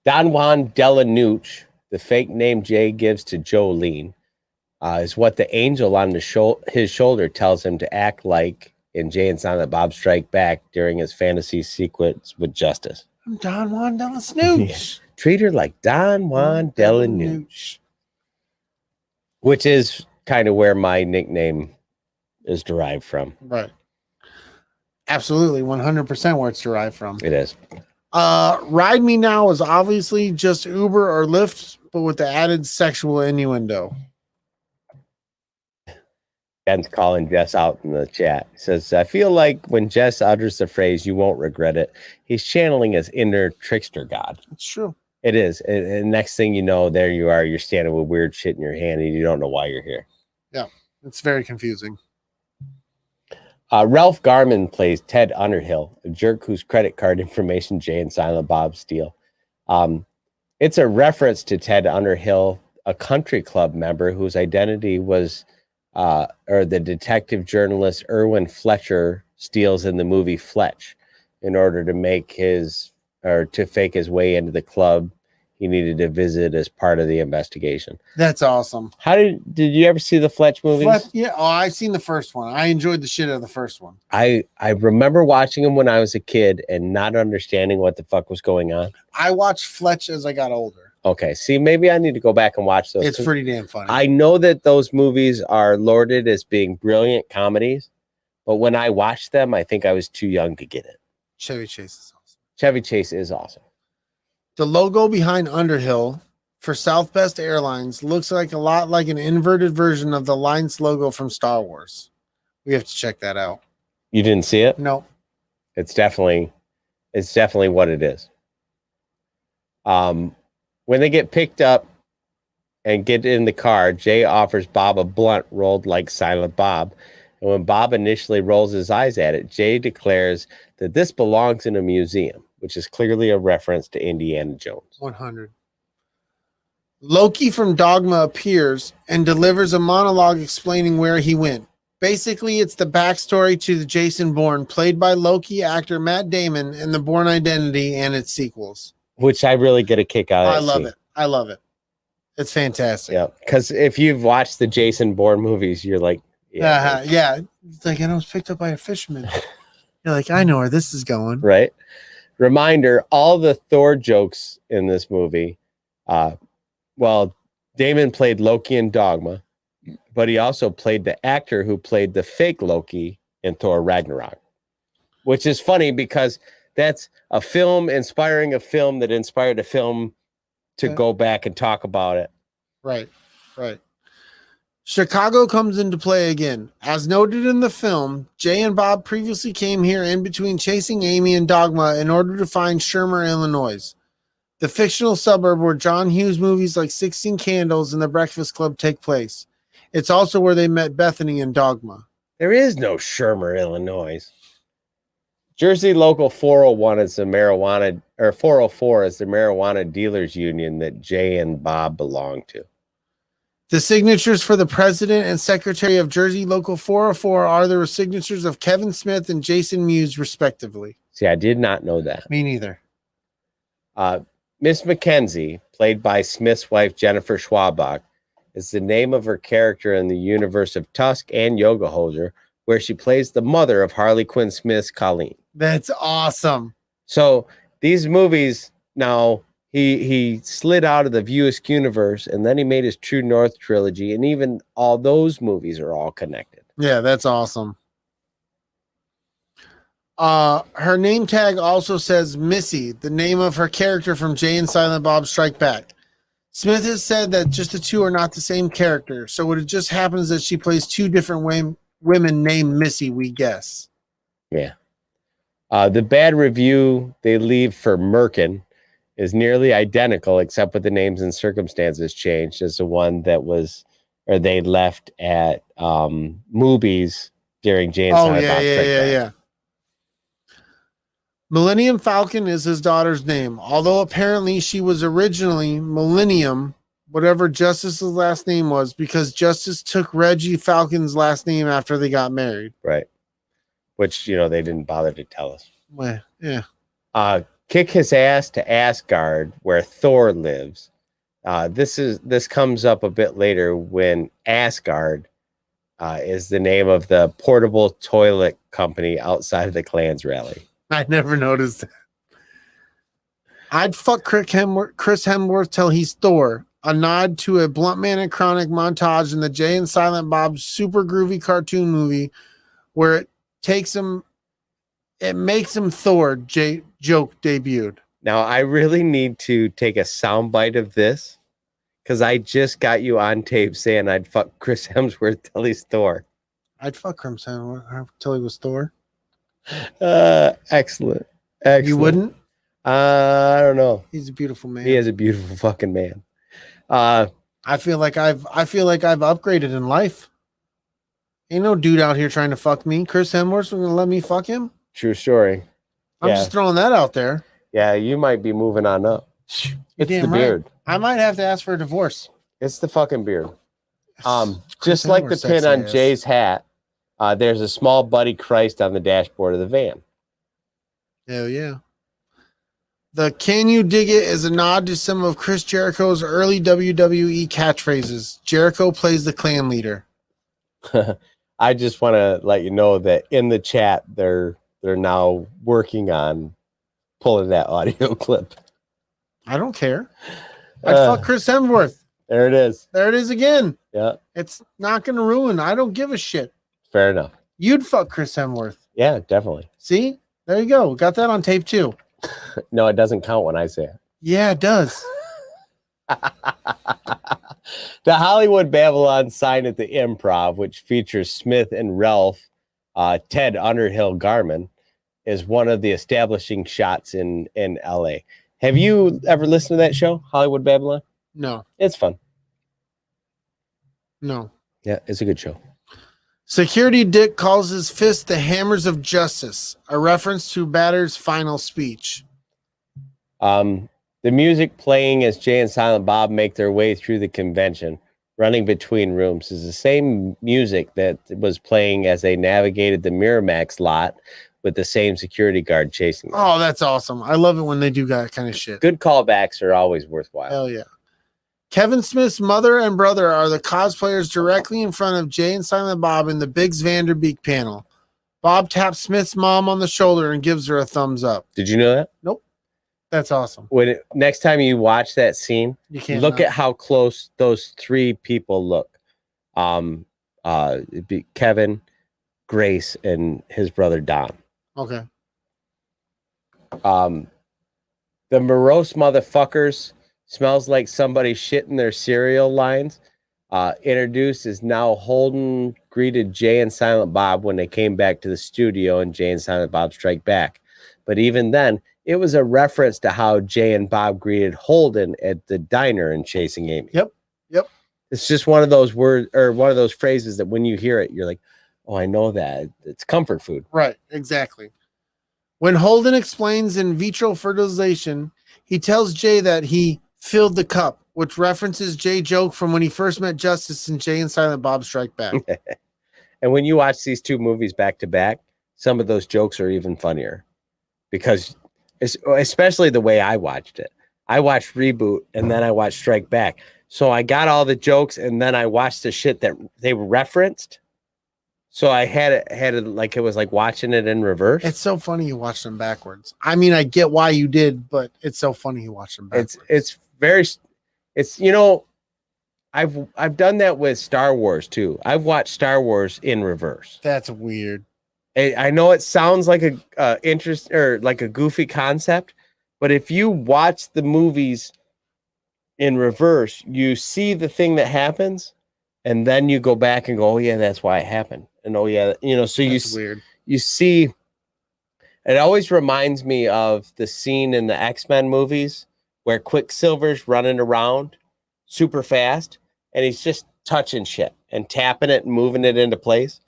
Juan DellaSnooch, the fake name Jay gives to Jolene, is what the angel on his shoulder tells him to act like in Jay and Silent Bob Strike Back during his fantasy sequence with Justice. I'm Don Juan DellaSnooch. Yeah. Treat her like Don Juan DellaSnooch. Which is kind of where my nickname is derived from. Right. Absolutely, 100% where it's derived from. It is. Ride Me Now is obviously just Uber or Lyft, but with the added sexual innuendo. Ben's calling Jess out in the chat. He says, I feel like when Jess utters the phrase, you won't regret it, he's channeling his inner trickster god. It's true. It is. And next thing you know, there you are. You're standing with weird shit in your hand and you don't know why you're here. Yeah, it's very confusing. Ralph Garman plays Ted Underhill, a jerk whose credit card information Jay and Silent Bob steal. It's a reference to Ted Underhill, a country club member whose identity was, or the detective journalist Irwin Fletcher steals in the movie Fletch in order to fake his way into the club he needed to visit as part of the investigation. That's awesome. How did you ever see the Fletch movies? Yeah, I've seen the first one. I enjoyed the shit out of the first one. I remember watching them when I was a kid and not understanding what the fuck was going on. I watched Fletch as I got older. Okay, see, maybe I need to go back and watch those. It's pretty damn funny. I know that those movies are lauded as being brilliant comedies, but when I watched them, I think I was too young to get it. Chevy Chase is awesome. Chevy Chase is awesome. The logo behind Underhill for Southwest Airlines looks like a lot like an inverted version of the Alliance logo from Star Wars. We have to check that out. You didn't see it? No. It's definitely what it is. When they get picked up and get in the car, Jay offers Bob a blunt rolled like Silent Bob. And when Bob initially rolls his eyes at it, Jay declares that this belongs in a museum, which is clearly a reference to Indiana Jones. 100. Loki from Dogma appears and delivers a monologue explaining where he went. Basically, it's the backstory to the Jason Bourne, played by Loki actor Matt Damon, and the Bourne Identity and its sequels. Which I really get a kick out of. I love it. I love it. It's fantastic. Yeah, because if you've watched the Jason Bourne movies, you're like, yeah. It's like, I was picked up by a fisherman. You're like, I know where this is going. Right. Reminder, all the Thor jokes in this movie, Damon played Loki in Dogma, but he also played the actor who played the fake Loki in Thor Ragnarok, which is funny because that's a film inspiring a film that inspired a film to go back and talk about it. Right. Chicago comes into play again. As noted in the film, Jay and Bob previously came here in between chasing Amy and Dogma in order to find Shermer, Illinois, the fictional suburb where John Hughes movies like 16 Candles and The Breakfast Club take place. It's also where they met Bethany in Dogma. There is no Shermer, Illinois. Jersey Local 401 is the marijuana, or 404 is the marijuana dealers union that Jay and Bob belong to. The signatures for the president and secretary of Jersey Local 404 are the signatures of Kevin Smith and Jason Mewes, respectively. See, I did not know that. Me neither. Miss Mackenzie, played by Smith's wife, Jennifer Schwabach, is the name of her character in the universe of Tusk and Yoga Hosers, where she plays the mother of Harley Quinn Smith's Colleen. That's awesome. So these movies, now he slid out of the View Askewniverse, and then he made his True North trilogy, and even all those movies are all connected. Yeah, that's awesome. Her name tag also says Missy, the name of her character from Jay and Silent Bob Strike Back. Smith has said that just the two are not the same character, so it just happens that she plays two different women named Missy, we guess. Yeah. The bad review they leave for Merkin is nearly identical, except with the names and circumstances changed, as the one that was, or they left at movies during Jay and Silent Bob Strike Back. Yeah. Millennium Falcon is his daughter's name, although apparently she was originally Millennium, whatever Justice's last name was, because Justice took Reggie Falcon's last name after they got married. Right. Which, they didn't bother to tell us. Well, yeah. Kick his ass to Asgard, where Thor lives. This comes up a bit later when Asgard is the name of the portable toilet company outside of the Clans rally. I never noticed that. I'd fuck Chris Hemsworth till he's Thor. A nod to a Blunt Man and Chronic montage in the Jay and Silent Bob super groovy cartoon movie where it makes him Thor joke debuted. Now, I really need to take a soundbite of this because I just got you on tape saying I'd fuck Chris Hemsworth till he's Thor. I'd fuck Chris Hemsworth till he was Thor. Excellent. You wouldn't? I don't know. He's a beautiful man. He is a beautiful fucking man. I feel like I've upgraded in life. Ain't no dude out here trying to fuck me. Chris Hemsworth's gonna let me fuck him? True story. I'm just throwing that out there. Yeah, you might be moving on up. It's the beard. I might have to ask for a divorce. It's the fucking beard. Just like the pin on Jay's hat, there's a small Buddy Christ on the dashboard of the van. Hell yeah. The Can You Dig It is a nod to some of Chris Jericho's early WWE catchphrases. Jericho plays the clan leader. I just want to let you know that in the chat, they're now working on pulling that audio clip. I don't care. I'd fuck Chris Hemsworth. There it is. There it is again. Yeah. It's not going to ruin. I don't give a shit. Fair enough. You'd fuck Chris Hemsworth. Yeah, definitely. See? There you go. Got that on tape too. No, it doesn't count when I say it. Yeah, it does. The Hollywood Babylon sign at the Improv, which features Smith and Ralph, Ted Underhill Garman, is one of the establishing shots in LA. Have you ever listened to that show, Hollywood Babylon? No. It's fun. No. Yeah, it's a good show. Security Dick calls his fist the hammers of justice, a reference to Batter's final speech. The music playing as Jay and Silent Bob make their way through the convention, running between rooms, is the same music that was playing as they navigated the Miramax lot with the same security guard chasing them. Oh, that's awesome. I love it when they do that kind of shit. Good callbacks are always worthwhile. Hell yeah. Kevin Smith's mother and brother are the cosplayers directly in front of Jay and Silent Bob in the Biggs Vanderbeek panel. Bob taps Smith's mom on the shoulder and gives her a thumbs up. Did you know that? Nope. That's awesome. Next time you watch that scene, You can't look at how close those three people look. It'd be Kevin, Grace, and his brother Don. Okay. The morose motherfuckers smells like somebody shitting their cereal lines. Introduced is now Holden greeted Jay and Silent Bob when they came back to the studio and Jay and Silent Bob Strike Back. But even then, it was a reference to how Jay and Bob greeted Holden at the diner in Chasing Amy. Yep. It's just one of those words or one of those phrases that when you hear it, you're like, oh, I know that. It's comfort food. Right. Exactly. When Holden explains in vitro fertilization, he tells Jay that he filled the cup, which references Jay joke from when he first met Justice in Jay and Silent Bob Strike Back. And when you watch these two movies back to back, some of those jokes are even funnier because especially the way I watched it. I watched Reboot and then I watched Strike Back. So I got all the jokes and then I watched the shit that they referenced. So I had it like it was like watching it in reverse. It's so funny you watch them backwards. I mean, I get why you did, but it's so funny you watch them backwards. It's you know, I've done that with Star Wars too. I've watched Star Wars in reverse. That's weird. I know it sounds like a interest or like a goofy concept, but if you watch the movies in reverse, you see the thing that happens, and then you go back and go, oh yeah, that's why it happened, and oh yeah, you know. So that's weird. You see, it always reminds me of the scene in the X-Men movies where Quicksilver's running around super fast, and he's just touching shit and tapping it and moving it into place.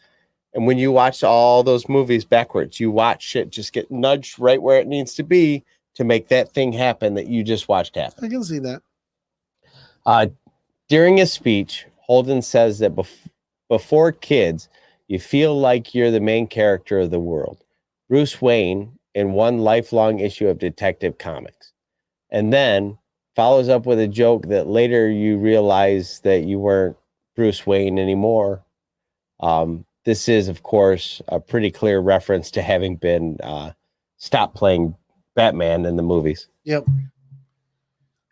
And when you watch all those movies backwards, you watch shit just get nudged right where it needs to be to make that thing happen that you just watched happen. I can see that. During his speech, Holden says that before kids, you feel like you're the main character of the world. Bruce Wayne in one lifelong issue of Detective Comics. And then follows up with a joke that later you realize that you weren't Bruce Wayne anymore. This is, of course, a pretty clear reference to having been stopped playing Batman in the movies. Yep.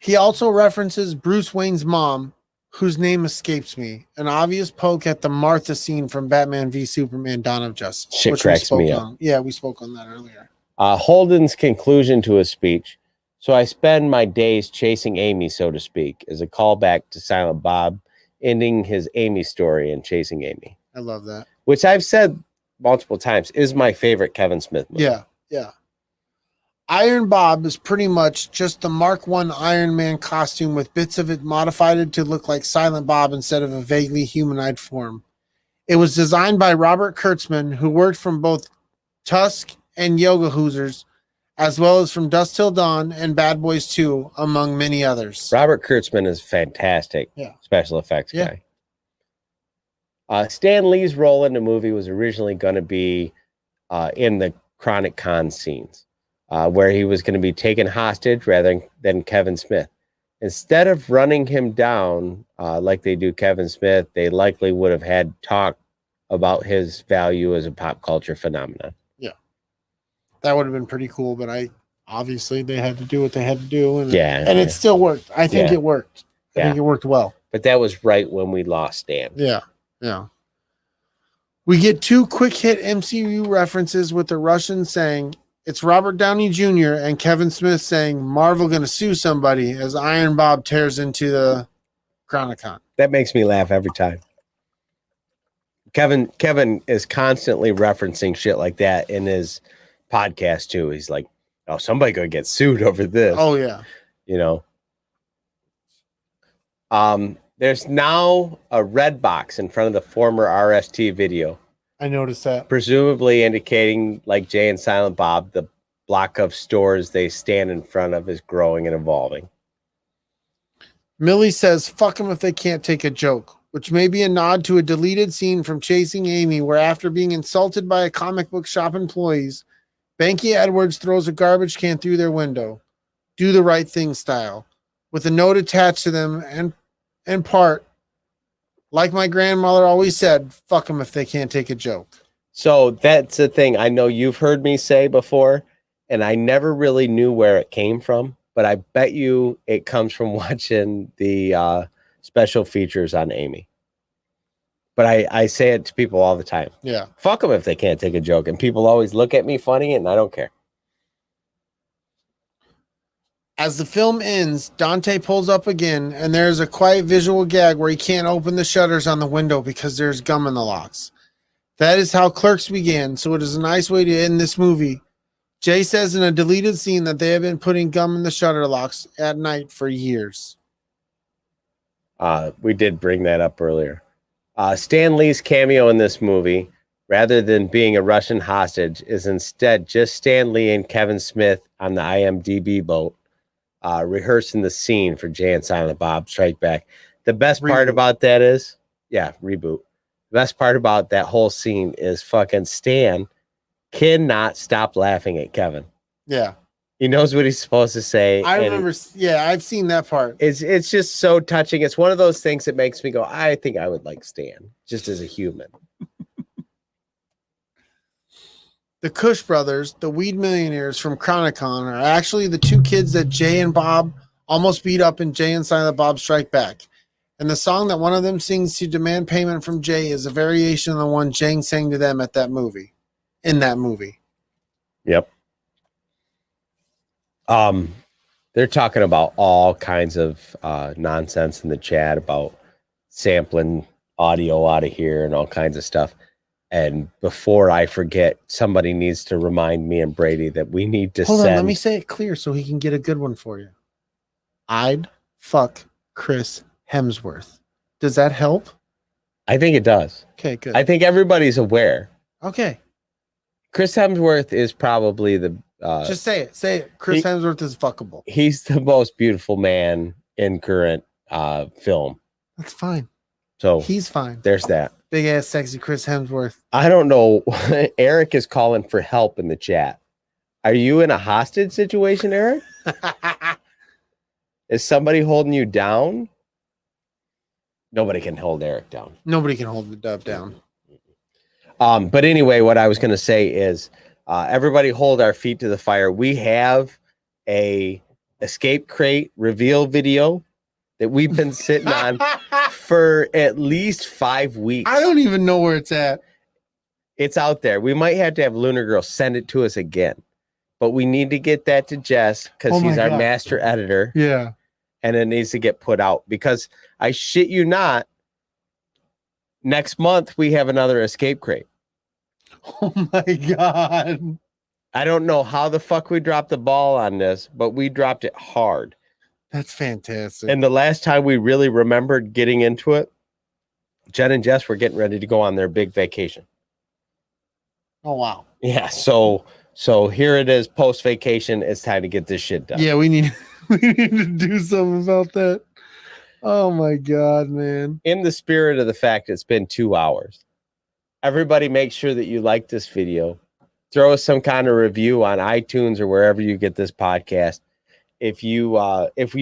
He also references Bruce Wayne's mom, whose name escapes me, an obvious poke at the Martha scene from Batman v Superman: Dawn of Justice. Shit cracks me up. Yeah, we spoke on that earlier. Holden's conclusion to his speech. So I spend my days chasing Amy, so to speak, is a callback to Silent Bob ending his Amy story and Chasing Amy. I love that. Which I've said multiple times is my favorite Kevin Smith movie. Yeah. Iron Bob is pretty much just the Mark I Iron Man costume with bits of it modified to look like Silent Bob instead of a vaguely humanoid form. It was designed by Robert Kurtzman, who worked from both Tusk and Yoga Hoosers, as well as from Dusk Till Dawn and Bad Boys 2, among many others. Robert Kurtzman is fantastic special effects guy. Stan Lee's role in the movie was originally going to be in the Chronic Con scenes, where he was going to be taken hostage rather than Kevin Smith. Instead of running him down like they do Kevin Smith, they likely would have had talk about his value as a pop culture phenomenon. Yeah. That would have been pretty cool, but I obviously they had to do what they had to do, and it still worked. I think it worked. I think it worked well. But that was right when we lost Stan. Yeah. We get 2 quick hit MCU references with the Russian saying it's Robert Downey Jr. and Kevin Smith saying Marvel gonna sue somebody as Iron Bob tears into the Chronicon. That makes me laugh every time. Kevin is constantly referencing shit like that in his podcast too. He's like, "Oh, somebody gonna get sued over this." Oh yeah, There's now a red box in front of the former RST video. I noticed that. Presumably indicating, like Jay and Silent Bob, the block of stores they stand in front of is growing and evolving. Millie says, fuck them if they can't take a joke, which may be a nod to a deleted scene from Chasing Amy, where after being insulted by a comic book shop employees, Banky Edwards throws a garbage can through their window. Do the right thing style, with a note attached to them and part, like my grandmother always said, fuck them if they can't take a joke. So that's the thing I know you've heard me say before, and I never really knew where it came from, but I bet you it comes from watching the special features on Amy. But I say it to people all the time. Yeah. Fuck them if they can't take a joke. And people always look at me funny, and I don't care. As the film ends, Dante pulls up again, and there's a quiet visual gag where he can't open the shutters on the window because there's gum in the locks. That is how Clerks began, so it is a nice way to end this movie. Jay says in a deleted scene that they have been putting gum in the shutter locks at night for years. We did bring that up earlier. Stan Lee's cameo in this movie, rather than being a Russian hostage, is instead just Stan Lee and Kevin Smith on the IMDb boat, rehearsing the scene for Jay and Silent Bob Strike Back. The best part about that is, Reboot. The best part about that whole scene is fucking Stan cannot stop laughing at Kevin. Yeah. He knows what he's supposed to say. I remember. Yeah, I've seen that part. It's just so touching. It's one of those things that makes me go, I think I would like Stan just as a human. The Kush brothers, the weed millionaires from Chronicon, are actually the 2 kids that Jay and Bob almost beat up in Jay and Silent Bob Strike Back. And the song that one of them sings to demand payment from Jay is a variation of the one Jang sang to them in that movie. Yep. They're talking about all kinds of nonsense in the chat about sampling audio out of here and all kinds of stuff. And before I forget, somebody needs to remind me and Brady that we need to Hold on, let me say it clear so he can get a good one for you. I'd fuck Chris Hemsworth. Does that help? I think it does. Okay, good. I think everybody's aware. Okay. Chris Hemsworth is probably the... just say it. Say it. Chris Hemsworth is fuckable. He's the most beautiful man in current film. That's fine. So he's fine. There's that. Big ass sexy Chris Hemsworth. I don't know. Eric is calling for help in the chat. Are you in a hostage situation, Eric? Is somebody holding you down? Nobody can hold Eric down. Nobody can hold the dub down. But anyway, what I was going to say is everybody hold our feet to the fire. We have a escape crate reveal video that we've been sitting on for at least 5 weeks. I don't even know where it's at. It's out there. We might have to have Lunar Girl send it to us again, but we need to get that to Jess because he's our master editor. Yeah. And it needs to get put out because I shit you not, next month we have another escape crate. Oh my God. I don't know how the fuck we dropped the ball on this, but we dropped it hard. That's fantastic. And the last time we really remembered getting into it, Jen and Jess were getting ready to go on their big vacation. Oh, wow. Yeah. So here it is post vacation. It's time to get this shit done. Yeah, we need to do something about that. Oh my God, man. In the spirit of the fact it's been 2 hours, everybody make sure that you like this video. Throw us some kind of review on iTunes or wherever you get this podcast. If you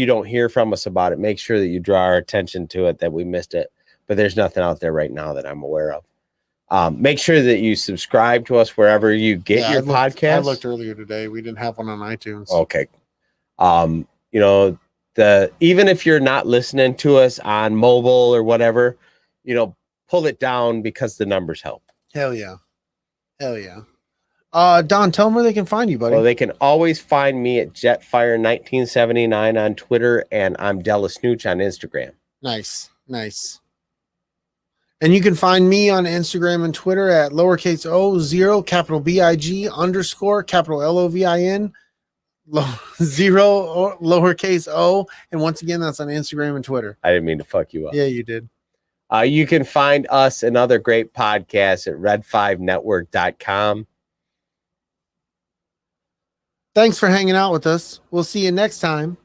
don't hear from us about it, make sure that you draw our attention to it, that we missed it. But there's nothing out there right now that I'm aware of. Make sure that you subscribe to us wherever you get your podcast. I looked earlier today. We didn't have one on iTunes. Okay. You know, even if you're not listening to us on mobile or whatever, you know, pull it down because the numbers help. Hell yeah. Hell yeah. Don, tell them where they can find you, buddy. Well, they can always find me at Jetfire1979 on Twitter, and I'm DellaSnooch on Instagram. Nice. And you can find me on Instagram and Twitter at lowercase o0 capital BIG underscore capital LOVIN 0 or lowercase o. And once again, that's on Instagram and Twitter. I didn't mean to fuck you up. Yeah, you did. You can find us and other great podcasts at red5network.com. Thanks for hanging out with us. We'll see you next time.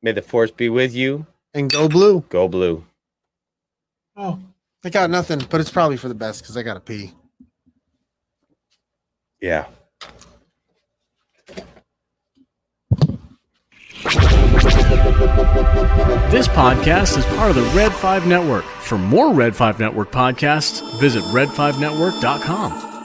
May the force be with you. And go blue. Go blue. Oh, I got nothing, but it's probably for the best because I got to pee. Yeah. This podcast is part of the Red 5 Network. For more Red 5 Network podcasts, visit red5network.com.